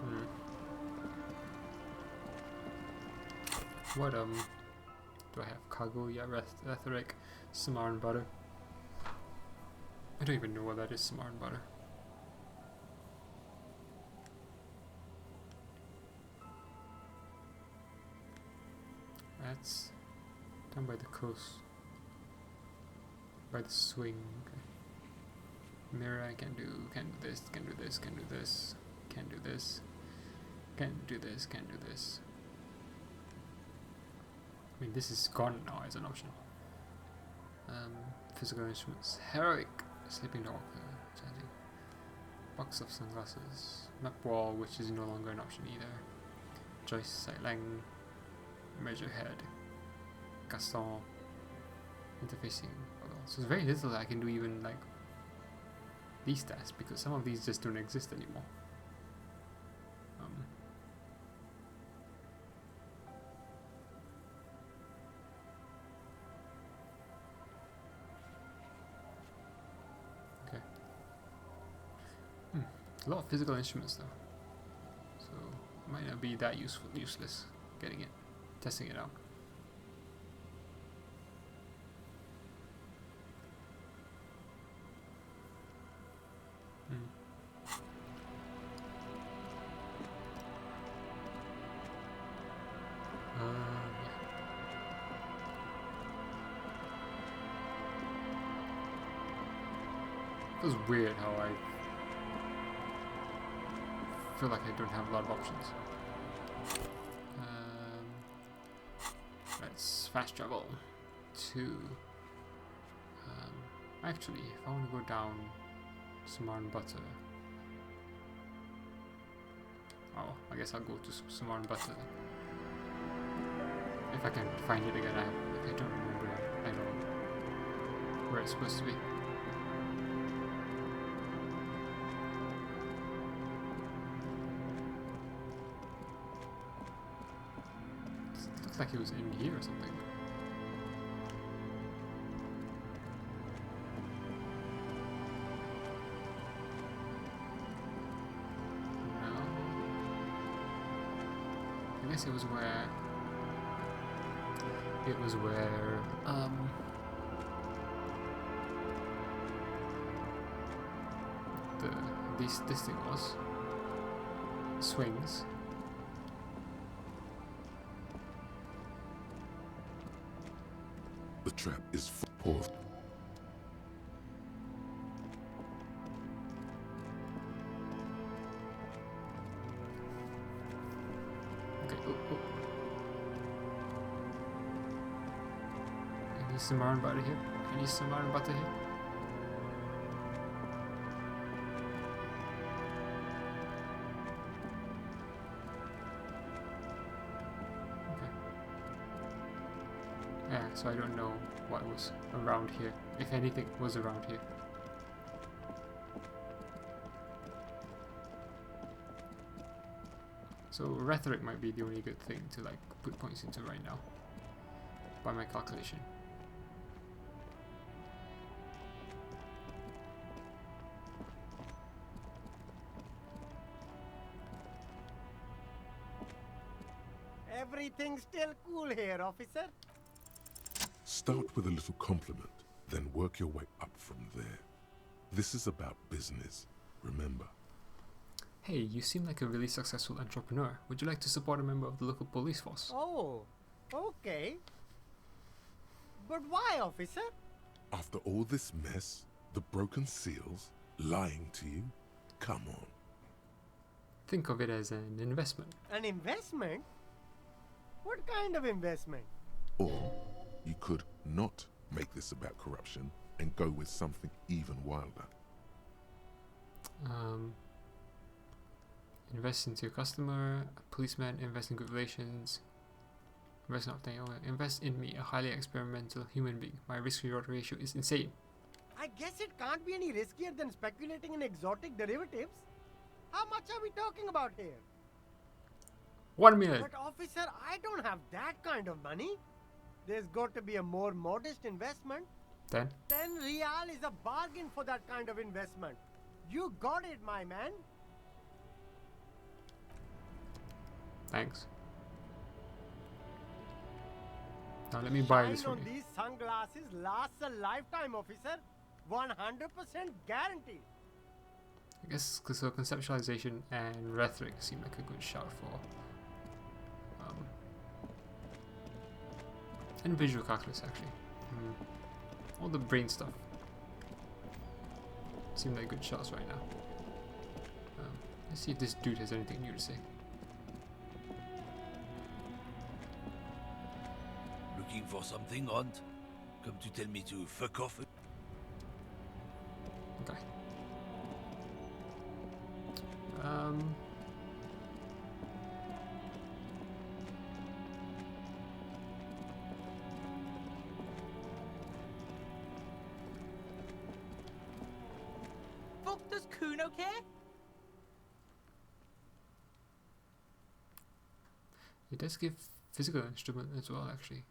S1: What do I have? Cargo, yeah, rhetoric, Samaran butter. I don't even know what that is, Samaran butter. That's down by the coast. By the swing. Okay. Mirror, I can do this, can do this, can do this, can do this, can do this, can do this. I mean, this is gone now as an option. Physical instruments. Heroic. Sleeping dog. Chanting. Box of sunglasses. Map wall, which is no longer an option either. Joyce, sightline. Measure head. Gaston. Interfacing. So there's very little that I can do even like these tasks because some of these just don't exist anymore. Okay. A lot of physical instruments though, so it might not be that useless getting it, testing it out. It was weird how I feel like I don't have a lot of options. Let's fast travel to actually if I want to go down Samaran Butter, I guess I'll go to Samaran Butter then. If I can find it again. I don't remember at all where it's supposed to be. Looks like it was in here or something. No. I guess it was where this thing was. Swings.
S2: The trap is full.
S1: Okay, oh. Any Samaritan butter here? Any Samaritan butter here? Yeah, so I don't know what was around here, if anything was around here. So rhetoric might be the only good thing to like put points into right now, by my calculation.
S9: Everything's still cool here, officer.
S2: Start with a little compliment, then work your way up from there. This is about business, remember.
S1: Hey, you seem like a really successful entrepreneur. Would you like to support a member of the local police force?
S9: Oh, okay. But why, officer?
S2: After all this mess, the broken seals, lying to you, come on.
S1: Think of it as an investment.
S9: An investment? What kind of investment?
S2: Or you could not make this about corruption and go with something even wilder.
S1: Invest into your customer, a policeman, invest in good relations, invest in me, a highly experimental human being. My risk-reward ratio is insane.
S9: I guess it can't be any riskier than speculating in exotic derivatives. How much are we talking about here?
S1: 1 million.
S9: But officer, I don't have that kind of money. There's got to be a more modest investment.
S1: 10
S9: real is a bargain for that kind of investment. You got it, my man.
S1: Thanks. Now let me buy this
S9: Shine
S1: from
S9: on
S1: you.
S9: these sunglasses lasts a lifetime, officer. 100% guaranteed.
S1: I guess so conceptualization and rhetoric seem like a good shout for. And visual calculus actually. All the brain stuff seem like good shots right now. Let's see if this dude has anything new to say.
S20: Looking for something, Hunt? Come to tell me to fuck off?
S1: Okay.
S19: Fuck, does Kuno care?
S1: It does give physical instrument as well, actually.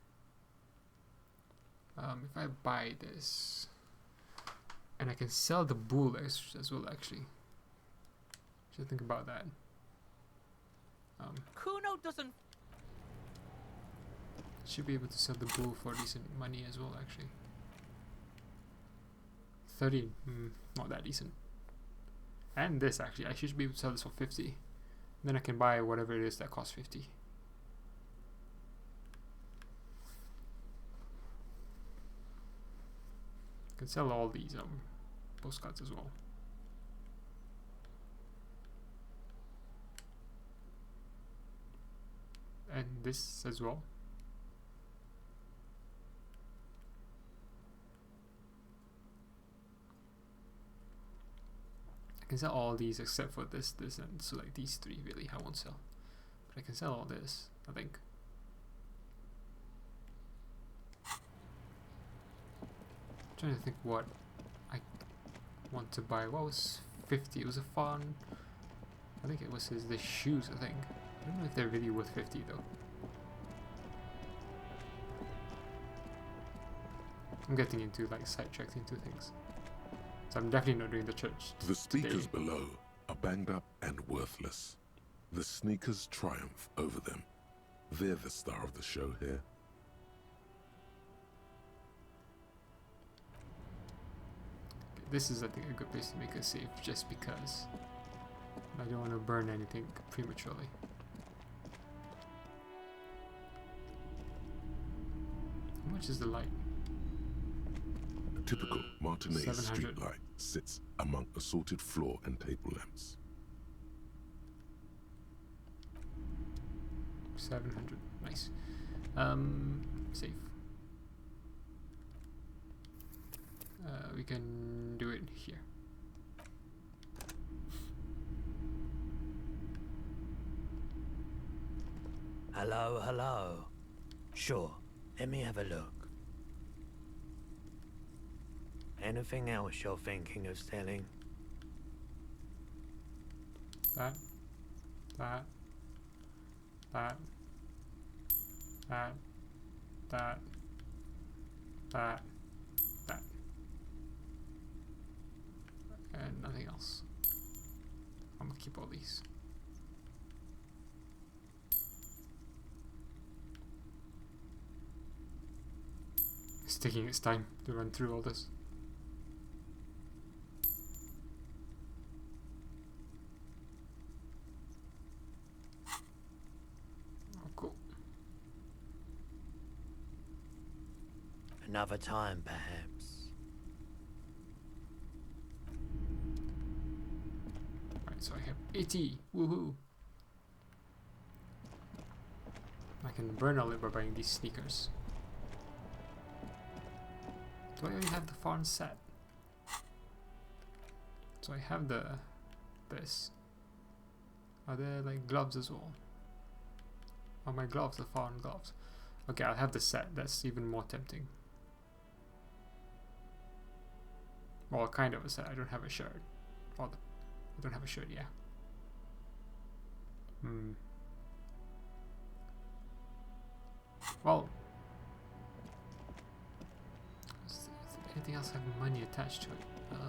S1: If I buy this, and I can sell the bull as well, actually. Should think about that.
S19: Kuno doesn't.
S1: Should be able to sell the bull for decent money as well, actually. 30, not that decent. And this actually, I should be able to sell this for 50. Then I can buy whatever it is that costs 50. I can sell all these postcards as well. And this as well. I can sell all these except for this, and so like these three really I won't sell. But I can sell all this, I think. I'm trying to think what I want to buy. What was 50? It was a fun. I think it was the shoes, I think. I don't know if they're really worth 50 though. I'm getting into like sidetracked into things. So I'm definitely not doing the church.
S2: The speakers
S1: today.
S2: below are banged up and worthless. The sneakers triumph over them. They're the star of the show here.
S1: this is, I think, a good place to make a save, just because I don't want to burn anything prematurely. How much is the light?
S2: A typical Martinez
S1: 700.
S2: streetlight sits among assorted floor and table lamps.
S1: 700. Nice. Save. We can do it here.
S21: Hello, hello. Sure, let me have a look. Anything else you're thinking of selling?
S1: That. That. That. That. That. That. That. And nothing else. I'm gonna keep all these. It's taking its time to run through all this. Oh, cool.
S21: Another time, perhaps.
S1: Right, so I have 80. Woohoo! I can burn all it by buying these sneakers. Do I already have the fawn set? So I have this. Are there like gloves as well? Are my gloves the fawn gloves? Okay, I'll have the set. That's even more tempting. Well, kind of a set. I don't have a shirt. I don't have a shirt, yeah. Well, does anything else have money attached to it?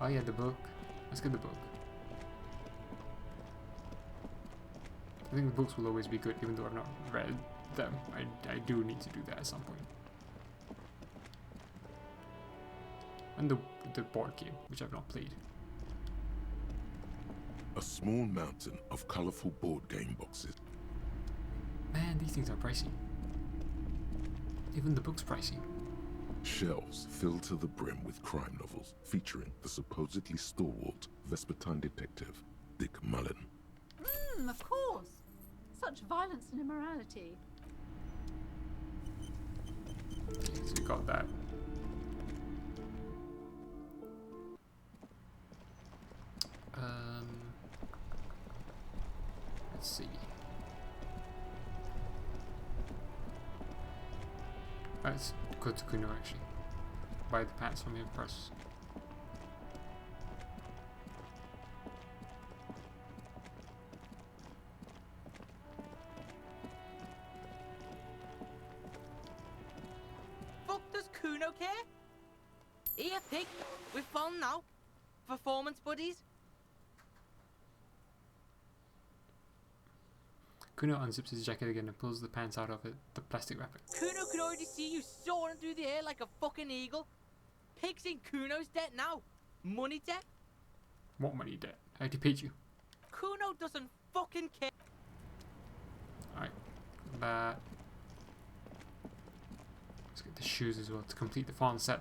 S1: Oh yeah, the book. Let's get the book. I think the books will always be good, even though I've not read them. I do need to do that at some point. And the board game, which I've not played.
S2: A small mountain of colorful board game boxes.
S1: Man, these things are pricey. Even the book's pricey.
S2: Shelves filled to the brim with crime novels featuring the supposedly stalwart Vespertine detective, Dick Mullen.
S22: Of course. Such violence and immorality.
S1: Okay, so we got that. Let's see. Let's go to Kuno actually. Buy the pants from him first.
S23: Fuck does Kuno care? Here, pig. We're fun now. Performance buddies.
S1: Kuno unzips his jacket again and pulls the pants out of it, the plastic wrapping.
S23: Kuno could already see you soaring through the air like a fucking eagle. Pig's in Kuno's debt now. Money debt.
S1: What money debt? I already paid you.
S23: Kuno doesn't fucking care.
S1: Alright. Let's get the shoes as well to complete the fawn set.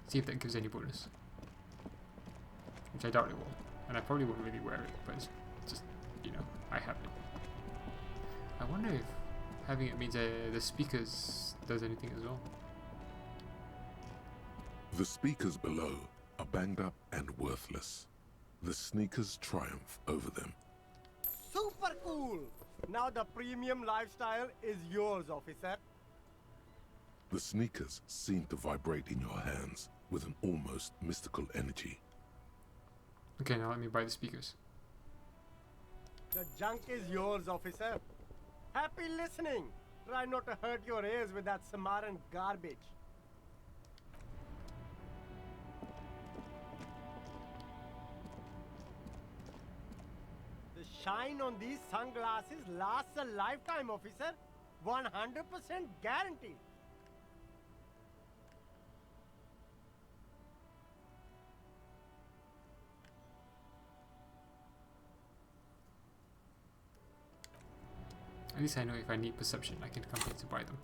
S1: See if that gives any bonus. Which I doubt it will. And I probably won't really wear it, but it's just, you know, I have it. I wonder if having it means the speakers does anything as well.
S2: The speakers below are banged up and worthless. The sneakers triumph over them.
S9: Super cool! Now the premium lifestyle is yours, officer.
S2: The sneakers seem to vibrate in your hands with an almost mystical energy.
S1: Okay, now let me buy the speakers.
S9: The junk is yours, officer. Happy listening. Try not to hurt your ears with that Samaran garbage. The shine on these sunglasses lasts a lifetime, officer. 100% guaranteed.
S1: least I know if I need perception, I can come here to buy them.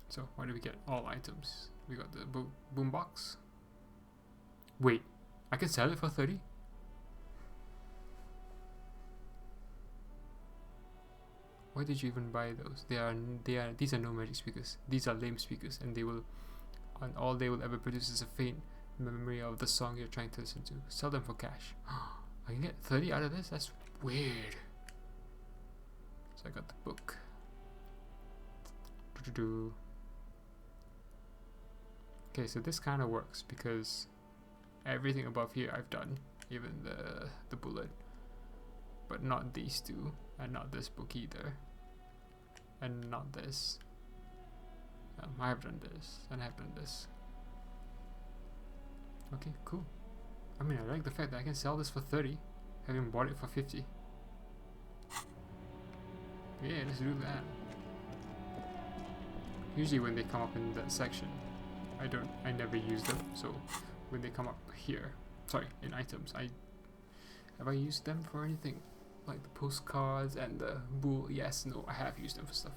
S1: So what do we get? All items. We got the boombox. Wait, I can sell it for 30? Why did you even buy those? These are no magic speakers. These are lame speakers, and all they will ever produce is a faint memory of the song you're trying to listen to. Sell them for cash. I can get 30 out of this? That's weird. So I got the book. Okay, so this kind of works because everything above here I've done, even the bullet, but not these two, and not this book either, and not this. I have done this, and I have done this. Okay, cool. I mean, I like the fact that I can sell this for 30, having bought it for 50. Yeah, let's do that. Usually when they come up in that section, I never use them, so when they come up here, sorry, in items, have I used them for anything? Like the postcards and the bull? Yes, no, I have used them for stuff.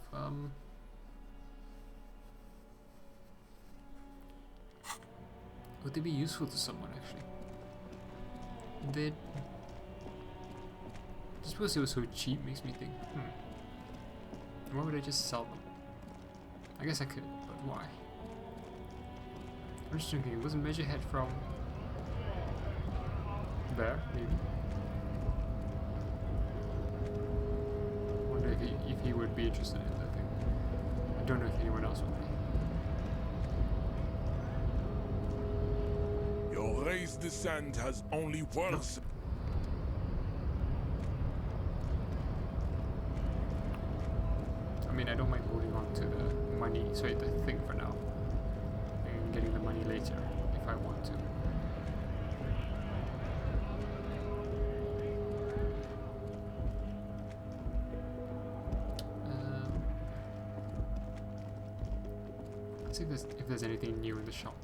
S1: Would they be useful to someone actually? Just because it was so cheap makes me think, why would I just sell them? I guess I could, but why? I'm just thinking, wasn't Measurehead from there, maybe? Wonder if he would be interested in that thing. I don't know if anyone else would be.
S2: Your raised descent has only worse.
S1: I mean, I don't mind holding on to the money, sorry, the thing for now, and getting the money later if I want to. Let's see if there's anything new in the shop.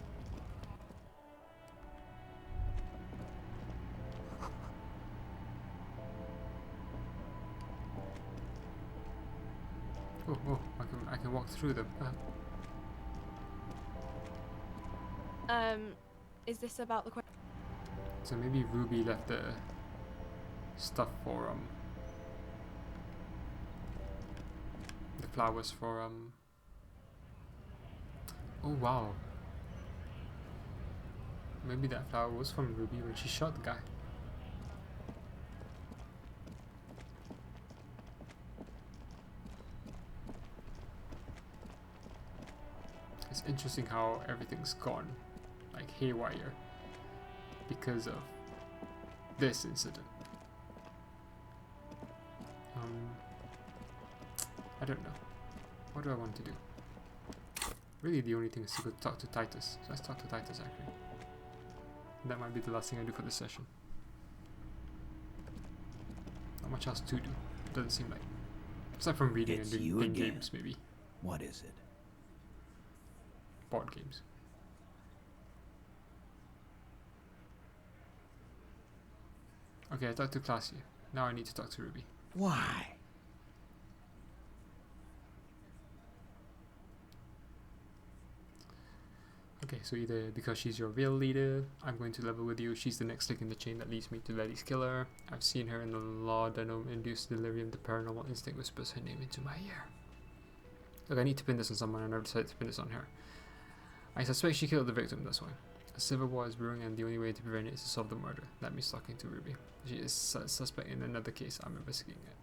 S1: Oh, I can walk through them.
S4: Is this about the question?
S1: So maybe Ruby left the stuff for the flowers for oh wow. Maybe that flower was from Ruby when she shot the guy. It's interesting how everything's gone like haywire because of this incident. I don't know. What do I want to do? Really the only thing is to go talk to Titus. So let's talk to Titus actually. That might be the last thing I do for this session. Not much else to do. Doesn't seem like. Aside from reading and doing games maybe.
S10: What is it?
S1: Board games. Okay, I talked to Claudia. Now I need to talk to Ruby.
S10: Why?
S1: Okay, so either because she's your real leader, I'm going to level with you, she's the next link in the chain that leads me to Letty's killer. I've seen her in the laudanum-induced delirium, the paranormal instinct whispers her name into my ear. Look, I need to pin this on someone and I've decided to pin this on her. I suspect she killed the victim, that's why. A civil war is brewing and the only way to prevent it is to solve the murder. That means talking to Ruby. She is suspect in another case I'm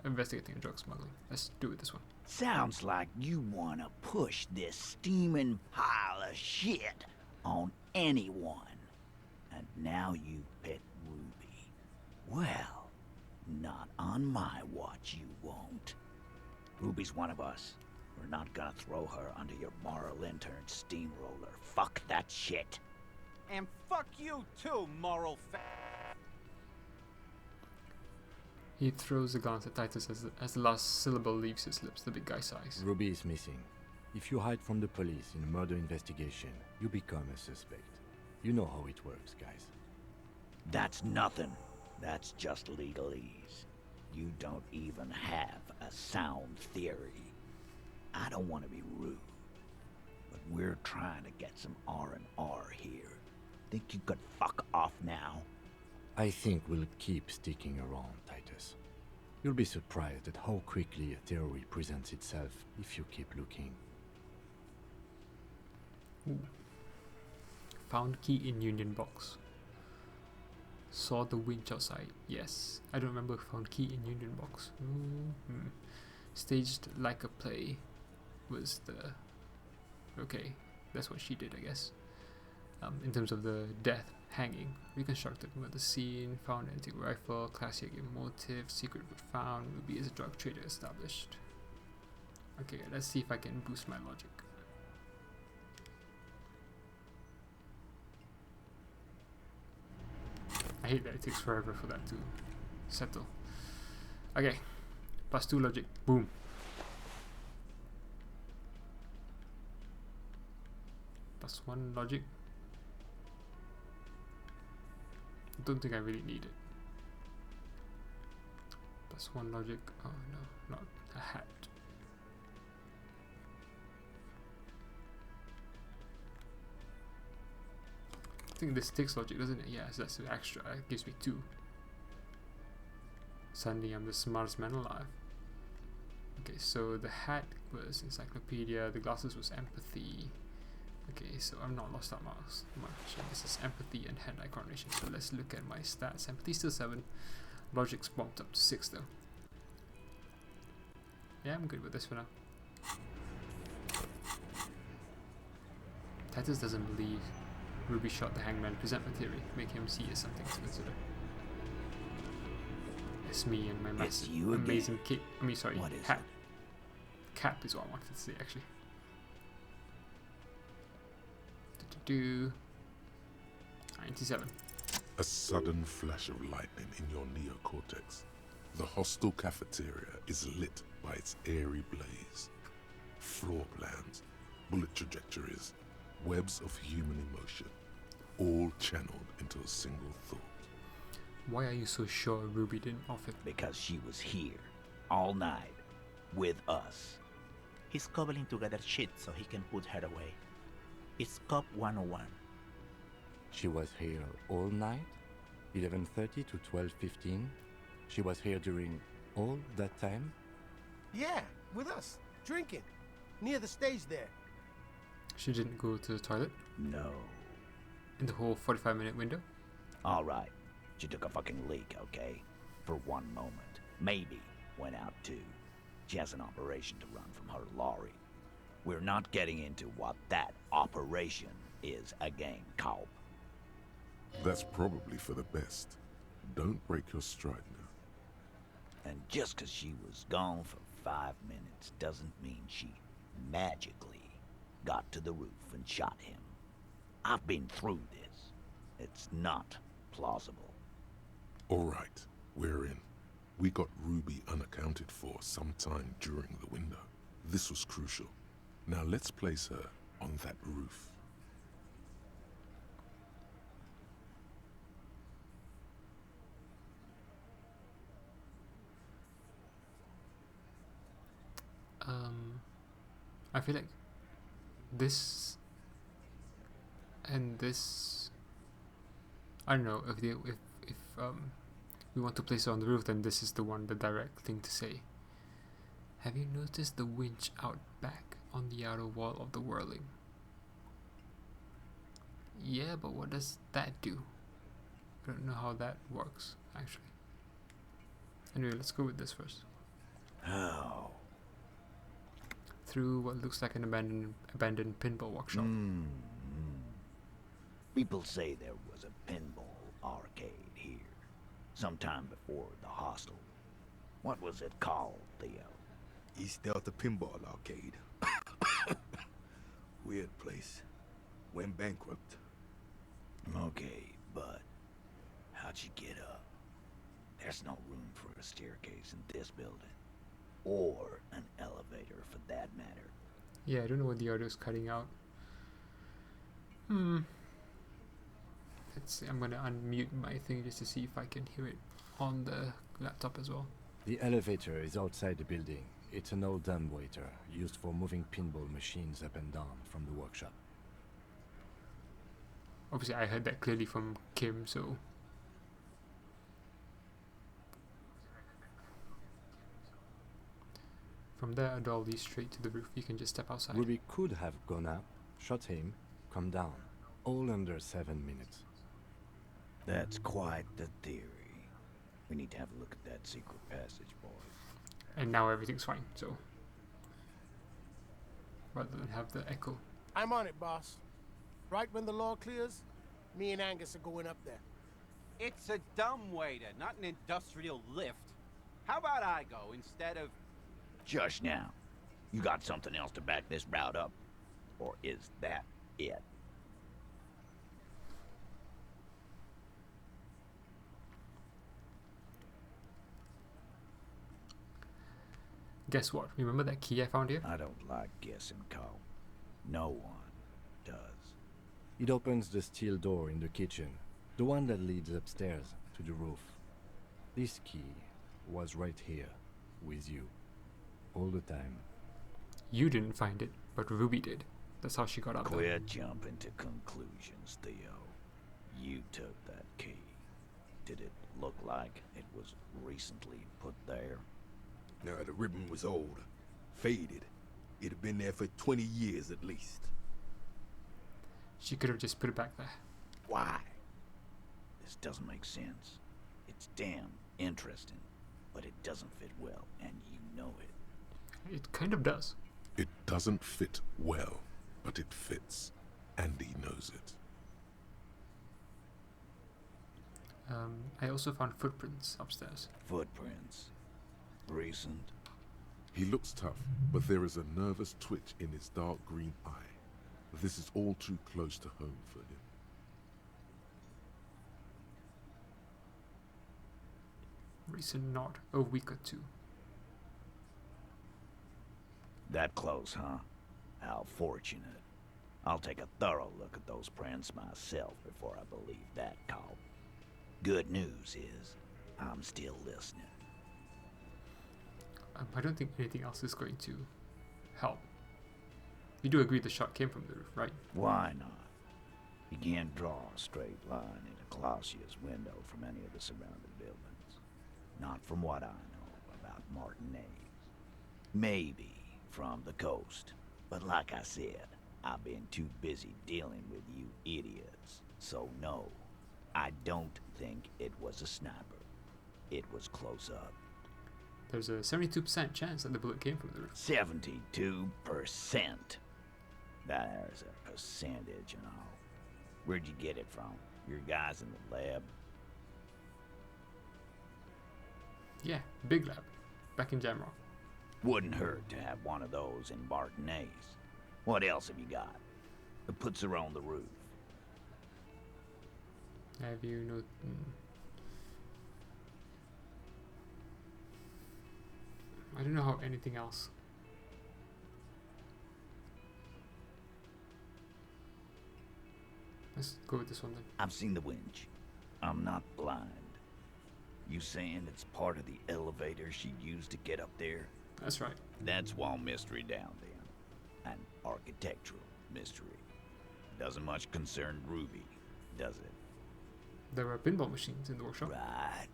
S1: investigating a drug smuggling. Let's do it this one.
S10: Sounds like you want to push this steaming pile of shit on anyone. And now you pet Ruby. Well, not on my watch you won't. Ruby's one of us. We're not gonna throw her under your moral intern steamroller. Fuck that shit.
S11: And fuck you too, moral
S1: He throws a glance at Titus as the last syllable leaves his lips. The big guy sighs.
S3: Ruby is missing. If you hide from the police in a murder investigation, you become a suspect. You know how it works, guys.
S10: That's nothing. That's just legalese. You don't even have a sound theory. I don't want to be rude, but we're trying to get some R&R here. Think you could fuck off now?
S3: I think we'll keep sticking around, Titus. You'll be surprised at how quickly a theory presents itself if you keep looking.
S1: Ooh. Found key in Union box. Saw the winch outside. Yes. I don't remember. Found key in Union box. Staged like a play was the... Okay. That's what she did, I guess. In terms of the death, hanging. Reconstructed murder scene. Found antique rifle. Classic motive. Secret wood found. Ruby is a drug trader established. Okay, let's see if I can boost my logic. I hate that it takes forever for that to settle. Okay, +2 logic. Boom. +1 logic. Don't think I really need it. +1 logic. Oh no, not a hat. I think this takes logic, doesn't it? Yes, that's extra. It gives me 2. Suddenly I'm the smartest man alive. Okay, so the hat was encyclopedia, the glasses was empathy. Okay, so I'm not lost that much. This is empathy and hand-eye coordination. So let's look at my stats. Empathy still 7. Logic's bumped up to 6 though. Yeah, I'm good with this for now. Titus doesn't believe Ruby shot the hangman. Present my theory. Make him see as something to consider. It's me and my massive, amazing cape. I mean, sorry, hat. Cap is what I wanted to say, actually. 97.
S2: A sudden flash of lightning in your neocortex. The hostel cafeteria is lit by its airy blaze. Floor plans, bullet trajectories, webs of human emotion, all channeled into a single thought.
S1: Why are you so sure Ruby didn't off it?
S10: Because she was here, all night, with us.
S5: He's cobbling together shit so he can put her away. It's Cop 101.
S3: She was here all night? 11:30 to 12:15? She was here during all that time?
S9: Yeah, with us, drinking, near the stage there.
S1: She didn't go to the toilet?
S10: No.
S1: In the whole 45-minute window?
S10: Alright, she took a fucking leak, okay? For one moment. Maybe went out too. She has an operation to run from her lorry. We're not getting into what that operation is again, Cop.
S2: That's probably for the best. Don't break your stride now.
S10: And just because she was gone for 5 minutes doesn't mean she magically got to the roof and shot him. I've been through this. It's not plausible.
S2: Alright, we're in. We got Ruby unaccounted for sometime during the window. This was crucial. Now let's place her on that roof.
S1: I feel like this and this, I don't know, if we want to place her on the roof, then this is the direct thing to say. Have you noticed the winch out back on the outer wall of the whirling? Yeah, but what does that do? I don't know how that works, actually. Anyway, let's go with this first.
S10: How?
S1: Through what looks like an abandoned pinball workshop.
S10: People say there was a pinball arcade here, sometime before the hostel. What was it called, Theo?
S7: East Delta Pinball Arcade. Weird place. Went bankrupt.
S10: Okay, but how'd you get up? There's no room for a staircase in this building. Or an elevator, for that matter.
S1: Yeah, I don't know what the audio is cutting out. Let's see, I'm gonna unmute my thing just to see if I can hear it on the laptop as well.
S3: The elevator is outside the building. It's an old dumbwaiter used for moving pinball machines up and down from the workshop.
S1: Obviously, I heard that clearly from Kim, so. From there, a door leads straight to the roof. You can just step outside.
S3: Ruby could have gone up, shot him, come down, all under 7 minutes.
S10: That's quite the theory. We need to have a look at that secret passage, boys.
S1: And now everything's fine, so. Rather than have the echo.
S14: I'm on it, boss. Right when the law clears, me and Angus are going up there.
S11: It's a dumbwaiter, not an industrial lift. How about I go instead of...
S10: Just now. You got something else to back this route up? Or is that it?
S1: Guess what? Remember that key I found here?
S10: I don't like guessing, Cole. No one does.
S3: It opens the steel door in the kitchen, the one that leads upstairs to the roof. This key was right here, with you, all the time.
S1: You didn't find it, but Ruby did. That's how she got up there.
S10: Quit jumping to conclusions, Theo. You took that key. Did it look like it was recently put there?
S7: No, the ribbon was old, faded. It had been there for 20 years at least.
S1: She could have just put it back there.
S10: Why? This doesn't make sense. It's damn interesting, but it doesn't fit well, and you know it.
S1: It kind of does.
S2: It doesn't fit well, but it fits. Andy knows it.
S1: I also found footprints upstairs.
S10: Footprints? Recent?
S2: He looks tough, but there is a nervous twitch in his dark green eye. This is all too close to home for him.
S1: Recent, not a week or two.
S10: That close, huh? How fortunate. I'll take a thorough look at those prints myself before I believe that call. Good news is, I'm still listening.
S1: I don't think anything else is going to help. You do agree the shot came from the roof, right?
S10: Why not? You can't draw a straight line in a Clausius window from any of the surrounding buildings. Not from what I know about Martinez. Maybe from the coast. But like I said, I've been too busy dealing with you idiots. So no, I don't think it was a sniper. It was close up.
S1: There's a 72% chance that the bullet came from the roof.
S10: 72%. There's a percentage and all. Where'd you get it from? Your guys in the lab?
S1: Yeah, big lab. Back in Jamrock.
S10: Wouldn't hurt to have one of those in Martinez. What else have you got? That puts her on the roof.
S1: Have you no... I don't know how anything else. Let's go with this one then.
S10: I've seen the winch. I'm not blind. You saying it's part of the elevator she used to get up there?
S1: That's right.
S10: That's wall mystery down then. An architectural mystery. Doesn't much concern Ruby, does it?
S1: There were pinball machines in the workshop.
S10: Right.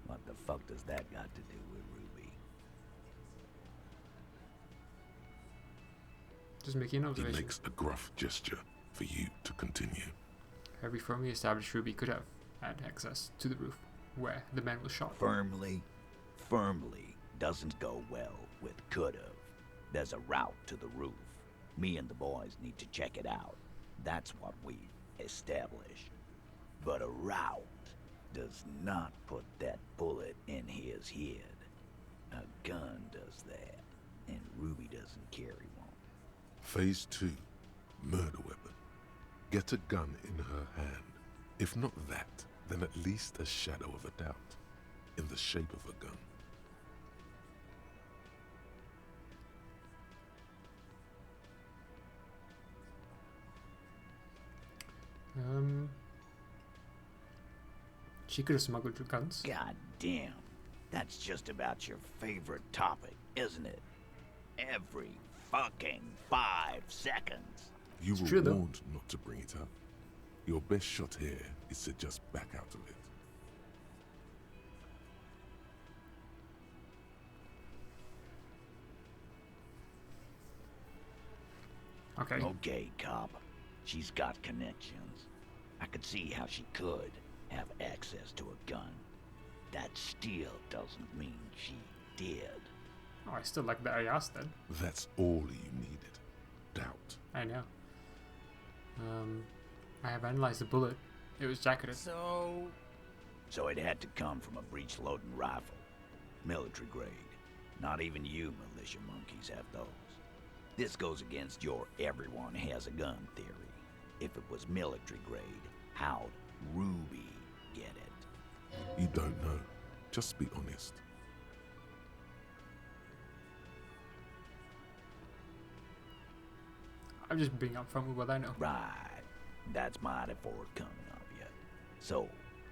S10: What the fuck does that got to do with Ruby?
S1: Just making an observation.
S2: He makes a gruff gesture for you to continue.
S1: Have we firmly established Ruby could have had access to the roof where the man was shot?
S10: Firmly doesn't go well with could've. There's a route to the roof. Me and the boys need to check it out. That's what we've established. But a route does not put that bullet in his head. A gun does that, and Ruby doesn't carry one.
S2: Phase 2. Murder weapon. Get a gun in her hand. If not that, then at least a shadow of a doubt. In the shape of a gun.
S1: She could have smuggled your guns.
S10: God damn. That's just about your favorite topic, isn't it? Every fucking 5 seconds.
S2: You were
S1: true, though.
S2: warned not to bring it up. Your best shot here is to just back out of it.
S1: Okay.
S10: Okay, cop. She's got connections. I could see how she could have access to a gun. That still doesn't mean she did.
S1: Oh, I still like that I asked then.
S2: That's all you needed. Doubt.
S1: I know. I have analyzed the bullet. It was jacketed.
S10: So it had to come from a breech-loading rifle. Military grade. Not even you militia monkeys have those. This goes against your everyone has a gun theory. If it was military grade, how'd Ruby get it?
S2: You don't know. Just be honest.
S1: I'm just being upfront with what I know.
S10: Right. That's mighty forthcoming of you. So,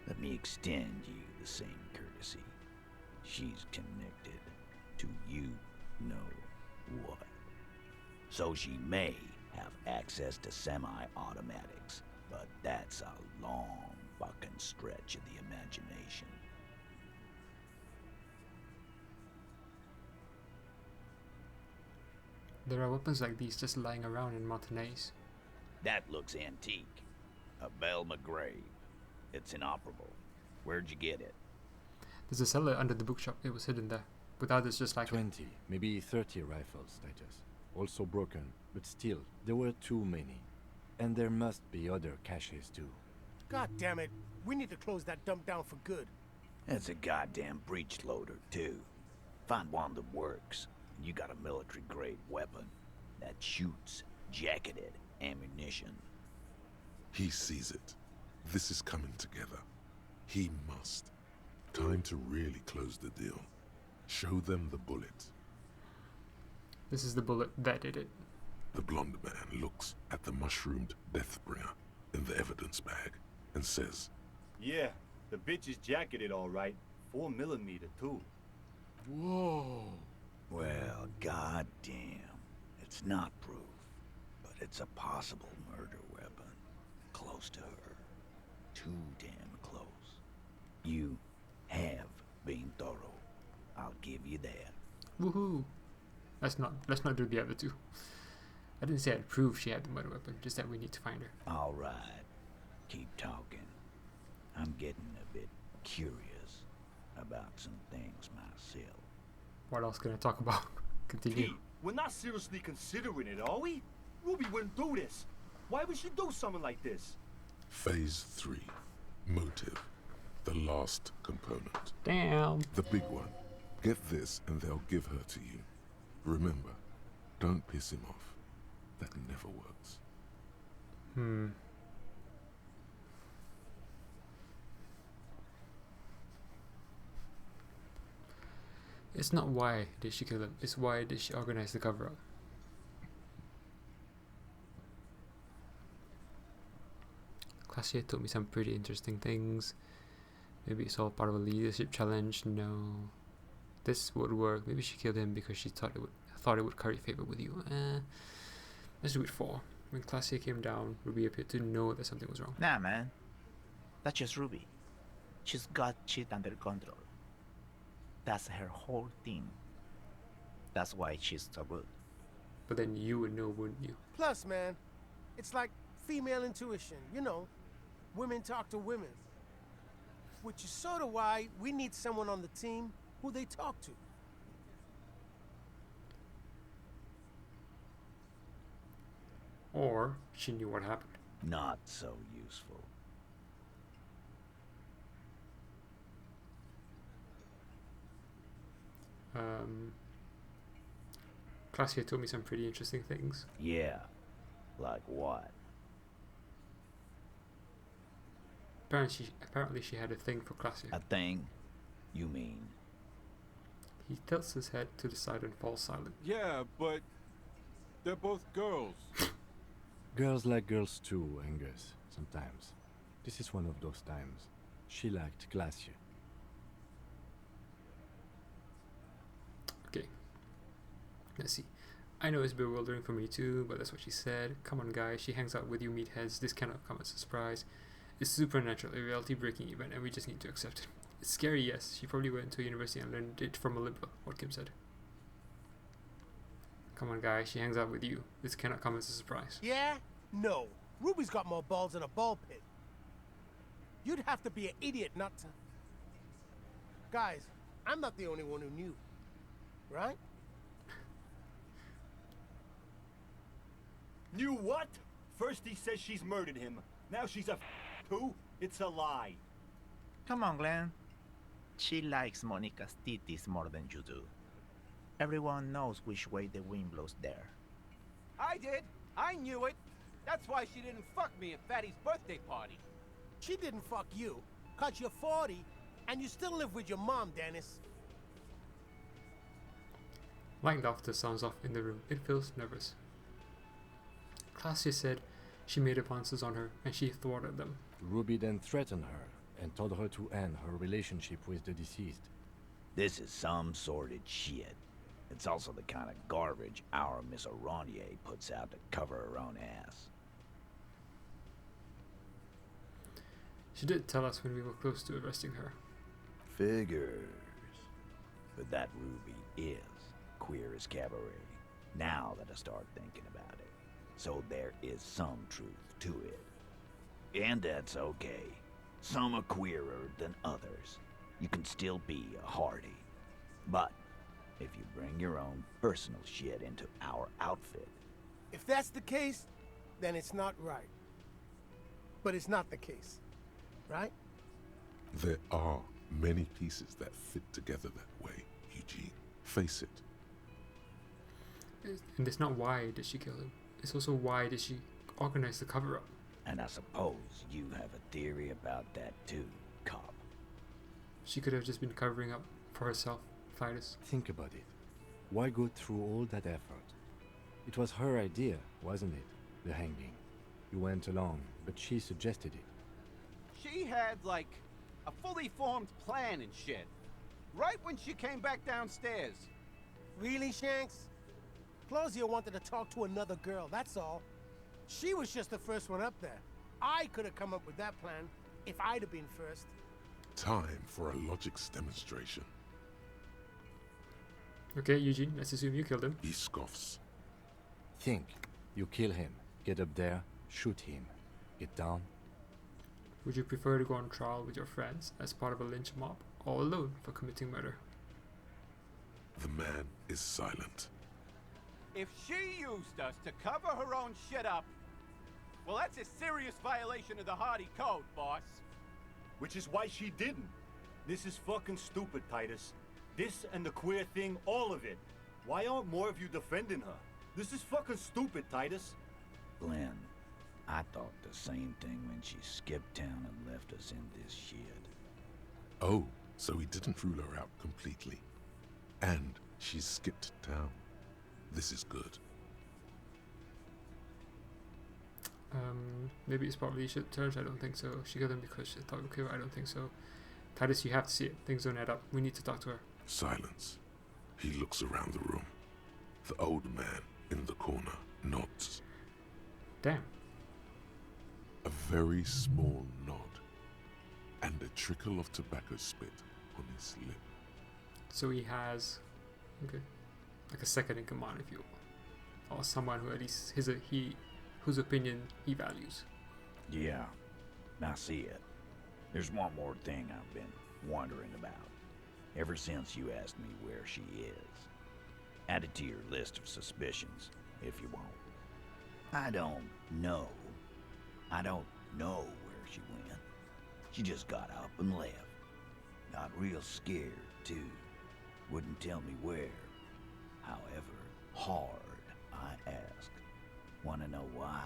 S10: let me extend you the same courtesy. She's connected to you know what. So she may have access to semi-automatics, but that's a long fucking stretch of the imagination.
S1: There are weapons like these just lying around in Martinez.
S10: That looks antique. A Belle McGrave. It's inoperable. Where'd you get it?
S1: There's a cellar under the bookshop. It was hidden there. With others just like
S3: 20, maybe 30 rifles, Titus. Also broken, but still, there were too many. And there must be other caches too.
S9: God damn it. We need to close that dump down for good.
S10: It's a goddamn breech loader, too. Find one that works, and you got a military-grade weapon that shoots jacketed ammunition.
S2: He sees it. This is coming together. He must. Time to really close the deal. Show them the bullet.
S1: This is the bullet that did it.
S2: The blonde man looks at the mushroomed Deathbringer in the evidence bag and says,
S6: Yeah, the bitch is jacketed all right. 4mm too.
S14: Whoa.
S10: Well, goddamn. It's not proof, but it's a possible murder weapon. Close to her. Too damn close. You have been thorough. I'll give you that.
S1: Woohoo! Let's not do the other two. I didn't say I'd prove she had the murder weapon, just that we need to find her.
S10: All right. Keep talking. I'm getting a bit curious about some things myself.
S1: What else can I talk about? Continue.
S6: Pete, we're not seriously considering it, are we? Ruby wouldn't do this. Why would she do something like this?
S2: Phase 3. Motive. The last component.
S1: Damn.
S2: The big one. Get this and they'll give her to you. Remember, don't piss him off. That never works.
S1: It's not why did she kill him, it's why did she organize the cover-up. Classier told me some pretty interesting things. Maybe it's all part of a leadership challenge. No. This would work. Maybe she killed him because she thought it would curry favor with you. Let's do it 4. When Classier came down, Ruby appeared to know that something was wrong.
S5: Nah, man. That's just Ruby. She's got shit under control. That's her whole thing. That's why she's so good.
S1: But then you would know, wouldn't you?
S9: Plus, man, it's like female intuition, you know. Women talk to women. Which is sort of why we need someone on the team who they talk to.
S1: Or she knew what happened.
S10: Not so useful.
S1: Classier told me some pretty interesting things.
S10: Yeah. Like what?
S1: Apparently she had a thing for Classier.
S10: A thing? You mean?
S1: He tilts his head to the side and falls silent.
S6: Yeah, but they're both girls.
S3: Girls like girls too, Angus, sometimes. This is one of those times. She liked Glacier.
S1: Okay. Let's see. I know it's bewildering for me too, but that's what she said. Come on, guys. She hangs out with you meatheads. This cannot come as a surprise. It's supernatural, a reality-breaking event, and we just need to accept it. It's scary, yes. She probably went to university and learned it from a liberal, what Kim said. Come on, guys. She hangs out with you. This cannot come as a surprise.
S9: Yeah? No. Ruby's got more balls than a ball pit. You'd have to be an idiot not to... Guys, I'm not the only one who knew. Right?
S6: Knew what? First he says she's murdered him. Now she's a who? It's a lie.
S5: Come on, Glenn. She likes Monica's titties more than you do. Everyone knows which way the wind blows there.
S11: I did. I knew it. That's why she didn't fuck me at Fatty's birthday party.
S9: She didn't fuck you, 'cause you're 40, and you still live with your mom, Dennis.
S1: Light laughter sounds off in the room. It feels nervous. Glacier said she made advances on her, and she thwarted them.
S3: Ruby then threatened her and told her to end her relationship with the deceased.
S10: This is some sordid shit. It's also the kind of garbage our Miss Aronier puts out to cover her own ass.
S1: She did tell us when we were close to arresting her.
S10: Figures. But that Ruby is queer as cabaret, now that I start thinking about it. So there is some truth to it. And that's okay. Some are queerer than others. You can still be a hardy. But if you bring your own personal shit into our outfit...
S9: If that's the case, then it's not right. But it's not the case, right?
S2: There are many pieces that fit together that way, Eugene. Face it.
S1: And it's not why did she kill him. It's also why did she organize the cover-up.
S10: And I suppose you have a theory about that too, cop.
S1: She could have just been covering up for herself, Titus.
S3: Think about it. Why go through all that effort? It was her idea, wasn't it? The hanging. You went along, but she suggested it.
S11: She had, like, a fully formed plan and shit. Right when she came back downstairs.
S9: Really, Shanks? Claudia wanted to talk to another girl, that's all. She was just the first one up there. I could have come up with that plan if I'd have been first.
S2: Time for a logics demonstration.
S1: Okay, Eugene, let's assume you killed him.
S2: He scoffs.
S3: Think. You kill him. Get up there, shoot him. Get down.
S1: Would you prefer to go on trial with your friends as part of a lynch mob, or alone for committing murder?
S2: The man is silent.
S11: If she used us to cover her own shit up, well, that's a serious violation of the Hardy Code, boss.
S6: Which is why she didn't. This is fucking stupid, Titus. This and the queer thing, all of it. Why aren't more of you defending her? This is fucking stupid, Titus.
S10: Glenn, I thought the same thing when she skipped town and left us in this shit.
S2: Oh, so he didn't rule her out completely. And she skipped town. This is good.
S1: Maybe it's probably church. I don't think so. She killed him because she thought okay, I don't think so. Titus, you have to see it. Things don't add up. We need to talk to her.
S2: Silence. He looks around the room. The old man in the corner nods.
S1: Damn.
S2: A very small nod. And a trickle of tobacco spit on his lip.
S1: So he has, okay, like a second in command, if you will, or someone who at least whose opinion he values.
S10: Yeah, I see it. There's one more thing I've been wondering about. Ever since you asked me where she is. Add it to your list of suspicions, if you want. I don't know. I don't know where she went. She just got up and left. Got real scared, too. Wouldn't tell me where. However hard I asked. Want to know why?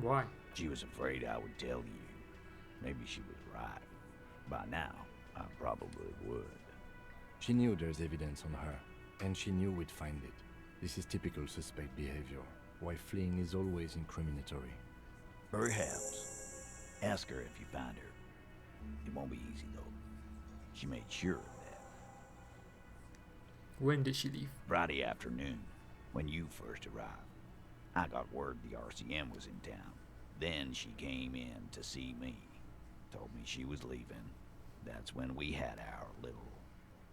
S1: Why?
S10: She was afraid I would tell you. Maybe she was right. By now, I probably would.
S3: She knew there's evidence on her, and she knew we'd find it. This is typical suspect behavior, why fleeing is always incriminatory.
S10: Perhaps. Ask her if you find her. It won't be easy, though. She made sure of that.
S1: When did she leave?
S10: Friday afternoon, when you first arrived. I got word the RCM was in town. Then she came in to see me. Told me she was leaving. That's when we had our little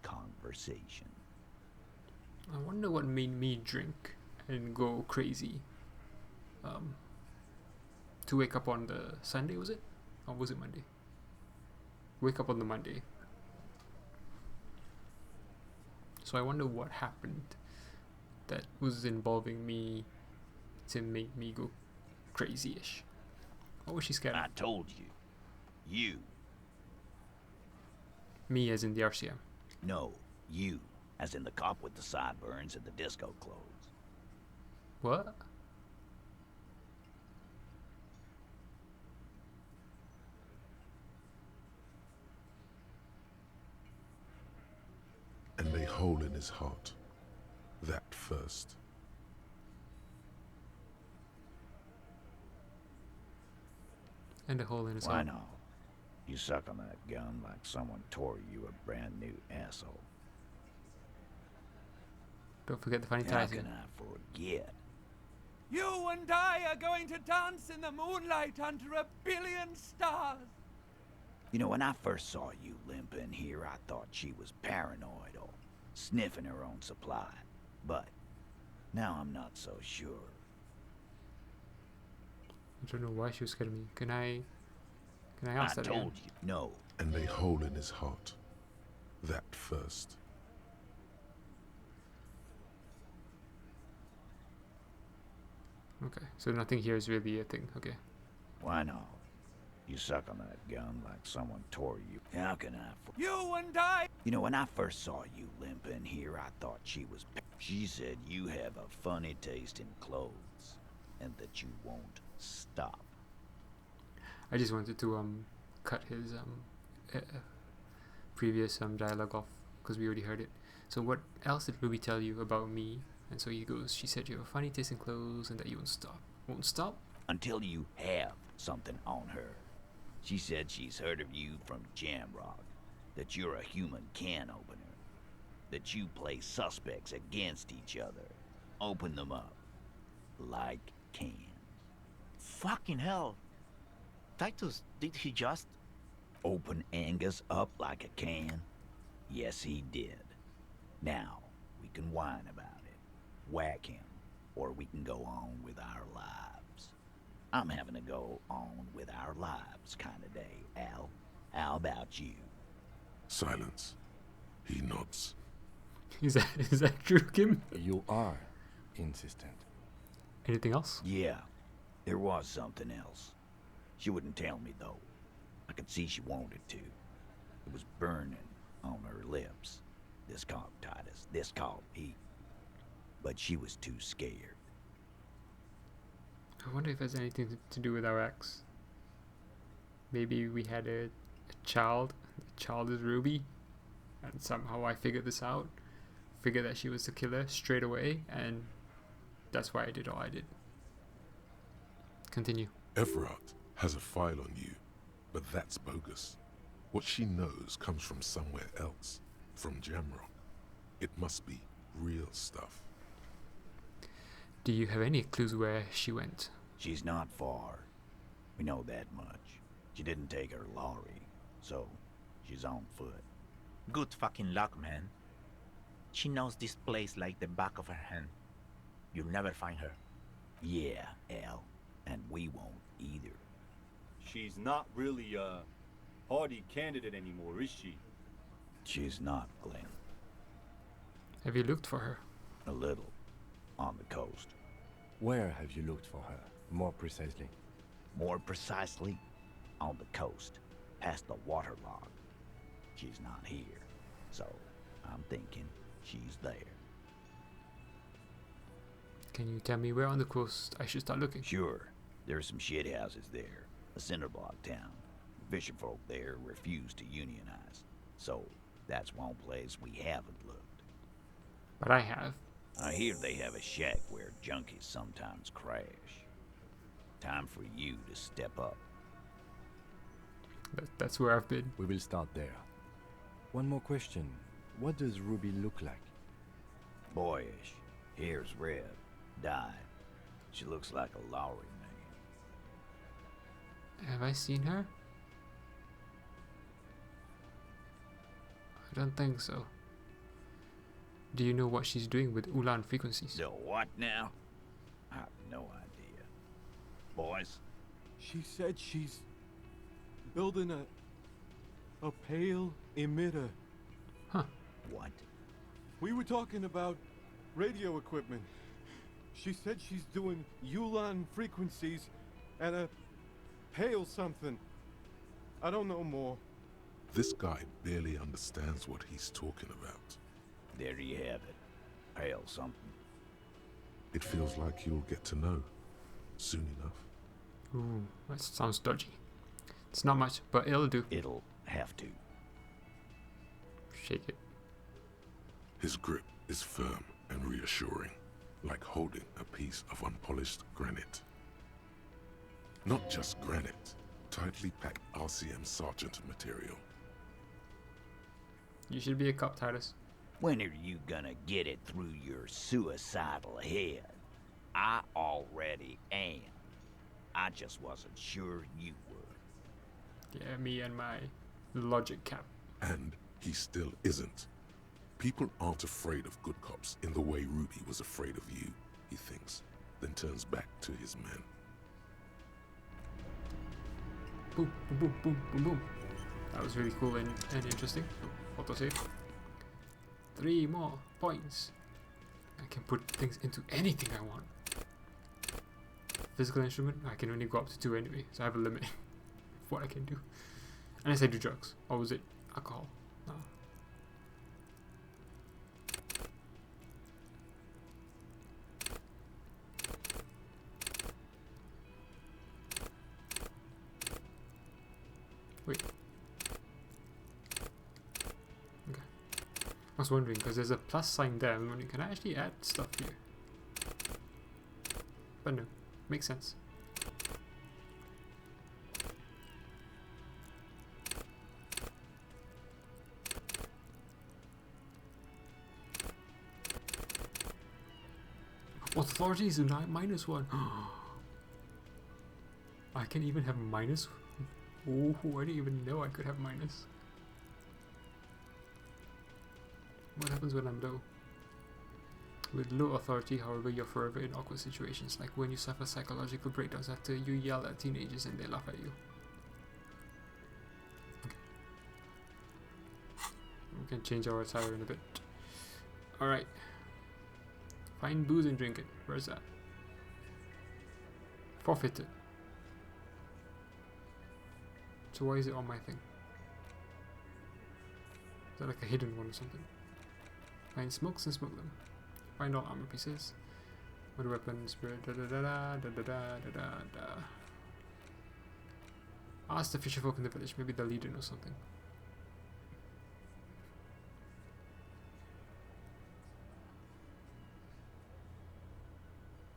S10: conversation.
S1: I wonder what made me drink and go crazy. To wake up on the Sunday, was it? Or was it Monday? Wake up on the Monday. So I wonder what happened that was involving me to make me go crazy-ish. What was she scared of?
S10: I told you. You.
S1: Me as in the RCM.
S10: No, you. As in the cop with the sideburns and the disco clothes.
S1: What?
S2: And a hole in his heart. That first.
S1: And a hole in his
S10: Why
S1: heart.
S10: not? You suck on that gun like someone tore you a brand new asshole.
S1: Don't forget the funny
S10: How
S1: ties.
S10: can I forget?
S11: You and I are going to dance in the moonlight under 1 billion stars.
S10: You know, when I first saw you limping here, I thought she was paranoid or sniffing her own supply. But now I'm not so sure.
S1: I don't know why she was scared of me. Can I ask
S10: I
S1: that
S10: told
S1: again?
S10: you, no.
S2: And a hole in his heart. That first.
S1: Okay, so nothing here is really a thing. Okay.
S10: Why not? You suck on that gun like someone tore you. How can I
S11: You and I.
S10: You know, when I first saw you limping here, I thought she was... She said you have a funny taste in clothes, and that you won't stop.
S1: I just wanted to cut his previous dialogue off because we already heard it. So what else did Ruby tell you about me? And so he goes, she said you have a funny taste in clothes and that you won't stop. Won't stop?
S10: Until you have something on her. She said she's heard of you from Jamrock, that you're a human can opener, that you play suspects against each other, open them up like cans.
S5: Fucking hell. Titus, did he just...
S10: Open Angus up like a can? Yes, he did. Now, we can whine about it, whack him, or we can go on with our lives. I'm having a go on with our lives kind of day, Al. How about you?
S2: Silence. He nods.
S1: Is that true, Kim?
S3: You are insistent.
S1: Anything else?
S10: Yeah, there was something else. She wouldn't tell me, though. I could see she wanted to. It was burning on her lips. This called Titus, this called Pete. But she was too scared.
S1: I wonder if it has anything to do with our ex. Maybe we had a child. The child is Ruby. And somehow I figured this out. Figured that she was the killer straight away. And that's why I did all I did. Continue.
S2: Everard has a file on you, but that's bogus. What she knows comes from somewhere else, from Jamrock. It must be real stuff.
S1: Do you have any clues where she went?
S10: She's not far. We know that much. She didn't take her lorry, so she's on foot.
S5: Good fucking luck, man. She knows this place like the back of her hand. You'll never find her.
S10: Yeah, Al. And we won't either.
S6: She's not really a hardy candidate anymore, is she?
S10: She's not, Glenn.
S1: Have you looked for her?
S10: A little. On the coast.
S3: Where have you looked for her, more precisely?
S10: More precisely, on the coast, past the waterlog. She's not here, so I'm thinking she's there.
S1: Can you tell me where on the coast I should start looking?
S10: Sure. There's some shit houses there. A cinder block town. Fisherfolk there refuse to unionize. So, that's one place we haven't looked.
S1: But I have.
S10: I hear they have a shack where junkies sometimes crash. Time for you to step up.
S1: That's where I've been.
S3: We will start there. One more question. What does Ruby look like?
S10: Boyish. Hair's red. Dyed. She looks like a Lowry man.
S1: Have I seen her? I don't think so. Do you know what she's doing with Ulan frequencies?
S10: The what now? I have no idea. Boys?
S8: She said she's building a pale emitter.
S1: Huh.
S10: What?
S8: We were talking about radio equipment. She said she's doing Ulan frequencies and a pale something. I don't know more.
S2: This guy barely understands what he's talking about.
S10: There you have it. Pale something.
S2: It feels like you'll get to know soon enough.
S1: Ooh, that sounds dodgy. It's not much, but it'll do.
S10: It'll have to.
S1: Shake it.
S2: His grip is firm and reassuring, like holding a piece of unpolished granite. Not just granite, tightly packed RCM Sergeant material.
S1: You should be a cop, Titus.
S10: When are you gonna get it through your suicidal head? I already am. I just wasn't sure you would.
S1: Yeah, me and my logic cap.
S2: And he still isn't. People aren't afraid of good cops in the way Ruby was afraid of you, he thinks, then turns back to his men.
S1: Boom, boom, boom, boom, boom, boom. That was really cool and interesting. Autosave. 3 more points. I can put things into anything I want. Physical instrument, I can only go up to 2 anyway, so I have a limit of what I can do. Unless I do drugs. Or was it alcohol? No. Wait. Okay. I was wondering, because there's a plus sign there. I'm wondering, can I actually add stuff here? But no. Makes sense. Authority is -1. I can even have minus. Oh, I didn't even know I could have minus. What happens when I'm low? With low authority, however, you're forever in awkward situations, like when you suffer psychological breakdowns after you yell at teenagers and they laugh at you. Okay. We can change our attire in a bit. Alright. Find booze and drink it. Where's that? Forfeited. So why is it on my thing? Is that like a hidden one or something? Find smokes and smoke them. Find all armor pieces. What weapons? Da da da da da da da da da. Ask the fisherfolk in the village. Maybe the leader knows something.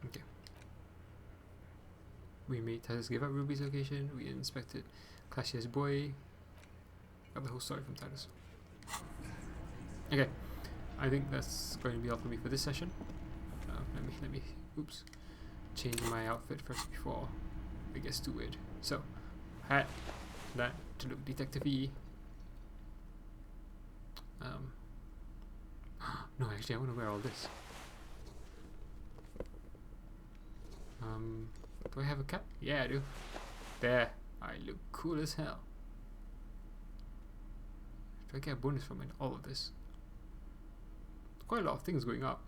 S1: Okay. We made Titus give up Ruby's location. We inspected Clashier's boy. Got the whole story from Titus. Okay. I think that's going to be all for me for this session. Let me, oops, change my outfit first before it gets too weird. So, hat, that to look detective-y. No, actually, I want to wear all this. Do I have a cap? Yeah, I do. There, I look cool as hell. Do I get a bonus from all of this? Quite a lot of things going up,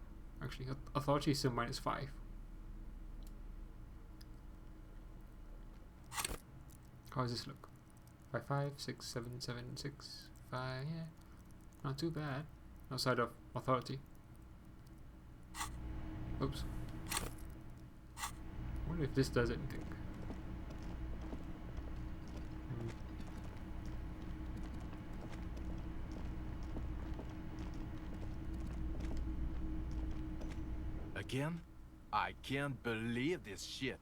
S1: actually. Authority is still -5. How does this look? 5, 5, 6, 7, 7, 6, 5. Yeah, not too bad. Outside of authority. Oops. I wonder if this does anything.
S14: Again? I can't believe this shit.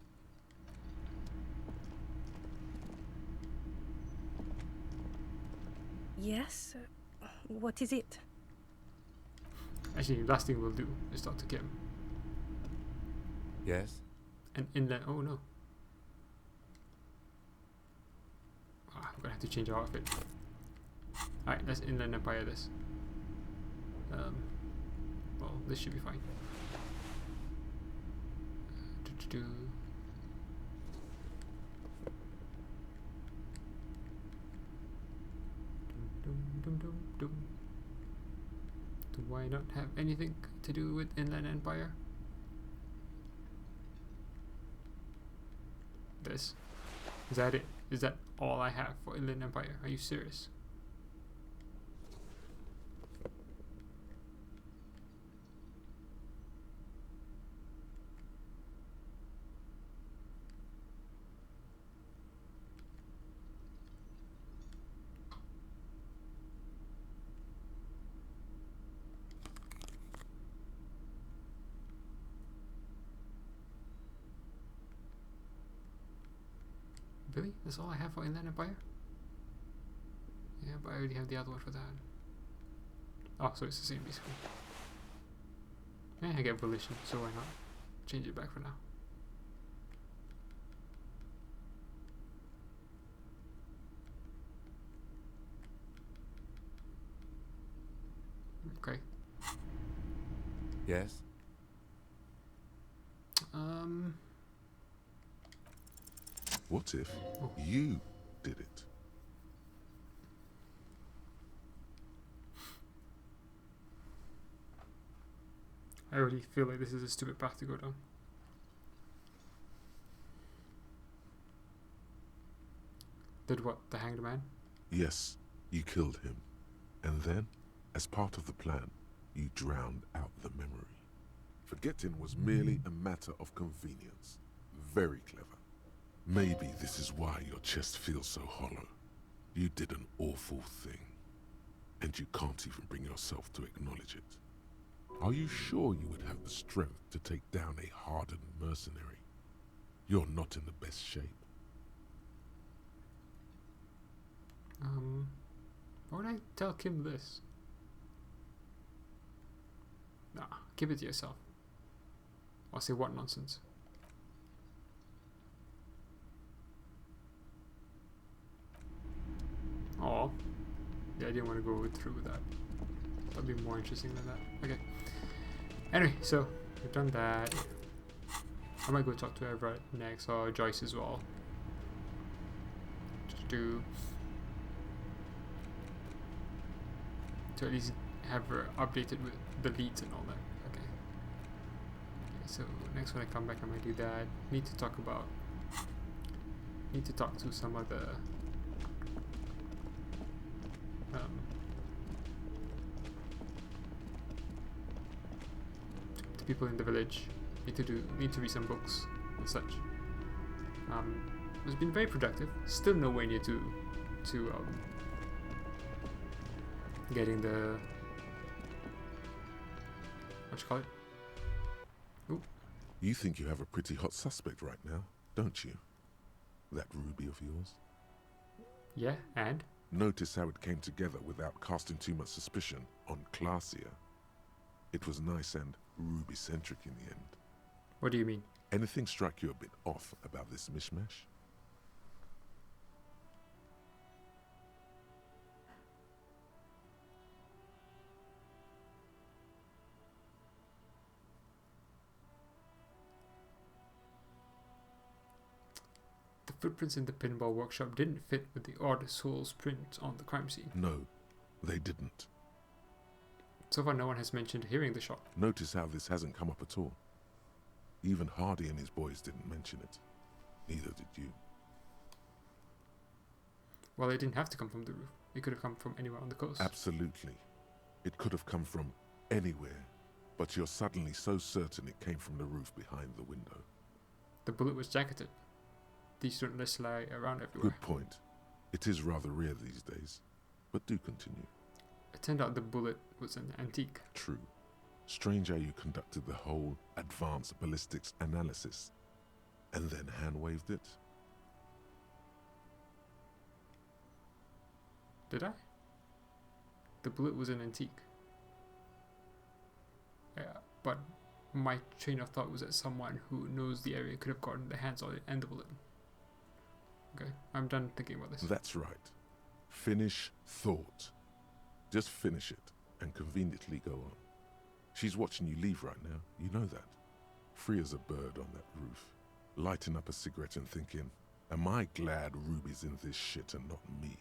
S12: Yes? What is it?
S1: Actually, last thing we'll do is talk to Kim.
S3: Yes?
S1: An inland. Oh no. I'm gonna have to change our outfit. Alright, let's Inland Empire this. Well, this should be fine. Do I not have anything to do with Inland Empire? This. Is that it? Is that all I have for Inland Empire? Are you serious? Really? That's all I have for Inland Empire? Yeah, but I already have the other one for that. Oh, so it's the same basically. Yeah, I get volition, so why not change it back for now? Okay.
S3: Yes?
S2: What if you did it?
S1: I already feel like this is a stupid path to go down. Did what? The hanged man?
S2: Yes, you killed him. And then, as part of the plan, you drowned out the memory. Forgetting was merely a matter of convenience. Very clever. Maybe this is why your chest feels so hollow. You did an awful thing. And you can't even bring yourself to acknowledge it. Are you sure you would have the strength to take down a hardened mercenary? You're not in the best shape.
S1: Why would I tell Kim this? Nah, keep it to yourself. I'll say what nonsense. Oh, yeah, I didn't want to go through with that. That'd be more interesting than that. Okay. Anyway, so we've done that. I might go talk to Everett next, or Joyce as well. Just to at least have her updated with the leads and all that. Okay. So next when I come back, I might do that. Need to talk to some other the people in the village. Need to read some books and such. It's been very productive. Still nowhere near to getting the what you call it? Ooh.
S2: You think you have a pretty hot suspect right now, don't you? That ruby of yours?
S1: Yeah, and?
S2: Notice how it came together without casting too much suspicion on Clasia. It was nice and ruby-centric in the end.
S1: What do you mean?
S2: Anything struck you a bit off about this mishmash?
S1: The footprints in the pinball workshop didn't fit with the odd soul's print on the crime scene.
S2: No, they didn't.
S1: So far no one has mentioned hearing the shot.
S2: Notice how this hasn't come up at all. Even Hardy and his boys didn't mention it. Neither did you.
S1: Well, it didn't have to come from the roof. It could have come from anywhere on the coast.
S2: Absolutely. It could have come from anywhere. But you're suddenly so certain it came from the roof behind the window.
S1: The bullet was jacketed. These don't just lie around everywhere.
S2: Good point. It is rather rare these days. But do continue.
S1: It turned out the bullet was an antique.
S2: True. Strange how you conducted the whole advanced ballistics analysis and then hand-waved it.
S1: Did I? the bullet was an antique. Yeah, but my train of thought was that someone who knows the area could have gotten their hands on it and the bullet. Okay, I'm done thinking about this.
S2: That's right. Finish thought. Just finish it and conveniently go on. She's watching you leave right now. You know that. Free as a bird on that roof, lighting up a cigarette and thinking, am I glad Ruby's in this shit and not me?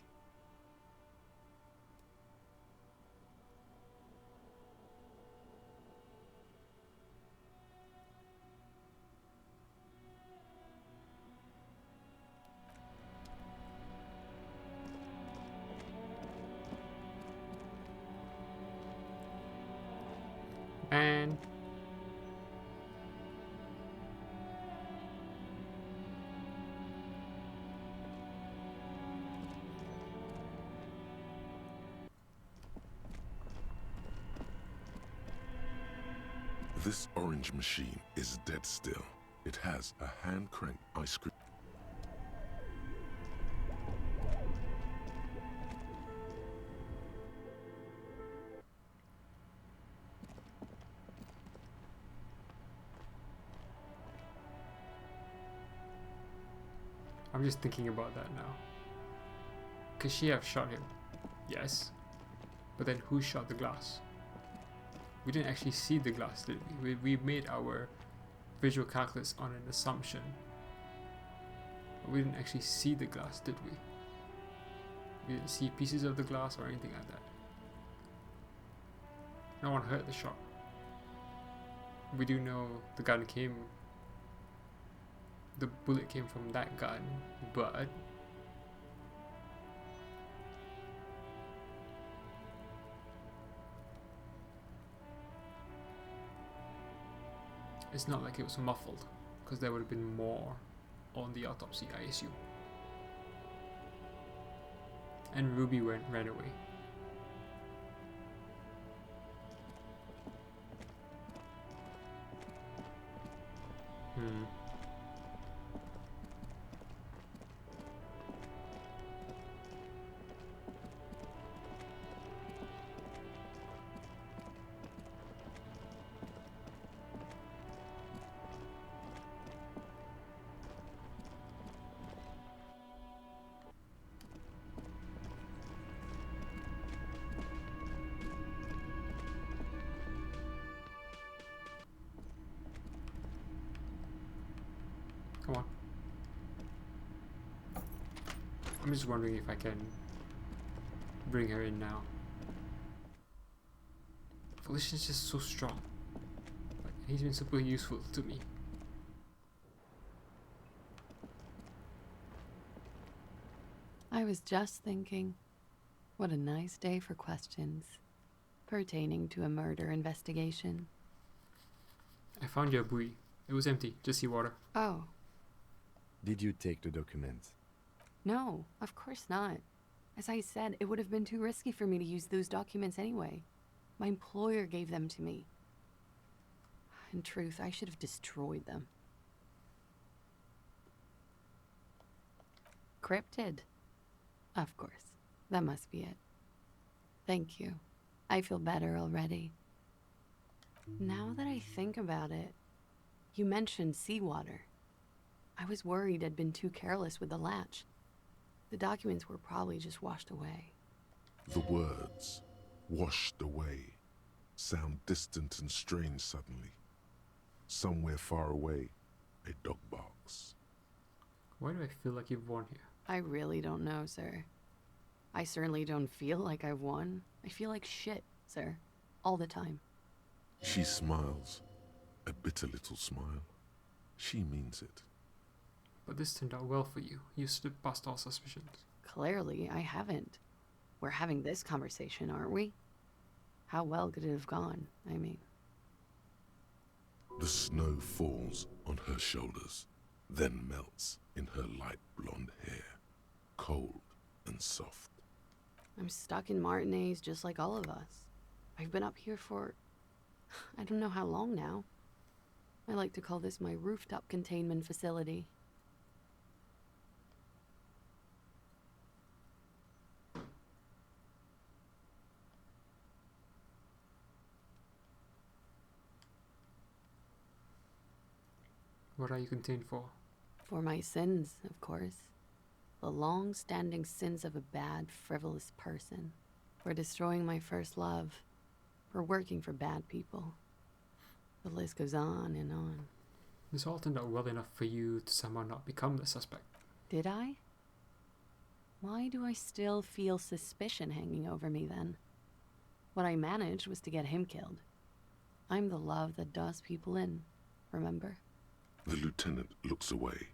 S1: And
S2: this orange machine is dead still. It has a hand-cranked ice cream.
S1: I'm just thinking about that now. Could she have shot him? Yes. But then who shot the glass? We didn't actually see the glass, did we? We made our visual calculus on an assumption. But we didn't actually see the glass, did we? We didn't see pieces of the glass or anything like that. No one heard the shot. We do know the bullet came from that gun, but it's not like it was muffled, because there would have been more on the autopsy, I assume. And Ruby ran away. Come on. I'm just wondering if I can bring her in now. Felician's just so strong. Like, he's been super useful to me.
S13: I was just thinking, what a nice day for questions pertaining to a murder investigation.
S1: I found your buoy. It was empty, just seawater.
S13: Oh.
S3: Did you take the documents?
S13: No, of course not. As I said, it would have been too risky for me to use those documents anyway. My employer gave them to me. In truth, I should have destroyed them. Cryptid. Of course. That must be it. Thank you. I feel better already. Now that I think about it, you mentioned seawater. I was worried I'd been too careless with the latch. The documents were probably just washed away.
S2: The words, washed away, sound distant and strange suddenly. Somewhere far away, a dog barks.
S1: Why do I feel like you've won here?
S13: I really don't know, sir. I certainly don't feel like I've won. I feel like shit, sir. All the time.
S2: She smiles, a bitter little smile. She means it.
S1: But this turned out well for you. You slipped past all suspicions.
S13: Clearly, I haven't. We're having this conversation, aren't we? How well could it have gone, I mean?
S2: The snow falls on her shoulders, then melts in her light blonde hair, cold and soft.
S13: I'm stuck in Martinez just like all of us. I've been up here for... I don't know how long now. I like to call this my rooftop containment facility.
S1: What are you contained for?
S13: For my sins, of course. The long-standing sins of a bad, frivolous person. For destroying my first love. For working for bad people. The list goes on and on.
S1: This all turned out well enough for you to somehow not become the suspect.
S13: Did I? Why do I still feel suspicion hanging over me then? What I managed was to get him killed. I'm the love that does people in, remember?
S2: The lieutenant looks away,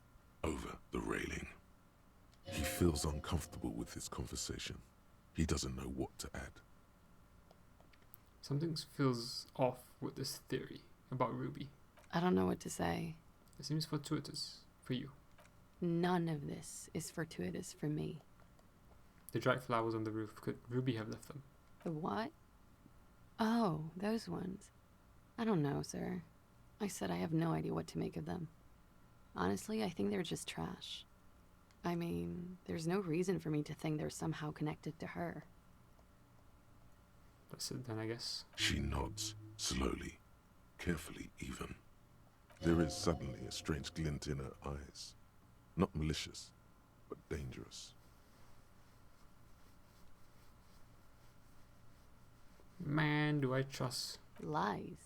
S2: over the railing. He feels uncomfortable with this conversation. He doesn't know what to add.
S1: Something feels off with this theory about Ruby.
S13: I don't know what to say.
S1: It seems fortuitous for you.
S13: None of this is fortuitous for me.
S1: The dried flowers on the roof, could Ruby have left them?
S13: The what? Oh, those ones. I don't know, sir. I said I have no idea what to make of them. Honestly, I think they're just trash. I mean, there's no reason for me to think they're somehow connected to her.
S1: That's it then, I guess.
S2: She nods, slowly, carefully even. There is suddenly a strange glint in her eyes. Not malicious, but dangerous.
S1: Man, do I trust.
S13: Lies.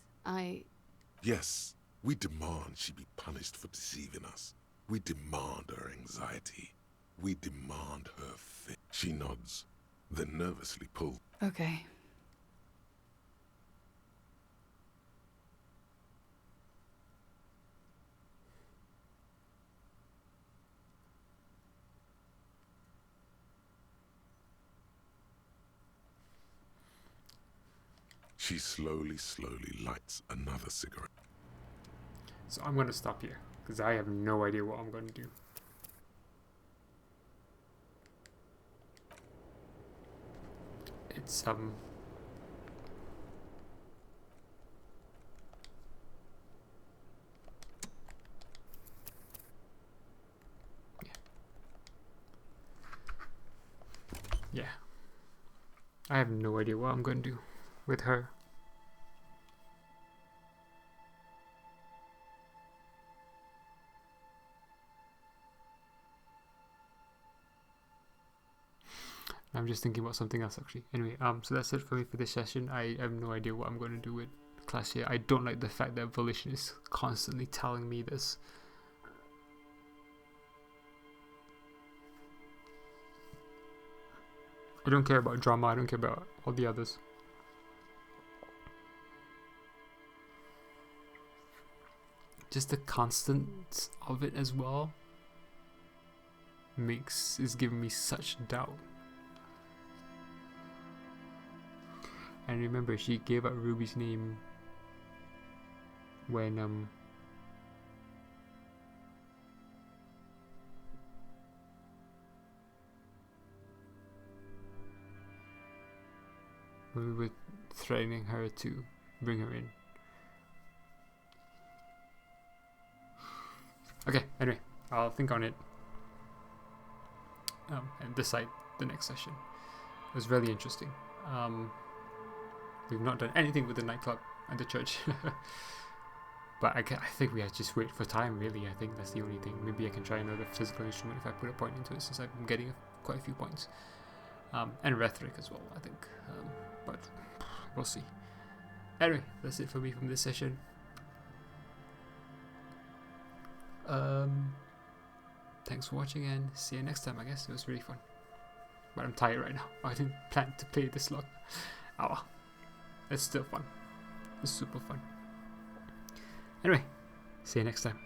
S2: Yes, we demand she be punished for deceiving us. We demand her anxiety. We demand her fit. She nods, then nervously pulls.
S13: Okay.
S2: She slowly lights another cigarette.
S1: So I'm going to stop here, because I have no idea what I'm going to do. It's, yeah. I have no idea what I'm going to do with her. I'm just thinking about something else actually. Anyway, so that's it for me for this session. I have no idea what I'm going to do with class here. I don't like the fact that Volition is constantly telling me this. I don't care about drama, I don't care about all the others. Just the constant of it as well is giving me such doubt. And remember, she gave out Ruby's name when we were threatening her to bring her in. Okay, anyway, I'll think on it and decide the next session. It was really interesting. We've not done anything with the nightclub and the church. But I think we have to just wait for time, really. I think that's the only thing. Maybe I can try another physical instrument if I put a point into it, since I'm getting quite a few points. And rhetoric as well, I think. But we'll see. Anyway, that's it for me from this session. Thanks for watching and see you next time, I guess. It was really fun. But I'm tired right now. I didn't plan to play this long. Oh well. It's still fun. It's super fun. Anyway, see you next time.